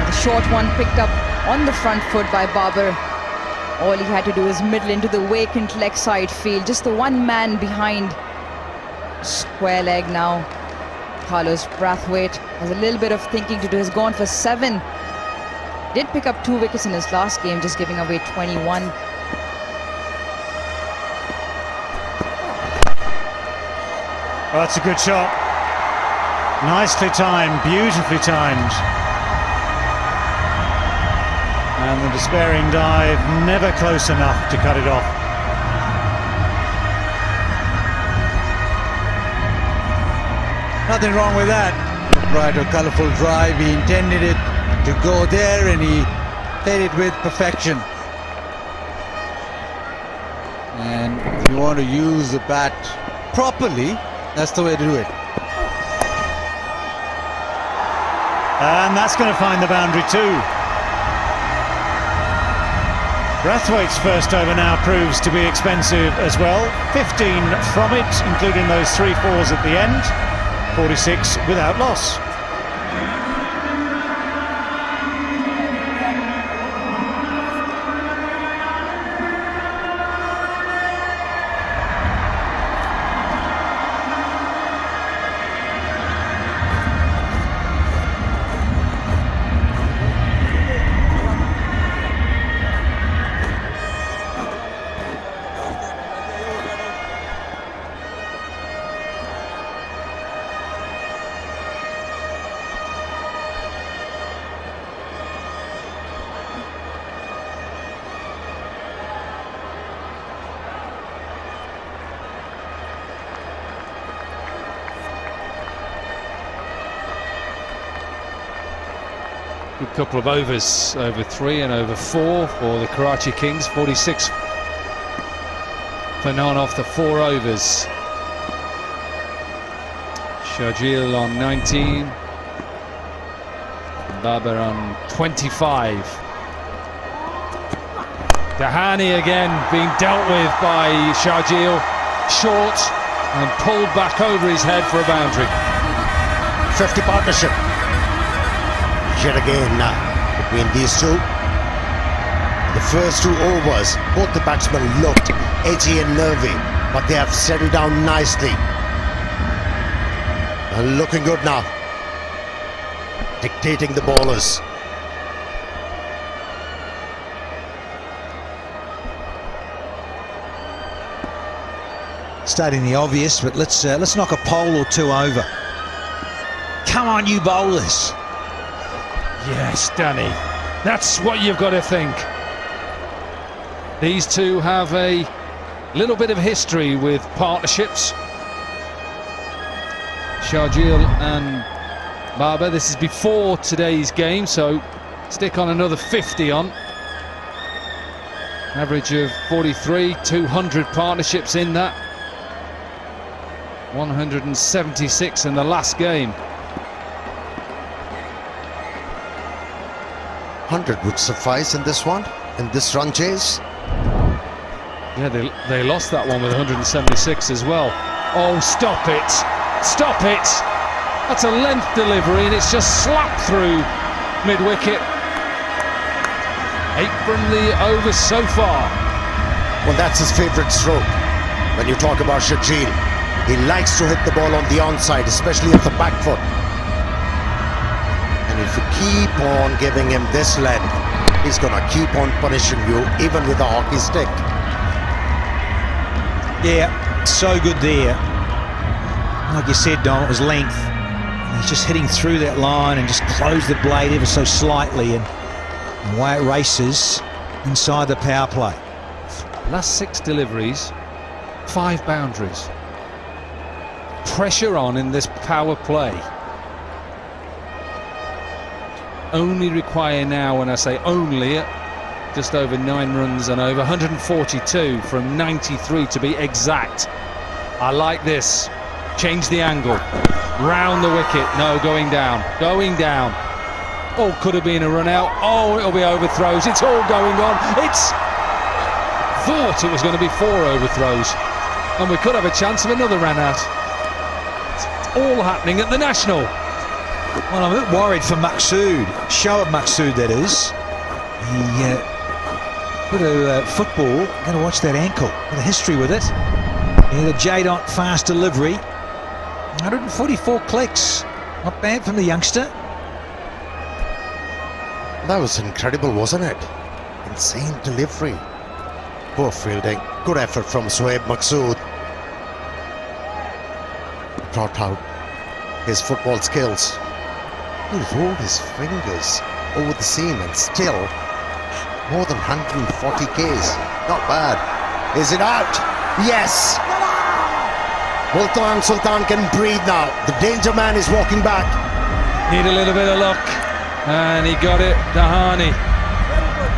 The short one picked up on the front foot by Babar. All he had to do is middle into the vacant leg side field. Just the one man behind. Square leg now. Carlos Brathwaite has a little bit of thinking to do. He's gone for 7. Did pick up 2 wickets in his last game, just giving away 21. Well, that's a good shot. Nicely timed, beautifully timed. And the despairing dive, never close enough to cut it off. Nothing wrong with that. Right, a colourful drive. He intended it to go there and he hit it with perfection. And if you want to use the bat properly, that's the way to do it. And that's going to find the boundary too. Brathwaite's first over now proves to be expensive as well. 15 from it, including those 3 fours at the end. 46 without loss. Good couple of overs, over 3 and over 4 for the Karachi Kings. 46 for none off the 4 overs. Sharjeel on 19, Babar on 25. Dahani again being dealt with by Sharjeel, short and pulled back over his head for a boundary. 50 partnership. Yet again between these two. The first 2 overs, both the batsmen looked edgy and nervy, but they have settled down nicely. And looking good now. Dictating the bowlers. Stating the obvious, but let's knock a pole or 2 over. Come on, you bowlers. Yes, Danny, that's what you've got to think. These two have a little bit of history with partnerships. Sharjeel and Babar, this is before today's game, so stick on another 50 on. Average of 43, 200 partnerships in that. 176 in the last game. 100 would suffice in this one, in this run chase. Yeah, they lost that one with 176 as well. Oh, stop it! Stop it! That's a length delivery and it's just slapped through mid-wicket. 8 from the overs so far. Well, that's his favourite stroke. When you talk about Sharjeel, he likes to hit the ball on the onside, especially off the back foot. And if you keep on giving him this length, he's going to keep on punishing you, even with a hockey stick. Yeah, so good there. Like you said, Dom, it was length. And he's just hitting through that line and just closed the blade ever so slightly, and away it races inside the power play. Last 6 deliveries, 5 boundaries. Pressure on in this power play. Only require now, when I say only, just over 9 runs and over. 142 from 93 to be exact. I like this. Change the angle. Round the wicket. No, going down. Going down. Oh, could have been a run out. Oh, it'll be overthrows. It's all going on. It's... Thought it was going to be 4 overthrows. And we could have a chance of another run out. It's all happening at the National. Well, I'm a bit worried for Maqsood. Shoaib Maqsood, that is. He bit of football. Going to watch that ankle. Got a history with it. Yeah, the J-Dot fast delivery. 144 clicks. Not bad from the youngster. That was incredible, wasn't it? Insane delivery. Poor fielding. Good effort from Shoaib Maqsood. Brought out his football skills. He rolled his fingers over the seam and still more than 140 Ks. Not bad. Is it out? Yes! Multan Sultan can breathe now. The danger man is walking back. Need a little bit of luck. And he got it. Dahani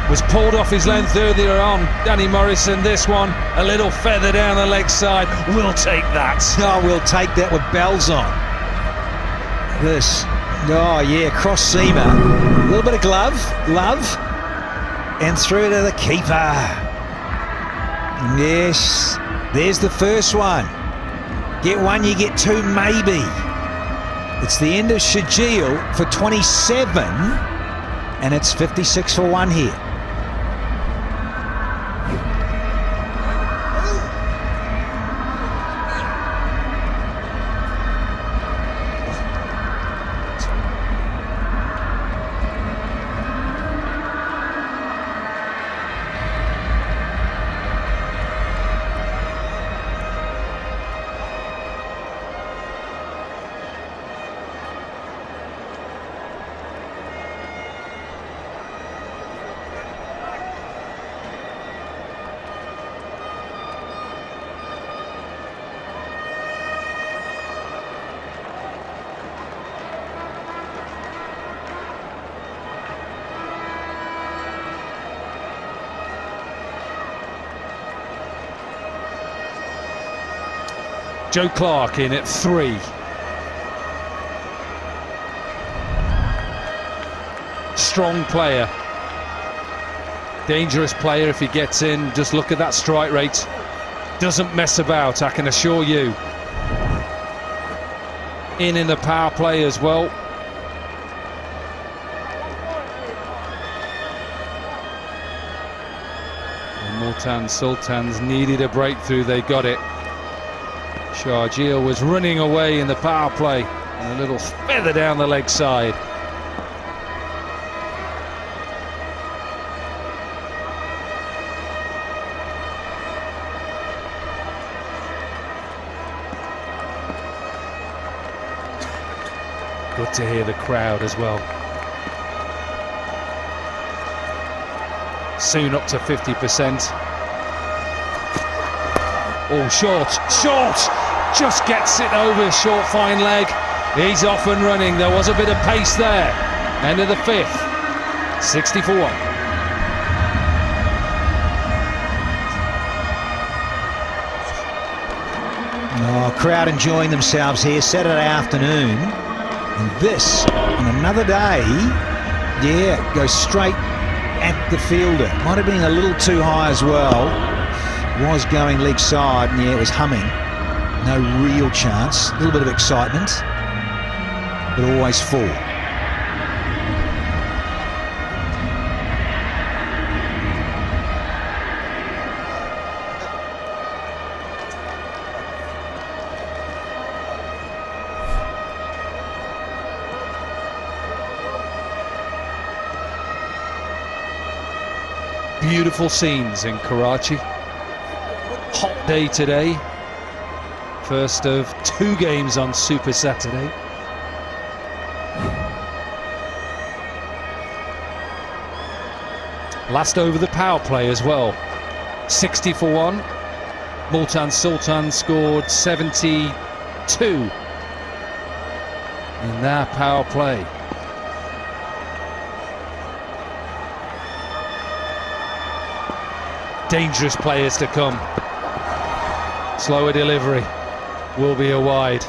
was pulled off his length earlier on. Danny Morrison, this one, a little feather down the leg side. We'll take that. Oh, we'll take that with bells on. This. Oh, yeah, cross seamer. A little bit of love. And through to the keeper. Yes, there's the first one. Get one, you get two, maybe. It's the end of Shajil for 27, and it's 56 for 1 here. Joe Clark in at 3. Strong player. Dangerous player if he gets in. Just look at that strike rate. Doesn't mess about, I can assure you. In the power play as well. And Multan Sultans needed a breakthrough, they got it. Sharjeel was running away in the power play, and a little feather down the leg side. Good to hear the crowd as well. Soon up to 50%. Oh, short! Just gets it over short fine leg. He's off and running. There was a bit of pace there. End of the 5th. 60 for 1. Oh, crowd enjoying themselves here Saturday afternoon. And this, on another day, yeah, goes straight at the fielder. Might have been a little too high as well. Was going leg side, and yeah, it was humming. No real chance. A little bit of excitement, but always full. Beautiful scenes in Karachi. Hot day today. First of 2 games on Super Saturday. Last over the power play as well. 60 for 1. Multan Sultan scored 72 in their power play. Dangerous players to come. Slower delivery. Will be a wide.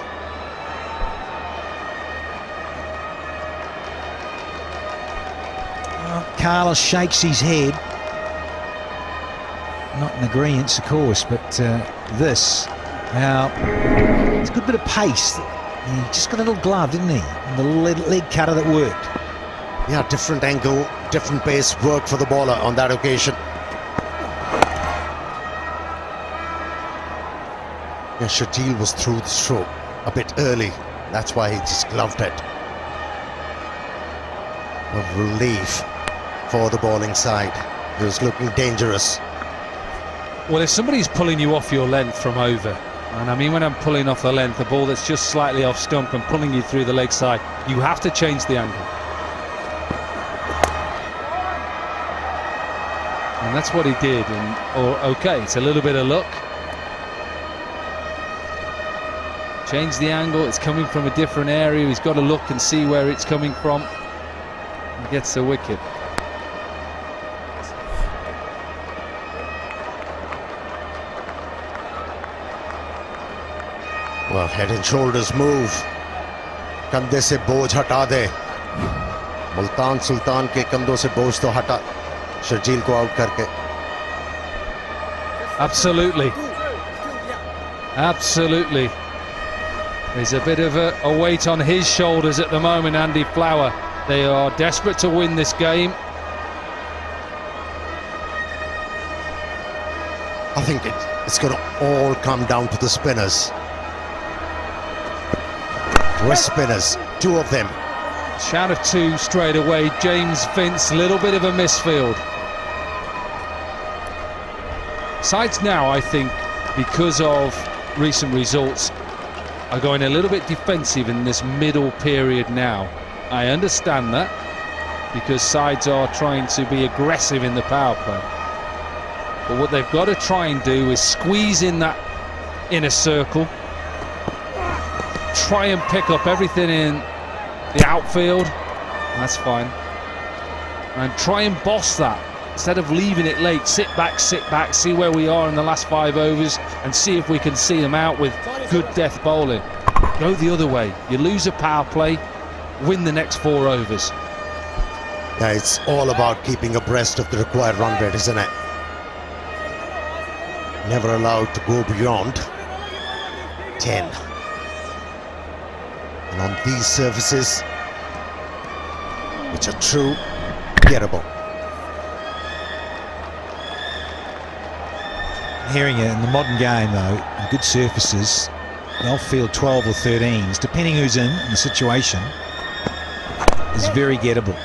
Well, Carlos shakes his head. Not in agreement, of course, but this. Now, it's a good bit of pace. He just got a little glove, didn't he? And the leg cutter that worked. Yeah, different angle, different pace worked for the bowler on that occasion. Yeah, Shajil was through the stroke a bit early. That's why he just gloved it. A relief. for the bowling side. He was looking dangerous. Well, if somebody's pulling you off your length from over, and I mean when I'm pulling off the length, the ball that's just slightly off stump and pulling you through the leg side, you have to change the angle. And that's what he did. Okay, it's a little bit of luck. Change the angle, it's coming from a different area, he's got to look and see where it's coming from. He gets the wicket. Well, head and shoulders move. Kande se boj hata de. Multan Sultan ke kandon se boj to hata. Sharjeel ko out karke. Absolutely. Absolutely. There's a bit of a weight on his shoulders at the moment, Andy Flower. They are desperate to win this game. I think it's going to all come down to the spinners. West spinners, two of them. Shout of two straight away. James Vince, little bit of a misfield. Sides now, I think, because of recent results, are going a little bit defensive in this middle period now. I understand that, because sides are trying to be aggressive in the power play. But what they've got to try and do is squeeze in that inner circle, try and pick up everything in the outfield, that's fine, and try and boss that. Instead of leaving it late, sit back, see where we are in the last 5 overs and see if we can see them out with good death bowling. Go the other way. You lose a power play, win the next 4 overs. Yeah, it's all about keeping abreast of the required run rate, isn't it? Never allowed to go beyond 10. And on these surfaces, which are true, gettable. Hearing it in the modern game, though, on good surfaces, they'll field 12 or 13s, depending who's in the situation, is very gettable.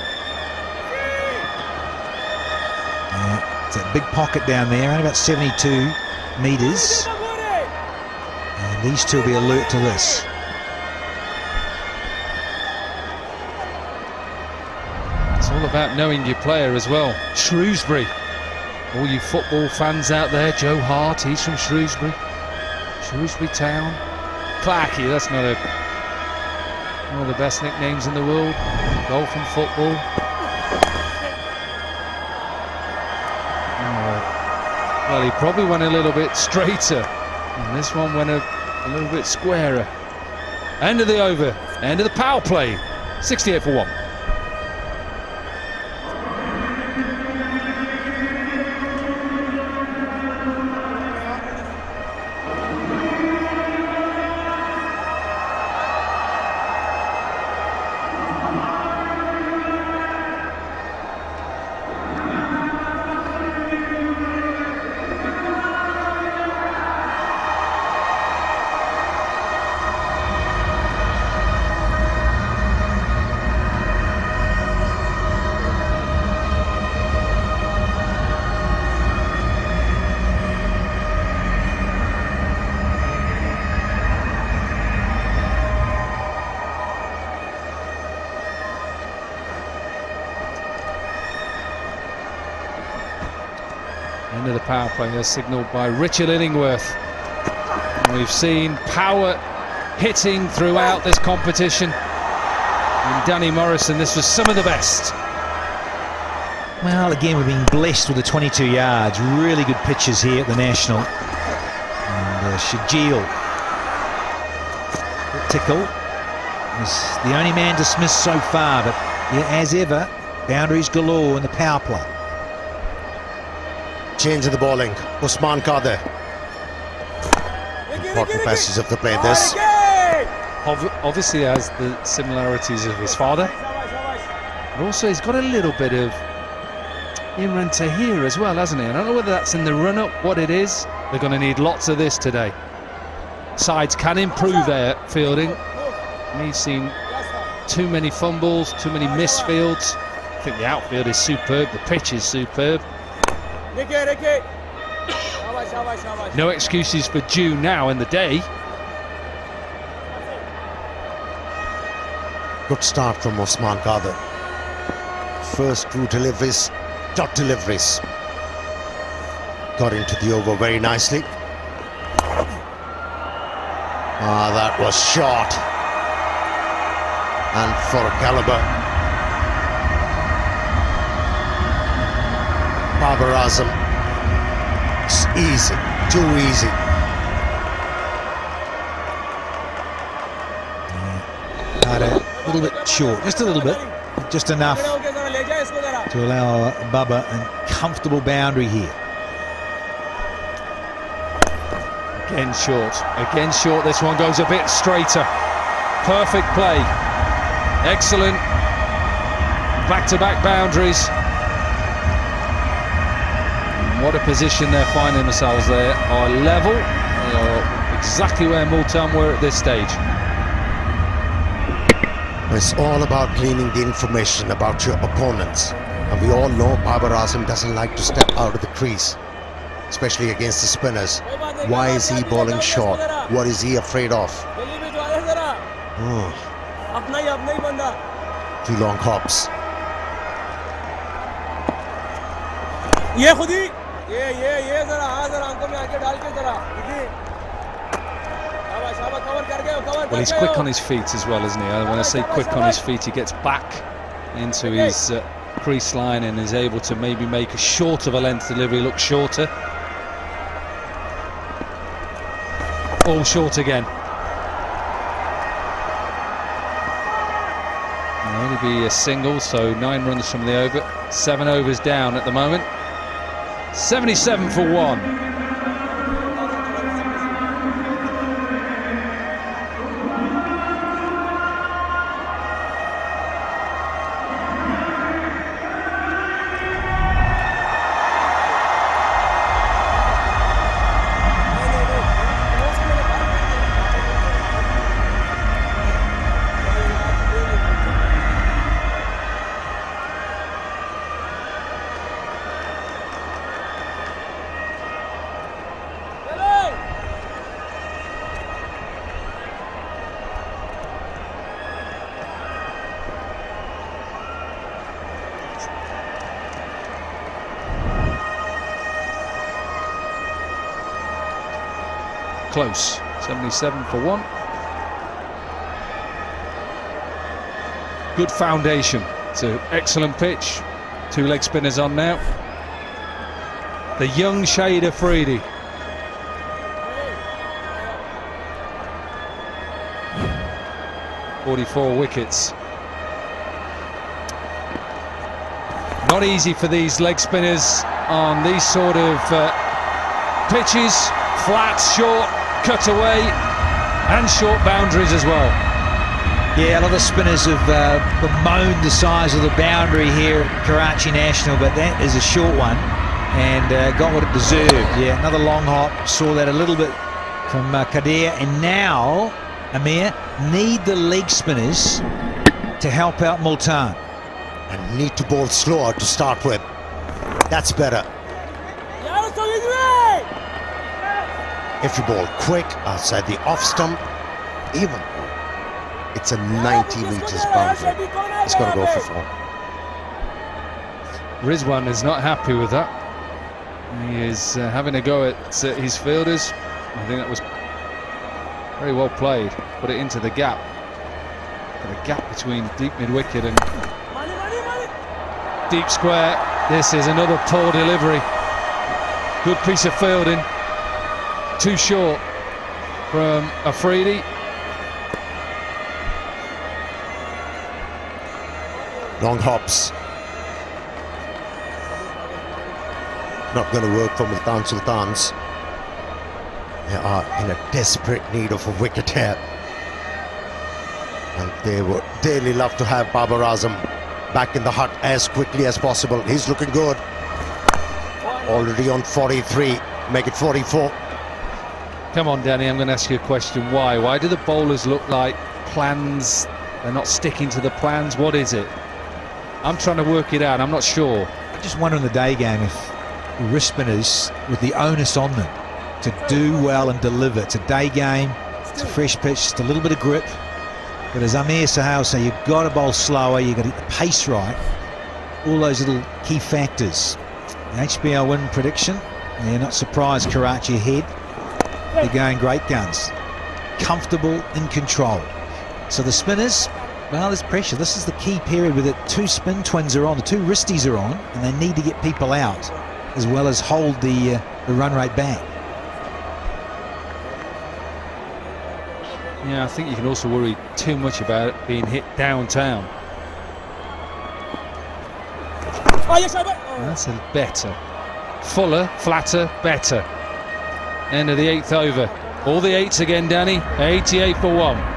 It's a big pocket down there, only about 72 metres. And these two will be alert to this. It's all about knowing your player as well. Shrewsbury. All you football fans out there, Joe Hart, he's from Shrewsbury. Shrewsbury Town. Clarkey, that's not one of the best nicknames in the world. Golf and football. Well, he probably went a little bit straighter, and this one went a little bit squarer. End of the over, end of the power play. 68 for 1. End of the power play as signalled by Richard Illingworth. And we've seen power hitting throughout this competition. And Danny Morrison, this was some of the best. Well, again, we've been blessed with the 22 yards. Really good pitches here at the National. And Sharjeel Tickle is the only man dismissed so far, but yeah, as ever, boundaries galore in the power play. Change of the bowling. Usman Kader. Important passage of the play, this. Obviously has the similarities of his father, but also he's got a little bit of Imran Tahir as well, hasn't he? I don't know whether that's in the run-up, what it is. They're going to need lots of this today. Sides can improve their fielding. We've seen too many fumbles, too many misfields. think the outfield is superb, the pitch is superb. No excuses for June now in the day. Good start from Osman Qadir. First two deliveries, dot deliveries. Got into the over very nicely. Ah, that was short. And for a caliber, Babar Azam, it's easy, too easy. A little bit short, just a little bit, just enough to allow Baba a comfortable boundary here. Again short, this one goes a bit straighter. Perfect play, excellent, back-to-back boundaries. What a position they're finding themselves there, are level, they are exactly where Multan were at this stage. It's all about gleaning the information about your opponents. And we all know Babar Azam doesn't like to step out of the crease, especially against the spinners. Why is he bowling short? What is he afraid of? Two long hops. Well, he's quick on his feet as well, isn't he? When I say quick on his feet, he gets back into his crease line and is able to maybe make a short of a length delivery look shorter. All short again. It'll only be a single, so 9 runs from the over. 7 overs down at the moment. 77 for 1. Close, 77 for 1. Good foundation. It's an excellent pitch. 2 leg spinners on now. The young Shahid Afridi. ...44 wickets. Not easy for these leg spinners on these sort of pitches. Flat, short, cut away, and short boundaries as well. Yeah, a lot of spinners have bemoaned the size of the boundary here at Karachi National, but that is a short one and got what it deserved. Yeah, another long hop, saw that a little bit from Qadir, and now Amir need the leg spinners to help out Multan. And need to bowl slower to start with. That's better. If you bowl quick outside the off stump, even it's a 90 meters boundary. It's got to go for 4. Rizwan is not happy with that. He is having a go at his fielders. I think that was very well played. Put it into the gap. Got a gap between deep mid-wicket and deep square. This is another poor delivery. Good piece of fielding. Too short from Afridi. Long hops. Not going to work for Multan Sultans. They are in a desperate need of a wicket here. And they would dearly love to have Babar Azam back in the hut as quickly as possible. He's looking good. Already on 43. Make it 44. Come on, Danny, I'm going to ask you a question. Why? Why do the bowlers look like plans? They're not sticking to the plans. What is it? I'm trying to work it out. I'm not sure. I just wonder in the day game if wrist spinners, with the onus on them to do well and deliver. It's a day game, it's a fresh pitch, just a little bit of grip. But as Amir Sahal say, you've got to bowl slower, you've got to get the pace right. All those little key factors. The HBL win prediction, they're not surprised Karachi ahead. They're going great guns. Comfortable, in control. So the spinners, well, there's pressure. This is the key period where the two spin twins are on, the two wristies are on, and they need to get people out as well as hold the run rate back. Yeah, I think you can also worry too much about it being hit downtown. That's a better. Fuller, flatter, better. End of the 8th over. All the 8s again, Danny. 88 for 1.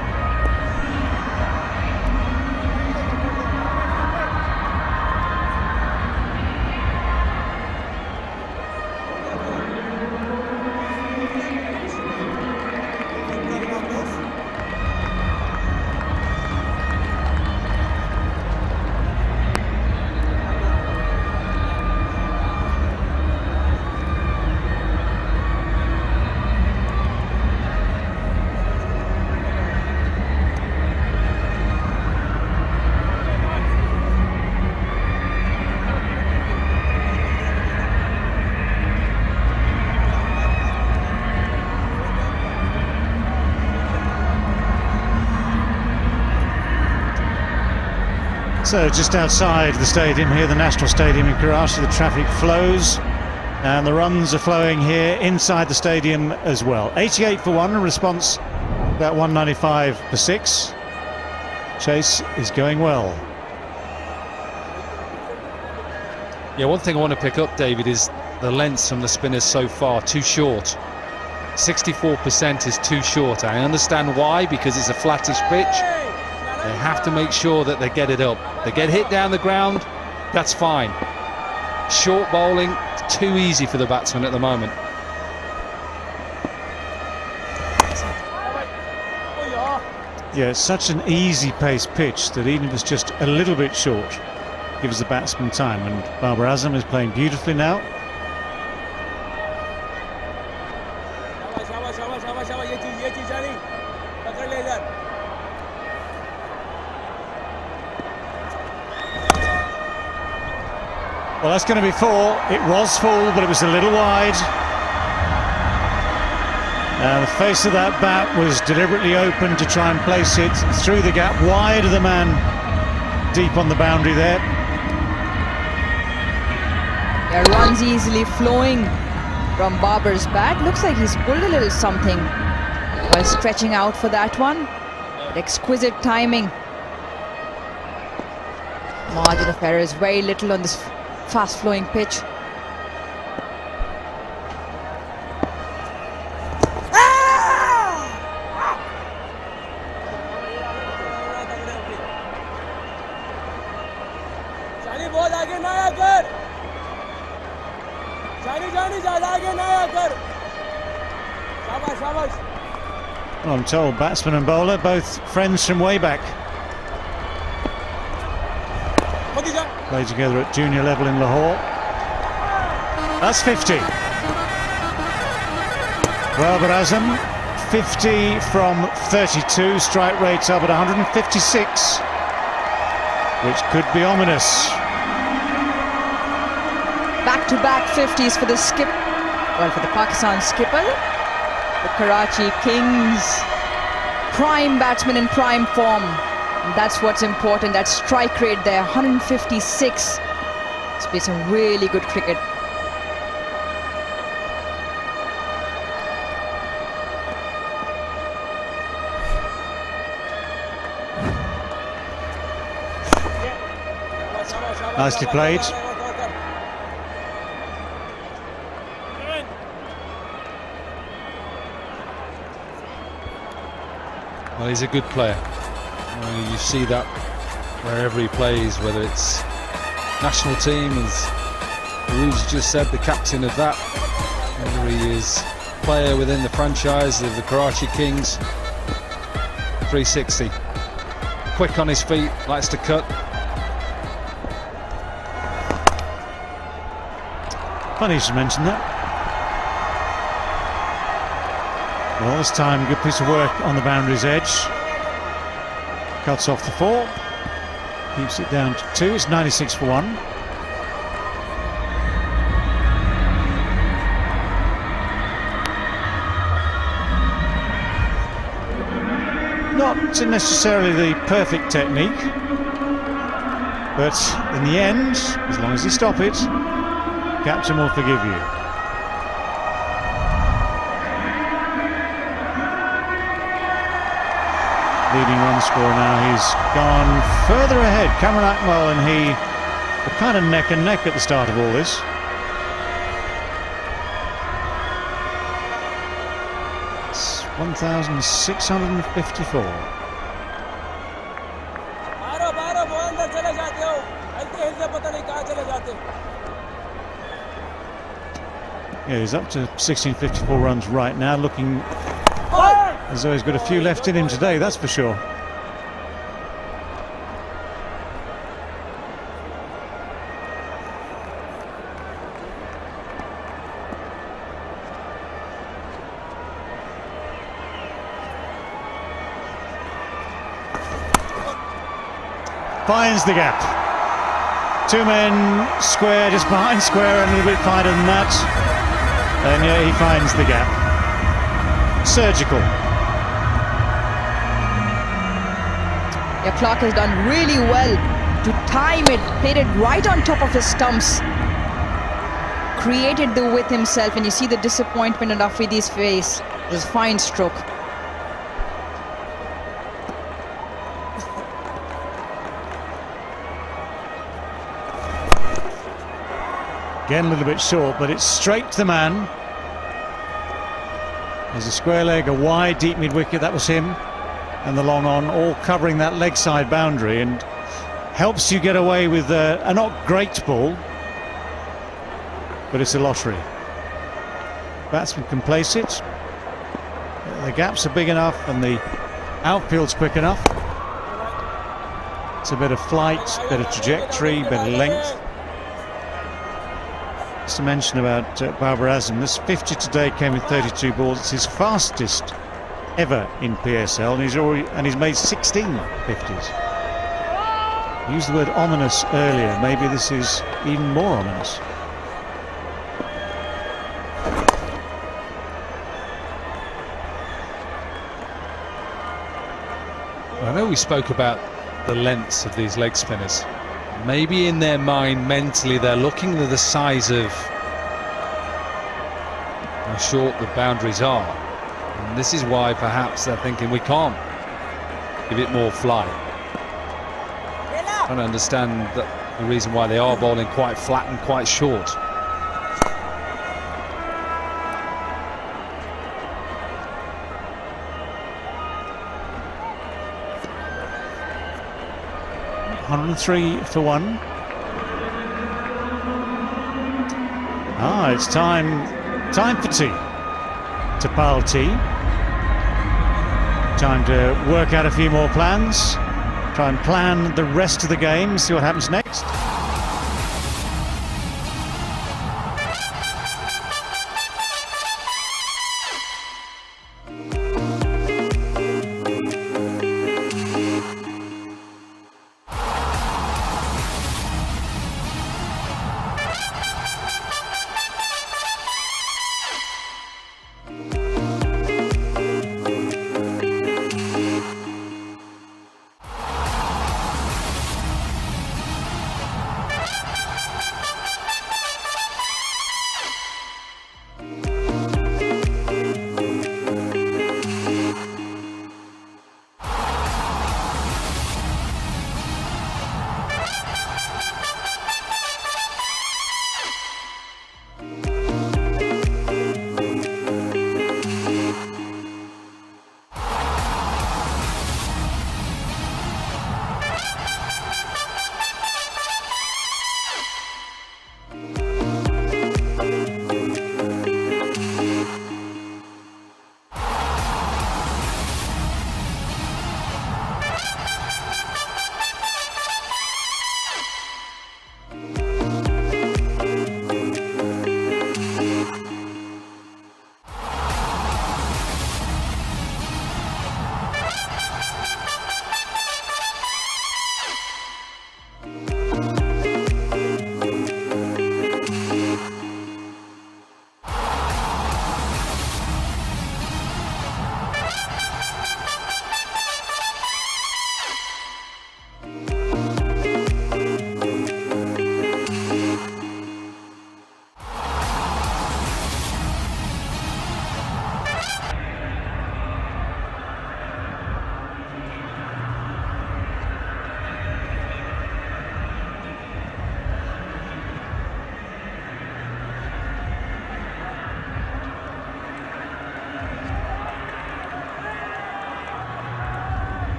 So just outside the stadium here, the National Stadium in Karachi, the traffic flows and the runs are flowing here inside the stadium as well. 88 for 1, a response about 195 for 6. Chase is going well. Yeah, one thing I want to pick up, David, is the lengths from the spinners so far. Too short. 64% is too short. I understand why, because it's a flattish pitch. They have to make sure that they get it up. They get hit down the ground, that's fine. Short bowling, too easy for the batsman at the moment. Yeah, it's such an easy pace pitch that even if it's just a little bit short, gives the batsman time. And Babar Azam is playing beautifully now. Well, that's going to be 4. It was full, but it was a little wide. The face of that bat was deliberately open to try and place it through the gap, wide of the man, deep on the boundary there. Yeah, runs easily flowing from Babar's bat. Looks like he's pulled a little something while stretching out for that one. Exquisite timing. Margin of error is very little on this fast-flowing pitch. Well, I'm told batsman and bowler both friends from way back. Played together at junior level in Lahore. That's 50. Babar Azam, 50 from 32. Strike rates up at 156, which could be ominous. Back-to-back 50s for the skip. Well, for the Pakistan skipper, the Karachi Kings. Prime batsman in prime form. And that's what's important, that strike rate there, 156. It's been some really good cricket. Nicely played. Well, he's a good player. You see that wherever he plays, whether it's national team, as Ruj just said, the captain of that, whether he is player within the franchise of the Karachi Kings. 360. Quick on his feet, likes to cut. Funny you should mention that. Well, this time, good piece of work on the boundary's edge. Cuts off the 4. Keeps it down to 2. It's 96 for 1. Not necessarily the perfect technique, but in the end, as long as you stop it, captain will forgive you. Leading run scorer now, he's gone further ahead. Cameron Akmal and he were kind of neck and neck at the start of all this. It's 1,654. Yeah, he's up to 1654 runs right now, looking as though he's got a few left in him today, that's for sure. Finds the gap. 2 men square, just behind square, and a little bit wider than that. And yeah, he finds the gap. Surgical. Yeah, Clark has done really well to time it, hit it right on top of his stumps. Created the width himself, and you see the disappointment on Afridi's face. It was a fine stroke. Again, a little bit short, but it's straight to the man. There's a square leg, a wide, deep mid-wicket, that was him. And the long on, all covering that leg side boundary, and helps you get away with a not great ball, but it's a lottery. Batsman can place it. The gaps are big enough and the outfield's quick enough. It's a bit of flight, bit of trajectory, bit of length. Just to mention about Babar Azam, this 50 today came with 32 balls. It's his fastest ever in PSL, and he's made 16 50s. I used the word ominous earlier. Maybe this is even more ominous. I know we spoke about the lengths of these leg spinners. Maybe in their mind, mentally, they're looking at the size of how short the boundaries are. And this is why perhaps they're thinking we can't give it more flight. I don't understand the reason why they are bowling quite flat and quite short. $103 for 1. It's time for tea. To pile tea. Time to work out a few more plans. Try and plan the rest of the game. See what happens next.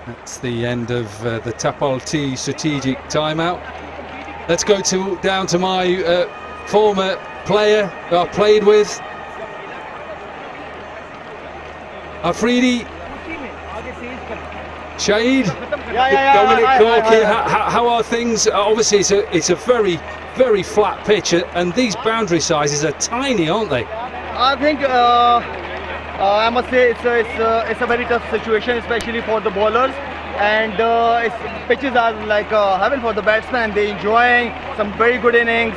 That's the end of the Tapal T strategic timeout. Let's go down to my former player who I played with, Afridi, Shahid, Dominic Corky. How are things? Obviously, it's a very, very flat pitch, and these boundary sizes are tiny, aren't they? I think I must say it's a very tough situation, especially for the bowlers. And pitches are like heaven for the batsmen. They're enjoying some very good innings.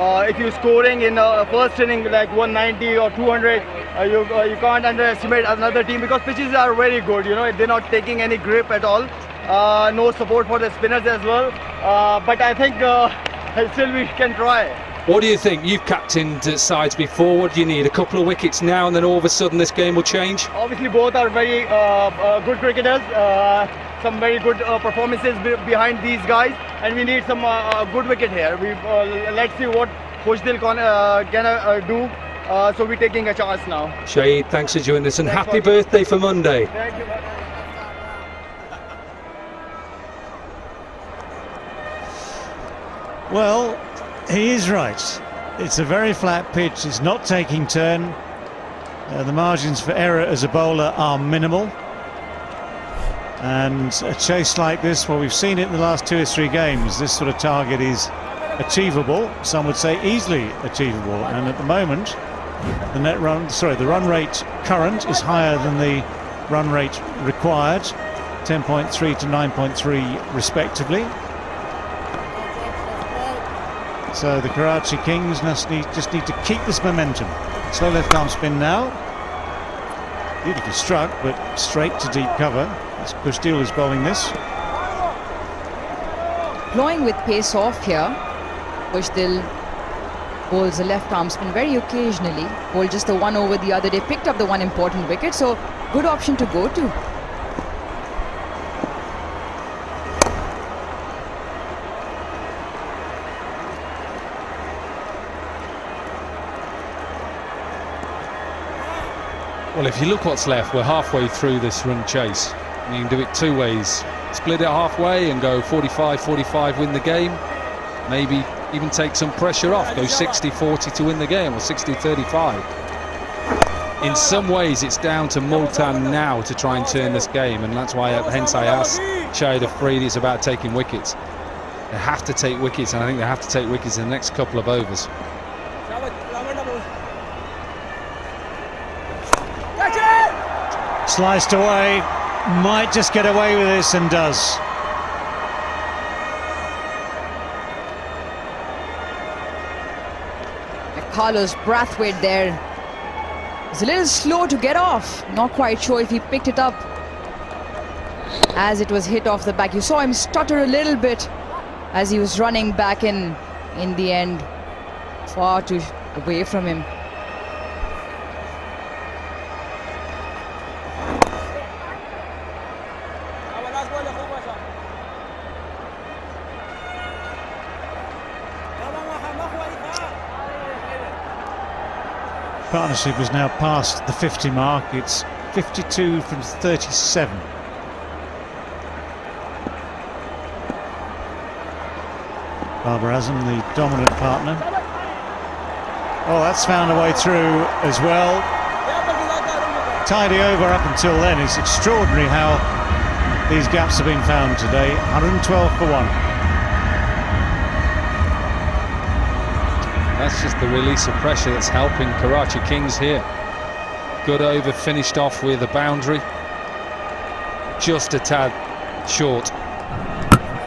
If you're scoring in first inning like 190 or 200, you can't underestimate another team because pitches are very good. You know, they're not taking any grip at all. No support for the spinners as well. But I think still we can try. What do you think? You've captained sides before. What do you need? A couple of wickets now, and then all of a sudden this game will change? Obviously, both are very good cricketers. Some very good performances behind these guys, and we need some good wicket here. Let's see what Khushdil can do. So we're taking a chance now. Shahid, thanks for joining us, and happy birthday for Monday. Thank you. Well, he is right. It's a very flat pitch. It's not taking turn. The margins for error as a bowler are minimal. And a chase like this, well, we've seen it in the last 2 or 3 games. This sort of target is achievable. Some would say easily achievable. And at the moment, the run rate current is higher than the run rate required, 10.3 to 9.3 respectively. So the Karachi Kings just need to keep this momentum. Slow left arm spin now. Beautifully struck, but straight to deep cover. As Khushdil is bowling this. Blowing with pace off here. Khushdil bowls a left arm spin very occasionally. Bowled just the one over the other day. Picked up the one important wicket, so good option to go to. Well, if you look what's left, we're halfway through this run chase. You can do it 2 ways. Split it halfway and go 45-45, win the game. Maybe even take some pressure off, go 60-40 to win the game, or 60-35. In some ways, it's down to Multan now to try and turn this game, and that's why, hence I asked Shahid Afridi, it's about taking wickets. They have to take wickets, and I think they have to take wickets in the next couple of overs. Sliced away, might just get away with this, and does. Carlos Brathwaite there. It's a little slow to get off. Not quite sure if he picked it up as it was hit off the back. You saw him stutter a little bit as he was running back in the end. Far too away from him. Partnership has now passed the 50 mark. It's 52 from 37. Babar Azam, the dominant partner. Oh, that's found a way through as well. Tidy over up until then. It's extraordinary how these gaps have been found today. 112 for 1. That's just the release of pressure that's helping Karachi Kings here. Good over, finished off with a boundary. Just a tad short.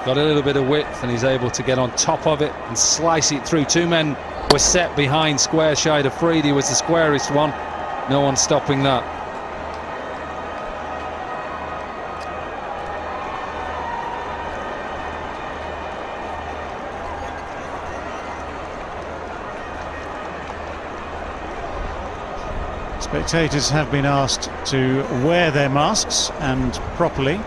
Got a little bit of width, and he's able to get on top of it and slice it through. 2 men were set behind square. Shahid Afridi was the squarest one. No one stopping that. Spectators have been asked to wear their masks, and properly.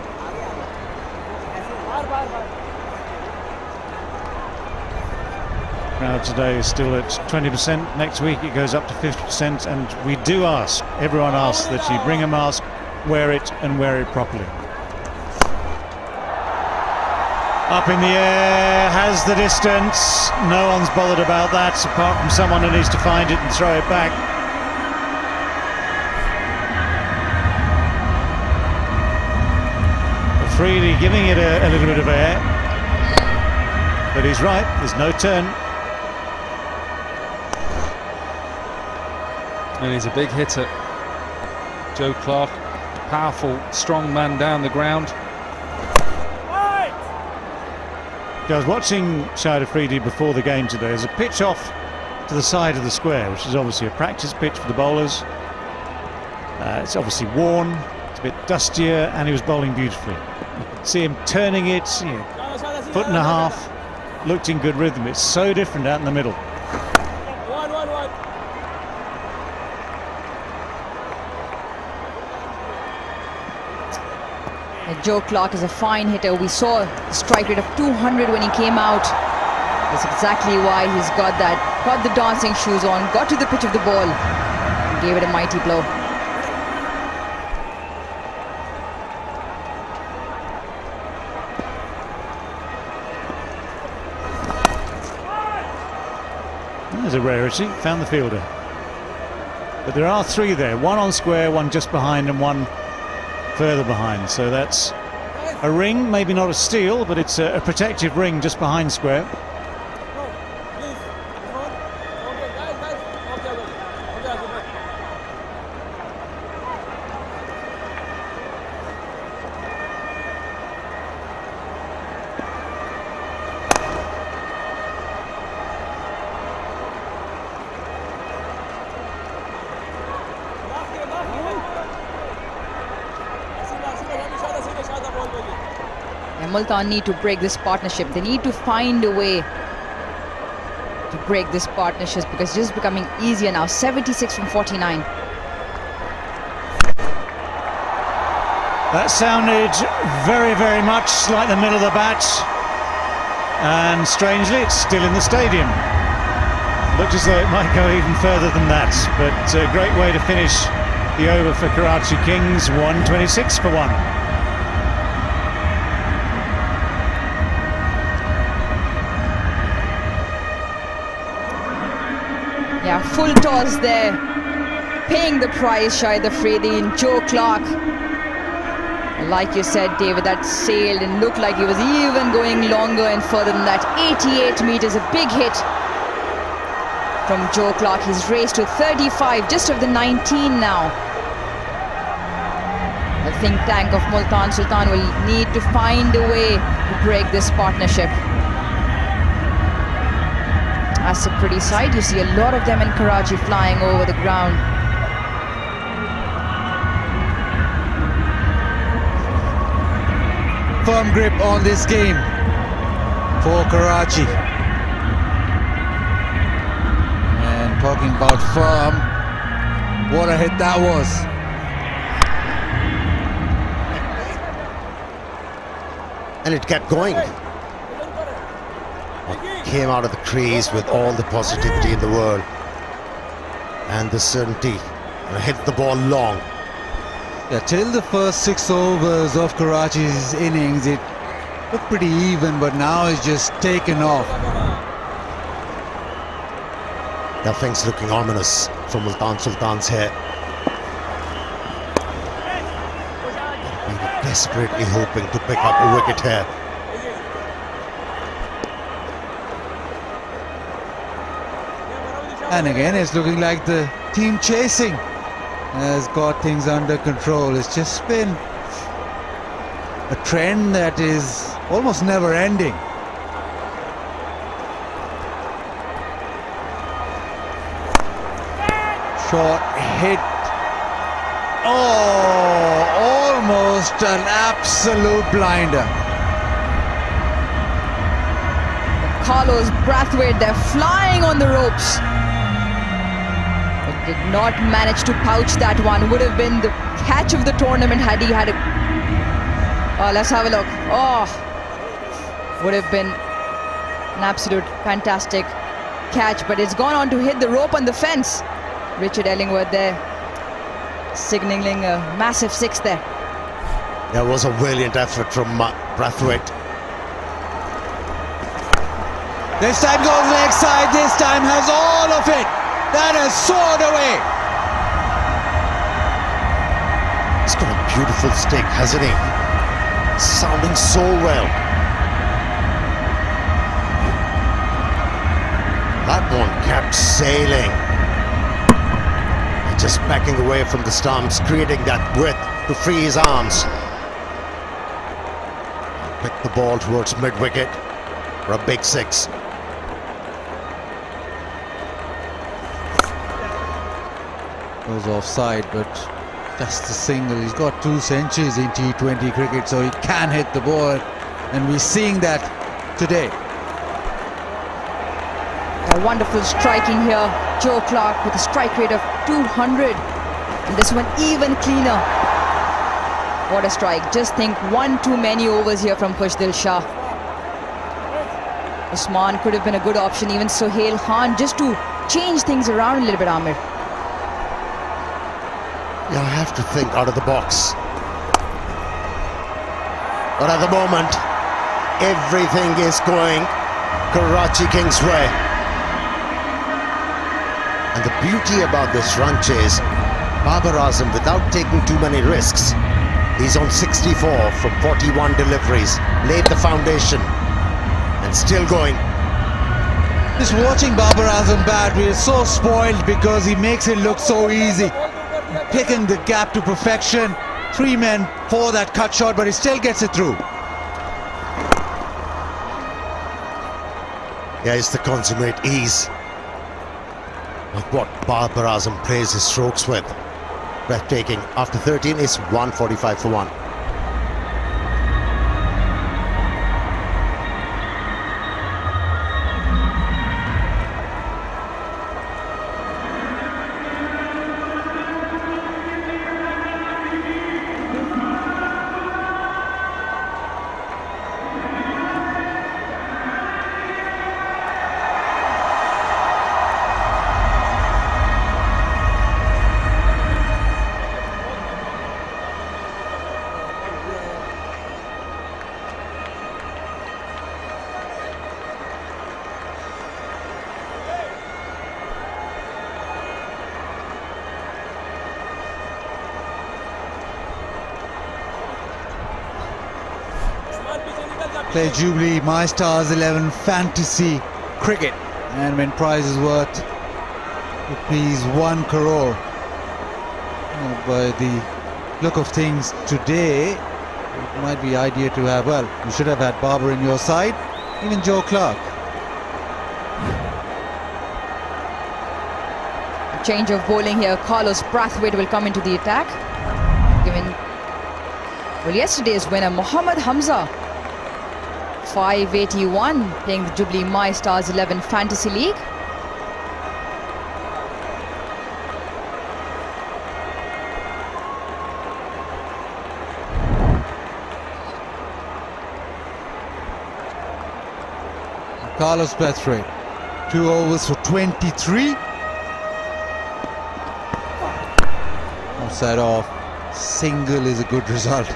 Crowd today is still at 20%. Next week it goes up to 50%, and we do ask, everyone asks that you bring a mask, wear it, and wear it properly. Up in the air, has the distance. No one's bothered about that, apart from someone who needs to find it and throw it back. Freely giving it a little bit of air. But he's right, there's no turn. And he's a big hitter. Joe Clark, powerful, strong man down the ground. I was watching Shahid Afridi before the game today. There's a pitch off to the side of the square, which is obviously a practice pitch for the bowlers. It's obviously worn, it's a bit dustier, and he was bowling beautifully. You could see him turning it, foot and a half, looked in good rhythm. It's so different out in the middle. Joe Clark is a fine hitter. We saw a strike rate of 200 when he came out. That's exactly why he's got the dancing shoes on, got to the pitch of the ball, and gave it a mighty blow. There's a rarity, found the fielder. But there are three there, one on square, one just behind and one further behind. So that's a ring, maybe not a steal, but it's a protective ring just behind square. Multan need to break this partnership. They need to find a way to break this partnership because it's just becoming easier now. 76 from 49. That sounded very, very much like the middle of the bat, and strangely it's still in the stadium. Looked as though it might go even further than that, but a great way to finish the over for Karachi Kings. 126 for 1. Yeah, full toss there, paying the price. Shahid Afridi and Joe Clark. And like you said, David, that sailed and looked like he was even going longer and further than that. 88 meters, a big hit from Joe Clark. He's raced to 35, just of the 19 now. The think tank of Multan Sultan will need to find a way to break this partnership. That's a pretty sight. You see a lot of them in Karachi flying over the ground. Firm grip on this game for Karachi. And talking about firm, what a hit that was. And it kept going. Came out of the crease with all the positivity in the world and the certainty, and hit the ball long. Yeah, till the first 6 overs of Karachi's innings, it looked pretty even, but now it's just taken off. Now things looking ominous from Multan Sultans here. Desperately hoping to pick up a wicket here. And again, it's looking like the team chasing has got things under control. It's just been a trend that is almost never ending. Short hit. Oh, almost an absolute blinder. Carlos Brathwaite, they're flying on the ropes. But did not manage to pouch that one. Would have been the catch of the tournament had he had it. Oh, let's have a look. Oh, would have been an absolute fantastic catch, but it's gone on to hit the rope on the fence. Richard Ellingworth there, signaling a massive 6 there. There was a brilliant effort from Brathwaite. This time goes leg side, this time has all of it. That has soared away. He's got a beautiful stick, hasn't he? Sounding so well. That one kept sailing. Just backing away from the stumps, creating that width to free his arms. Pick the ball towards mid-wicket for a big six. Goes offside, but just a single. He's got 2 centuries in T20 cricket, so he can hit the ball, and we're seeing that today. A wonderful striking here. Joe Clark with a strike rate of 200. And this one even cleaner. What a strike. Just think, 1 too many overs here from Khushdil Shah. Usman could have been a good option, even Sohail Khan, just to change things around a little bit, Amir. Yeah, I have to think out of the box. But at the moment, everything is going Karachi Kings' way. And the beauty about this run chase, Babar Azam, without taking too many risks, he's on 64 from 41 deliveries, laid the foundation, and still going. Just watching Babar Azam bat, we're so spoiled because he makes it look so easy. Picking the gap to perfection. 3 men for that cut shot, but he still gets it through. Yeah, it's the consummate ease of what Babar Azam plays his strokes with. Breathtaking. After 13, it's 145 for 1. Play Jubilee My Stars 11 Fantasy Cricket, and when prize is worth rupees 1 crore. By the look of things today, it might be idea to have, well, you should have had Babar in your side, even Joe Clark. Change of bowling here. Carlos Brathwaite will come into the attack. Given, well, yesterday's winner, Mohammad Hamza, 581, playing the Jubilee My Stars 11 Fantasy League. Carlos Brathwaite, 2 overs for 23. Offside off. Single is a good result.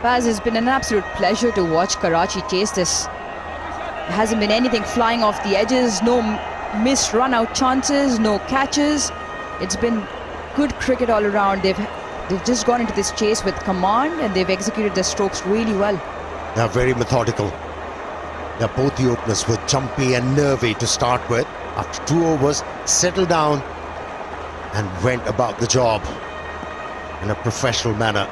Baz, it's been an absolute pleasure to watch Karachi chase this. There hasn't been anything flying off the edges, no missed run-out chances, no catches. It's been good cricket all around. They've just gone into this chase with command, and they've executed their strokes really well. They're very methodical. They're both the openers were jumpy and nervy to start with. After 2 overs, settled down and went about the job in a professional manner.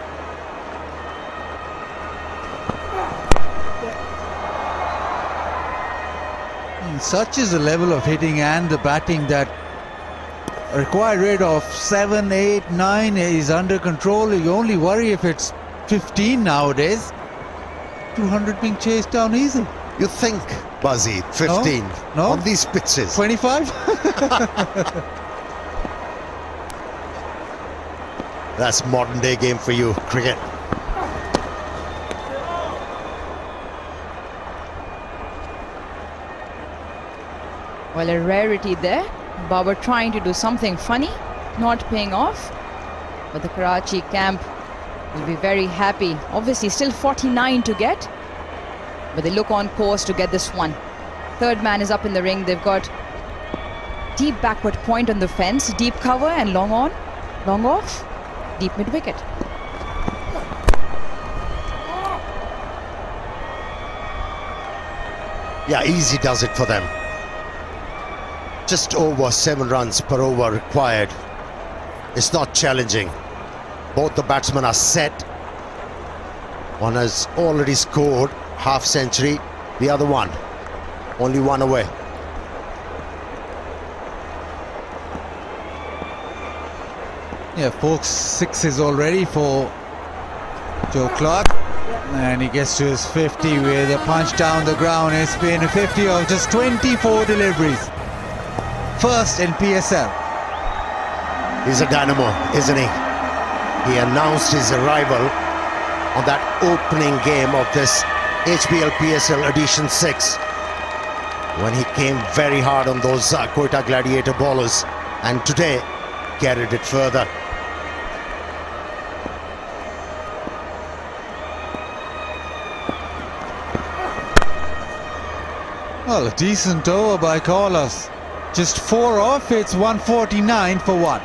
Such is the level of hitting and the batting that a required rate of 7, 8, 9 is under control. You only worry if it's 15 nowadays. 200 being chased down easy. You think, Buzzy, 15 no? on these pitches? 25? That's modern day game for you, cricket. Well, a rarity there. Babar trying to do something funny, not paying off. But the Karachi camp will be very happy. Obviously, still 49 to get. but they look on course to get this one. Third man is up in the ring. They've got deep backward point on the fence, deep cover and long on, long off, deep mid wicket. Yeah, easy does it for them. Just over 7 runs per over required. It's not challenging. Both the batsmen are set. One has already scored half century, the other one only one away. Yeah, folks, 6 already for Joe Clark. And he gets to his 50 with a punch down the ground. It's been a 50 of just 24 deliveries. First in PSL. He's a dynamo, isn't he? He announced his arrival on that opening game of this HBL PSL Edition 6 when he came very hard on those Quetta Gladiator bowlers, and today carried it further. Well, a decent over by Carlos. Just 4 off, it's 149 for 1.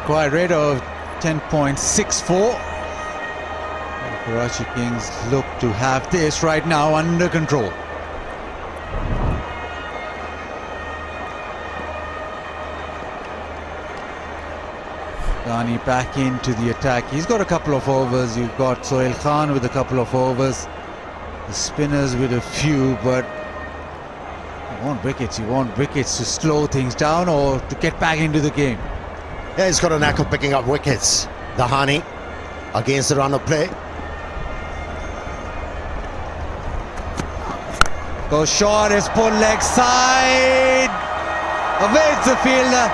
Quite rate of 10.64. Karachi Kings look to have this right now under control. Ghani back into the attack. He's got a couple of overs. You've got Sohail Khan with a couple of overs. The spinners with a few, but you want wickets. You want wickets to slow things down or to get back into the game. Yeah, he's got a knack of picking up wickets. Dahani against the run of play. Goes short, is pulled leg side. Evades the fielder.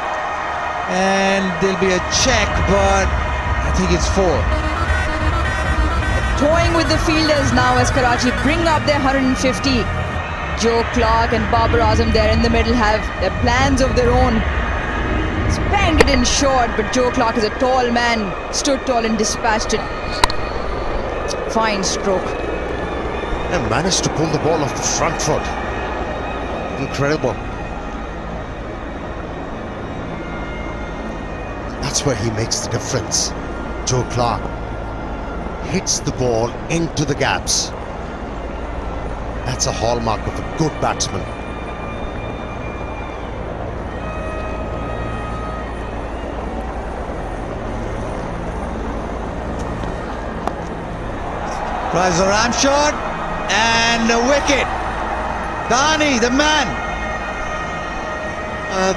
And there'll be a check, but I think it's 4. Toying with the fielders now as Karachi bring up their 150. Joe Clark and Babar Azam there in the middle have their plans of their own. Banged it in short, but Joe Clark is a tall man, stood tall and dispatched it. Fine stroke. And managed to pull the ball off the front foot. Incredible. That's where he makes the difference. Joe Clark hits the ball into the gaps. That's a hallmark of a good batsman. Tries the ram shot and the wicket. Ghani, the man.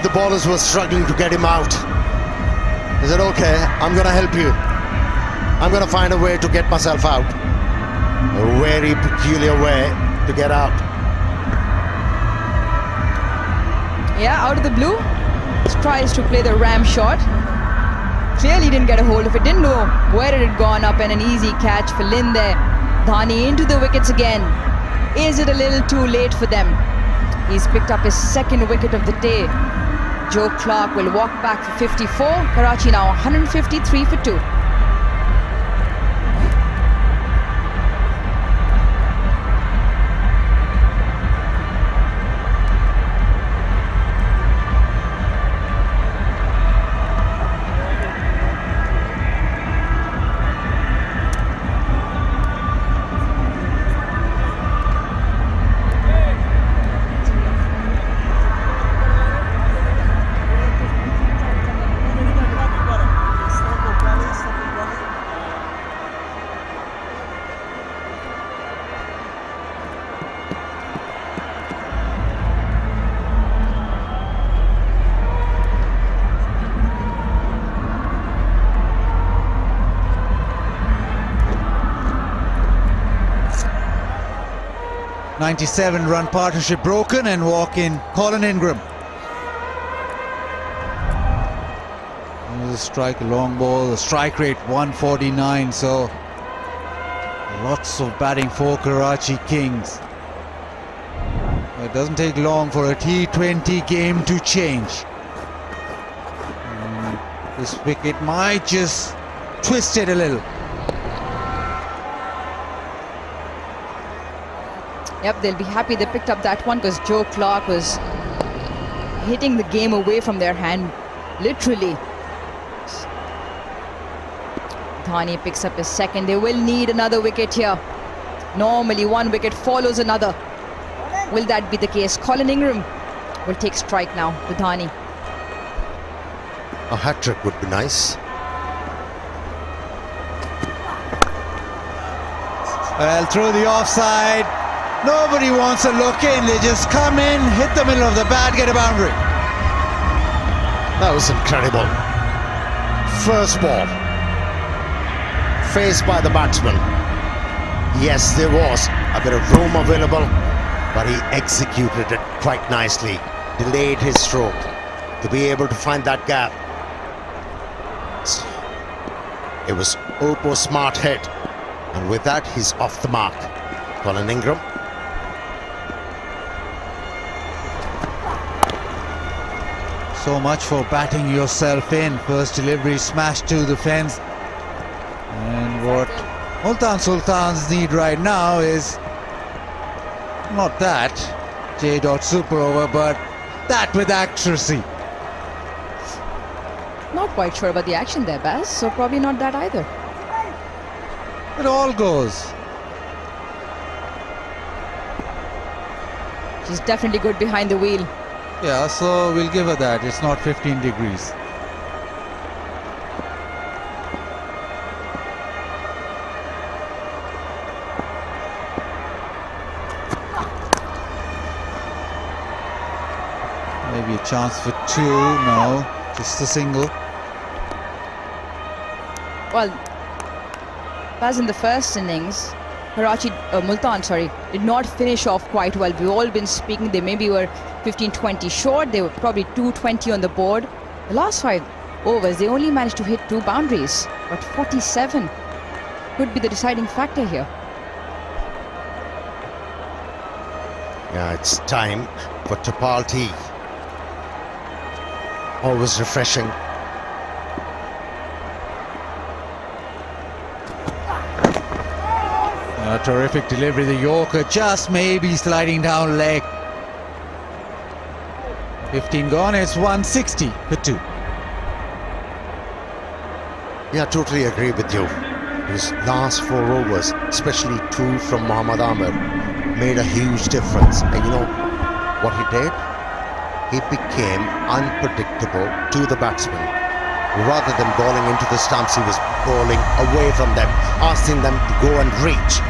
The bowlers were struggling to get him out. He said, okay, I'm going to help you. I'm going to find a way to get myself out. A very peculiar way to get out. Yeah, out of the blue. Tries to play the ram shot. Clearly didn't get a hold of it. Didn't know where it had gone up, and an easy catch for Lin there. Dhani into the wickets again. Is it a little too late for them? He's picked up his 2nd wicket of the day. Joe Clark will walk back for 54. Karachi now 153 for 2. 97-run partnership broken, and walk in Colin Ingram. The strike, a long ball, the strike rate 149, so lots of batting for Karachi Kings. It doesn't take long for a T20 game to change. This wicket might just twist it a little. Yep, they'll be happy they picked up that one, because Joe Clark was hitting the game away from their hand, literally. Dhani picks up his second. They will need another wicket here. Normally one wicket follows another. Will that be the case? Colin Ingram will take strike now with Dhani. A hat-trick would be nice. Well, through the offside. Nobody wants to look in. They just come in, hit the middle of the bat, get a boundary. That was incredible. First ball. Faced by the batsman. Yes, there was a bit of room available, but he executed it quite nicely. Delayed his stroke to be able to find that gap. It was Oppo smart hit, and with that he's off the mark. Colin Ingram. So much for batting yourself in. First delivery smashed to the fence. And what Multan Sultans need right now is not that J. super over, but that with accuracy. Not quite sure about the action there, Baz, so probably not that either. It all goes. She's definitely good behind the wheel. Yeah, so we'll give her that. It's not 15 degrees. Maybe a chance for two. No, just a single. Well, as in the first innings, Multan, did not finish off quite well. We've all been speaking, they maybe were 15-20 short. They were probably 220 on the board. The last 5 overs, they only managed to hit 2 boundaries, but 47 could be the deciding factor here. Yeah, it's time for Tapal tea. Always refreshing. A terrific delivery. The Yorker just maybe sliding down leg. 15 gone. It's 160 for 2. Yeah, totally agree with you. His last 4 overs, especially 2 from Mohammad Ahmed, made a huge difference. And you know what he did? He became unpredictable to the batsmen. Rather than bowling into the stumps, he was bowling away from them, asking them to go and reach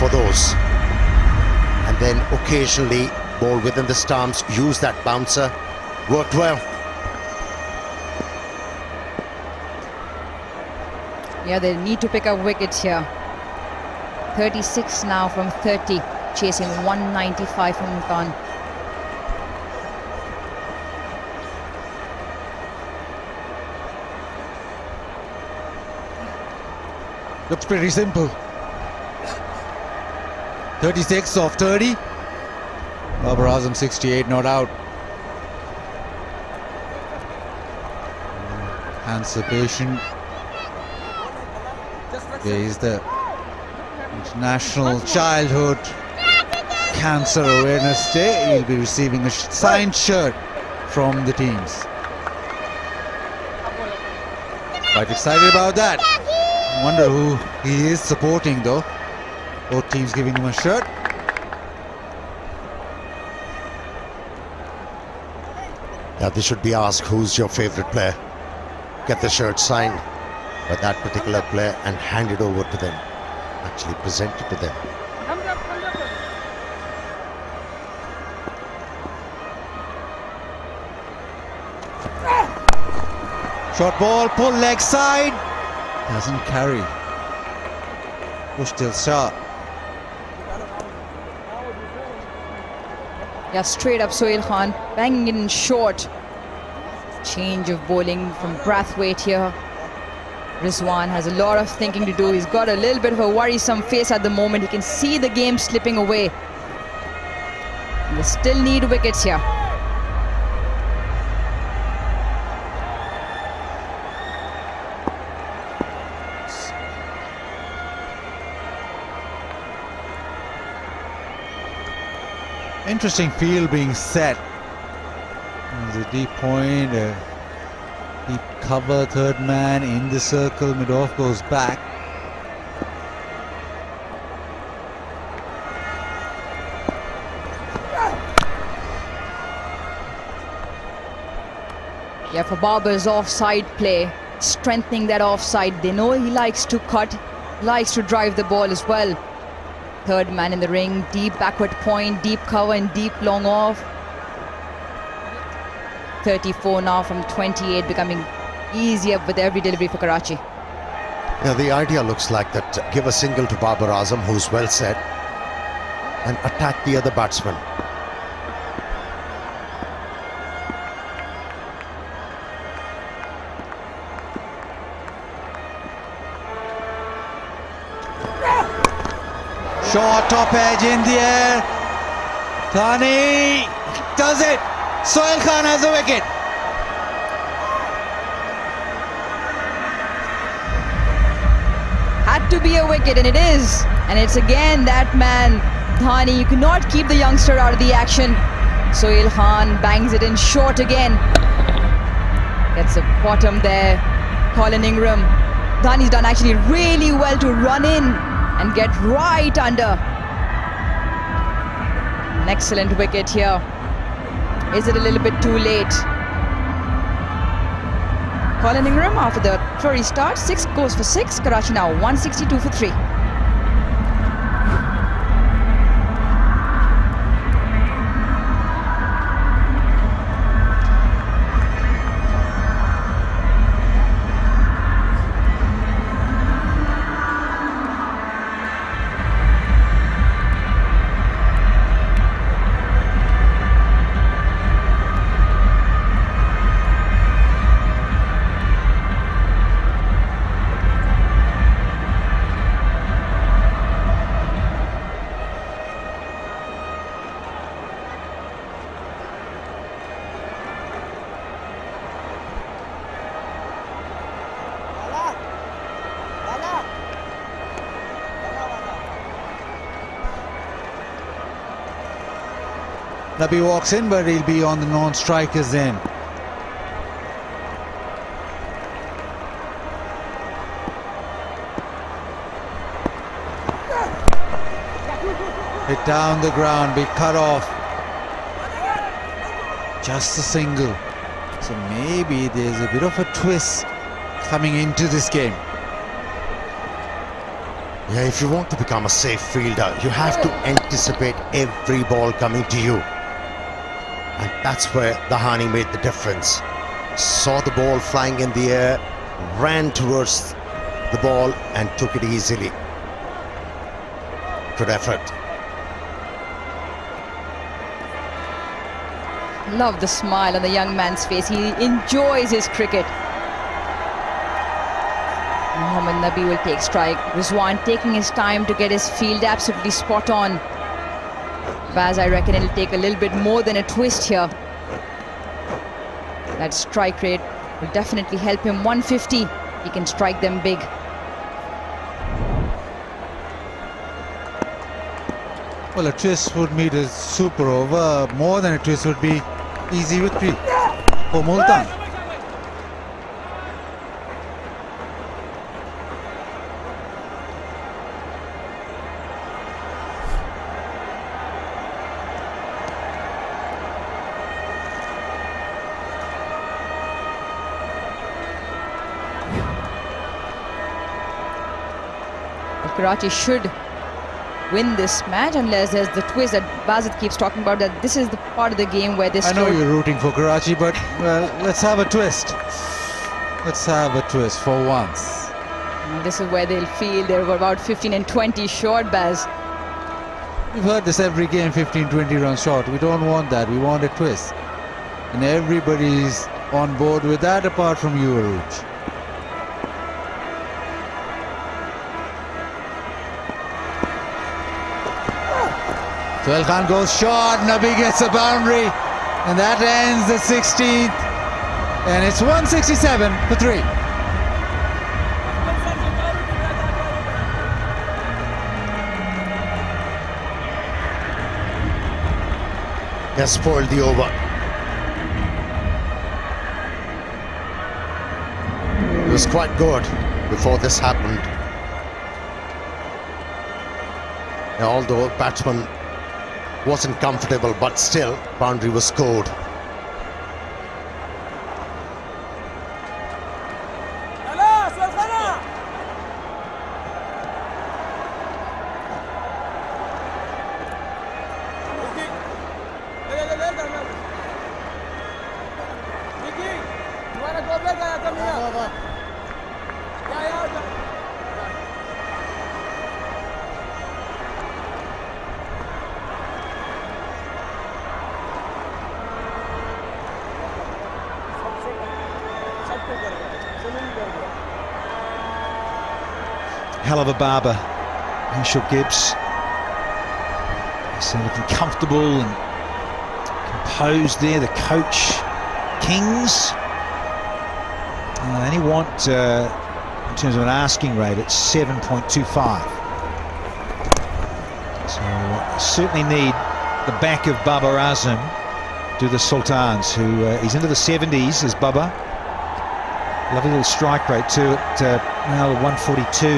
for those. And then occasionally bowl within the stumps, use that bouncer. Worked well. Yeah, they need to pick up wickets here. 36 now from 30, chasing 195 from Multan. Looks pretty simple. 36 off 30. Babar Azam 68 not out. Emancipation. There is the International Childhood Cancer Awareness Day. He'll be receiving a signed shirt from the teams. Quite excited about that. I wonder who he is supporting though. Both teams giving him a shirt. Yeah, they should be asked who's your favorite player. Get the shirt signed by that particular player and hand it over to them. Actually present it to them. Short ball, pull leg side. Doesn't carry. Push till shot. Yeah, straight up Sohail Khan, banging it in short. Change of bowling from Brathwaite here. Rizwan has a lot of thinking to do. He's got a little bit of a worrisome face at the moment. He can see the game slipping away. And they still need wickets here. Interesting field being set. There's a deep point, a deep cover, third man in the circle, mid-off goes back. Yeah, for Babar's offside play, strengthening that offside. They know he likes to cut, likes to drive the ball as well. Third man in the ring, deep backward point, deep cover and deep long off. 34 now from 28, becoming easier with every delivery for Karachi. Yeah, the idea looks like that. Give a single to Babar Azam, who's well set, and attack the other batsman. Short top edge in the air. Thani does it. Sohail Khan has a wicket. Had to be a wicket, and it is. And it's again that man, Thani. You cannot keep the youngster out of the action. Sohail Khan bangs it in short again. Gets a bottom there. Colin Ingram. Thani's done actually really well to run in and get right under. An excellent wicket here. Is it a little bit too late? Colin Ingram after the flurry start, 6 goes for 6. Karachi now 162 for 3. Nabi walks in, but he'll be on the non-strikers end. Hit down the ground, be cut off. Just a single. So maybe there's a bit of a twist coming into this game. Yeah, if you want to become a safe fielder, you have to anticipate every ball coming to you. And that's where Dahani made the difference. Saw the ball flying in the air, ran towards the ball and took it easily. Good effort. Love the smile on the young man's face. He enjoys his cricket. Mohammad Nabi will take strike. Rizwan taking his time to get his field absolutely spot on. Baz, I reckon it'll take a little bit more than a twist here. That strike rate will definitely help him. 150, he can strike them big. Well, a twist would meet a super over. More than a twist would be easy victory for Multan. Karachi should win this match unless there's the twist that Bazit keeps talking about, that this is the part of the game where this. I know you're rooting for Karachi, but well, let's have a twist. Let's have a twist for once. And this is where they'll feel they're about 15 and 20 short, Baz. We've heard this every game, 15-20 runs short. We don't want that. We want a twist. And everybody's on board with that apart from you, Aruj. Sohail Khan goes short, Nabi gets a boundary, and that ends the 16th, and it's 167 for 3. Has spoiled the over. It was quite good before this happened. Now, although batsman wasn't comfortable, but still boundary was scored. Hell of a barber, Herschel Gibbs. So looking comfortable and composed there. The coach, Kings. They only want, in terms of an asking rate, it's 7.25. So certainly need the back of Babar Azam to the Sultans, who he's into the 70s as Baba. Lovely little strike rate too at now 142.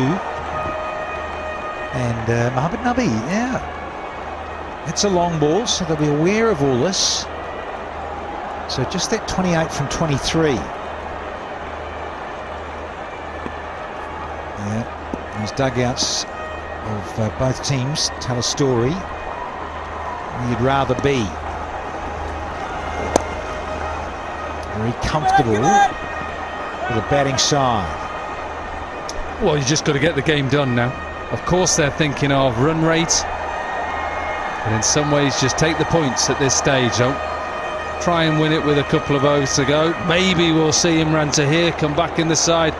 And Mohammad Nabi, yeah, it's a long ball, so they'll be aware of all this. So just that 28 from 23. Yeah, these dugouts of both teams tell a story. You'd rather be very comfortable with a batting side. Well, you just got to get the game done now. Of course they're thinking of run rate, but in some ways just take the points at this stage. Don't try and win it with a couple of overs to go. Maybe we'll see Imran Tahir come back in the side.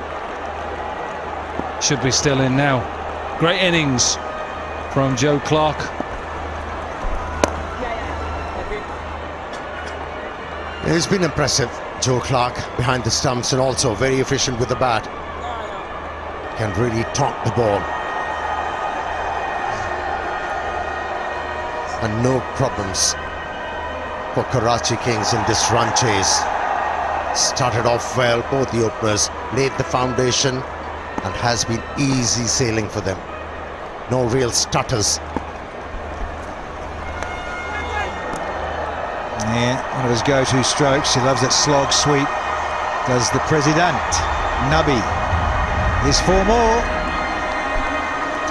Should be still in now. Great innings from Joe Clark. It's been impressive, Joe Clark, behind the stumps, and also very efficient with the bat. Can really talk the ball. And no problems for Karachi Kings in this run chase. Started off well, both the openers laid the foundation, and has been easy sailing for them. No real stutters. Yeah, one of his go-to strokes. He loves that slog sweep. Does the President. Nabi. Here's 4 more.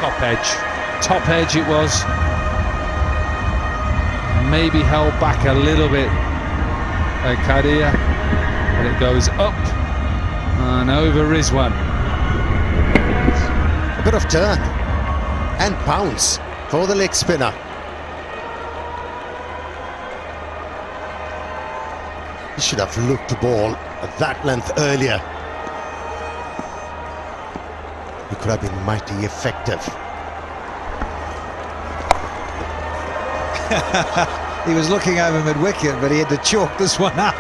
Top edge it was. Maybe held back a little bit by Kadir, but it goes up and over Rizwan. A bit of turn and bounce for the leg spinner. He should have looked the ball at that length earlier. He could have been mighty effective. He was looking over mid-wicket, but he had to chalk this one up.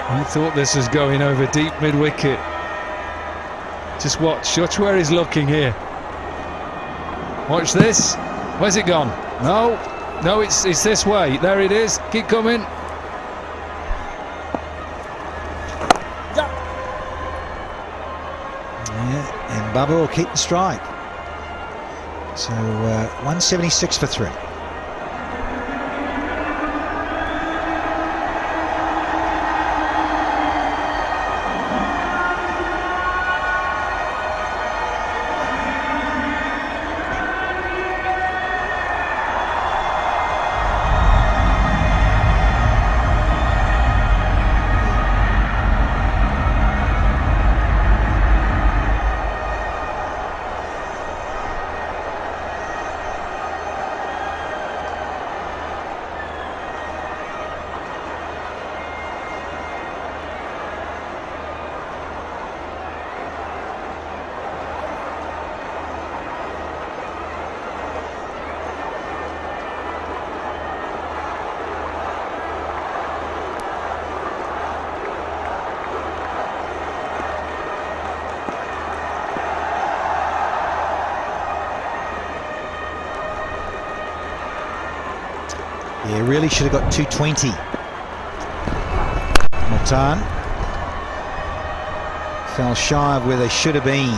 I thought this was going over deep mid-wicket. Just watch where he's looking here. Watch this. Where's it gone? No, it's this way. There it is. Keep coming. Yeah, and Baba will keep the strike. So 176 for 3. Yeah, really should have got 220. Multan fell shy of where they should have been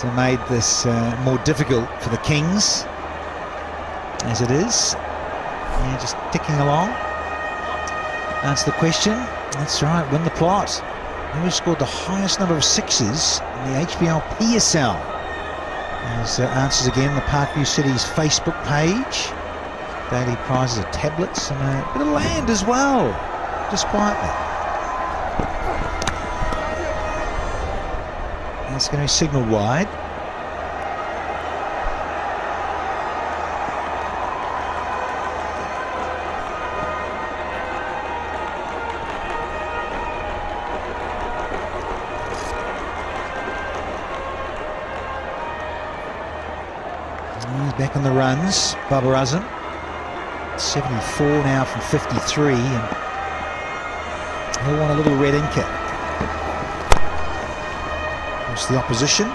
to made this more difficult for the Kings, as it is. Yeah, just ticking along. Answer the question. That's right, win the plot. Who scored the highest number of sixes in the HBL PSL? There's answers again, the Parkview City's Facebook page. Daily prizes of tablets and a bit of land as well, just quietly. And it's going to be signalled wide. He's back on the runs, Babar Azam. 74 now from 53, and he'll want a little red inker. It's the opposition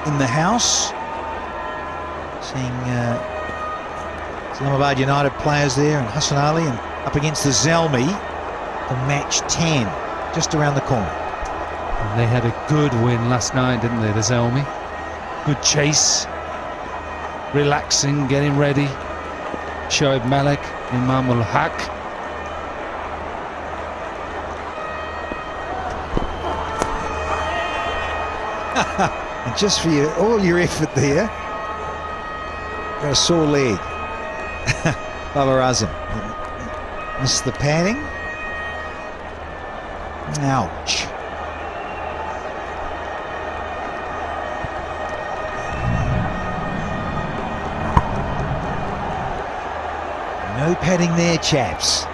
in the house. Seeing Islamabad United players there, and Hassan Ali, and up against the Zalmi for match 10, just around the corner. And they had a good win last night, didn't they, the Zalmi? Good chase, relaxing, getting ready. Shoaib Malik, Imam ul Haq. And just for you, all your effort there, got a sore leg. Babar Azam missed the padding. Ouch. No padding there, chaps.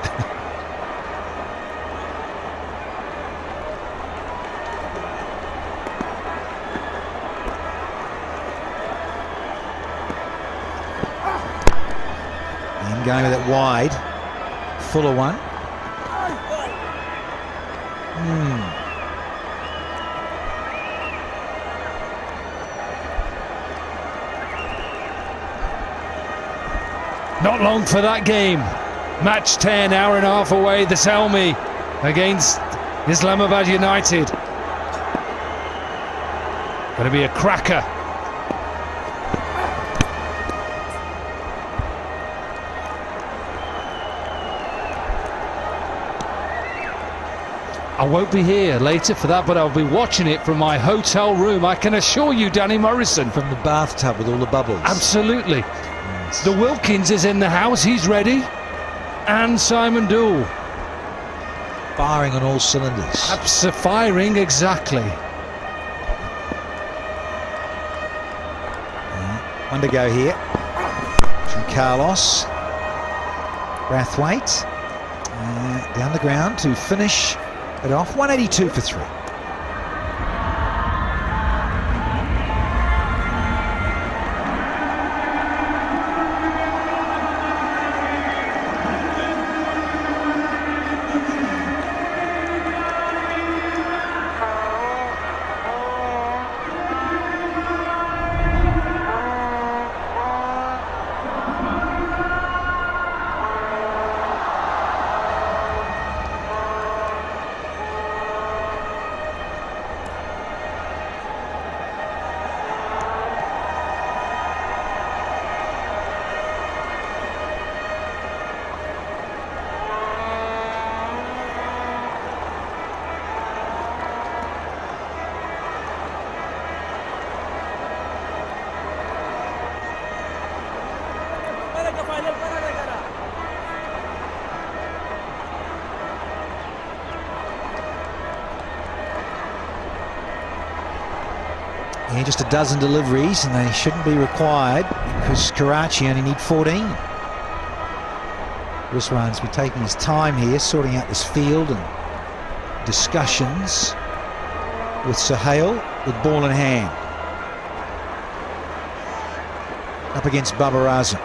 And going with it wide. Fuller one. Not long for that game. Match 10, hour and a half away. The Zalmi against Islamabad United. Going to be a cracker. I won't be here later for that, but I'll be watching it from my hotel room. I can assure you, Danny Morrison. From the bathtub with all the bubbles. Absolutely. The Wilkins is in the house, he's ready. And Simon Dool. Firing on all cylinders. Firing, exactly. One to go here. From Carlos. Brathwaite. Down the ground to finish it off. 182 for 3. Yeah, just a dozen deliveries, and they shouldn't be required because Karachi only need 14. Rizwan's been taking his time here, sorting out this field and discussions with Suhail with ball in hand. Up against Babar Azam.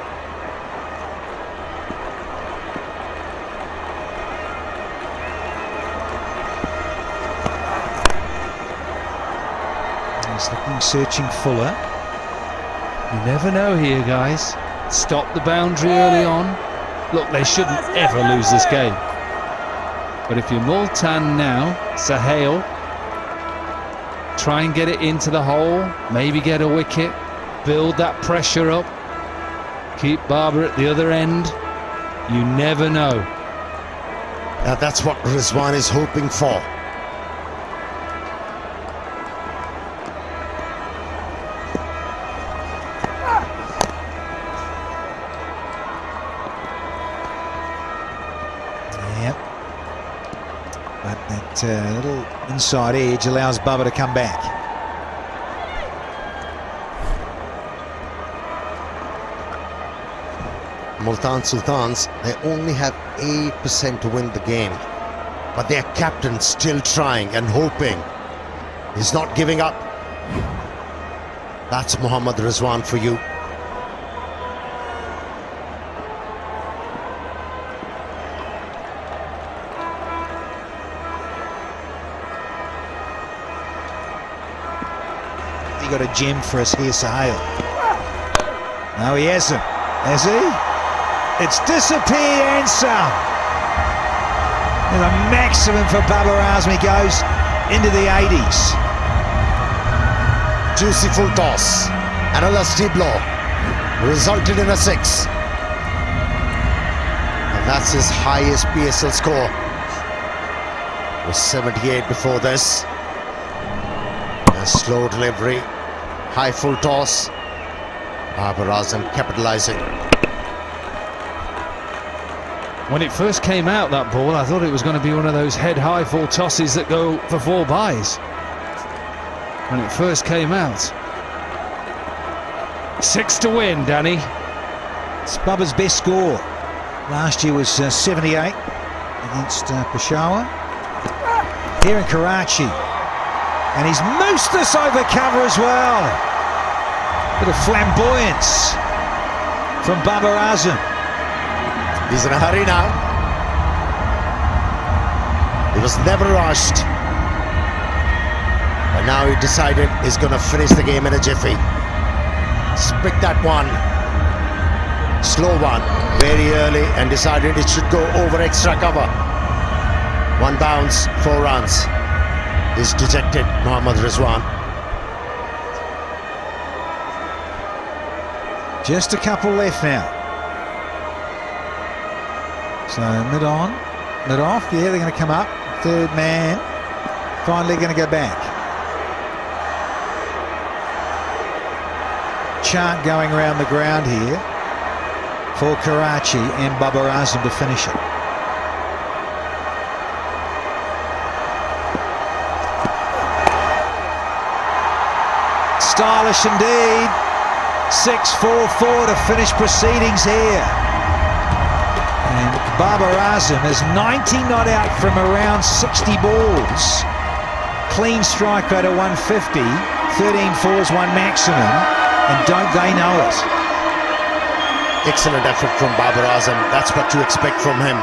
He's looking, searching Fuller. You never know here, guys. Stop the boundary early on. Look, they shouldn't ever lose this game. But if you're Multan now, Sahel, try and get it into the hole, maybe get a wicket, build that pressure up, keep Barber at the other end. You never know. Now that's what Rizwan is hoping for. Yep. But that little inside edge allows Bubba to come back. Multan Sultans, they only have 8% to win the game. But their captain still trying and hoping. He's not giving up. That's Mohammad Rizwan for you. He got a gem for us here, Sahel. No, he hasn't. Has he? It's disappeared and some. And the maximum for Babar Azmi goes into the 80s. Juicy full toss. Another steep blow. Resulted in a 6. And that's his highest PSL score. It was 78 before this. A slow delivery. High full toss. Babar Azam capitalizing. When it first came out, that ball, I thought it was going to be one of those head-high full tosses that go for 4 byes. When it first came out. 6 to win, Danny. It's Bubba's best score. Last year was 78 against Peshawar. Here in Karachi. And he's moosed this over cover as well. Bit of flamboyance from Babar Azam. He's in a hurry now. He was never rushed. But now he decided he's going to finish the game in a jiffy. Picked that one. Slow one. Very early and decided it should go over extra cover. 1 bounce, 4 runs. He's dejected, Mohammad Rizwan. Just a couple left now. So mid on, mid off, yeah, they're going to come up. 3rd man, finally going to go back. Chant going around the ground here for Karachi and Babar Azam to finish it. Stylish indeed. 6-4-4 to finish proceedings here. And Babar Azam is 90 not out from around 60 balls. Clean strike rate of 150, 13 fours, 1 maximum, and don't they know it? Excellent effort from Babar Azam. That's what you expect from him.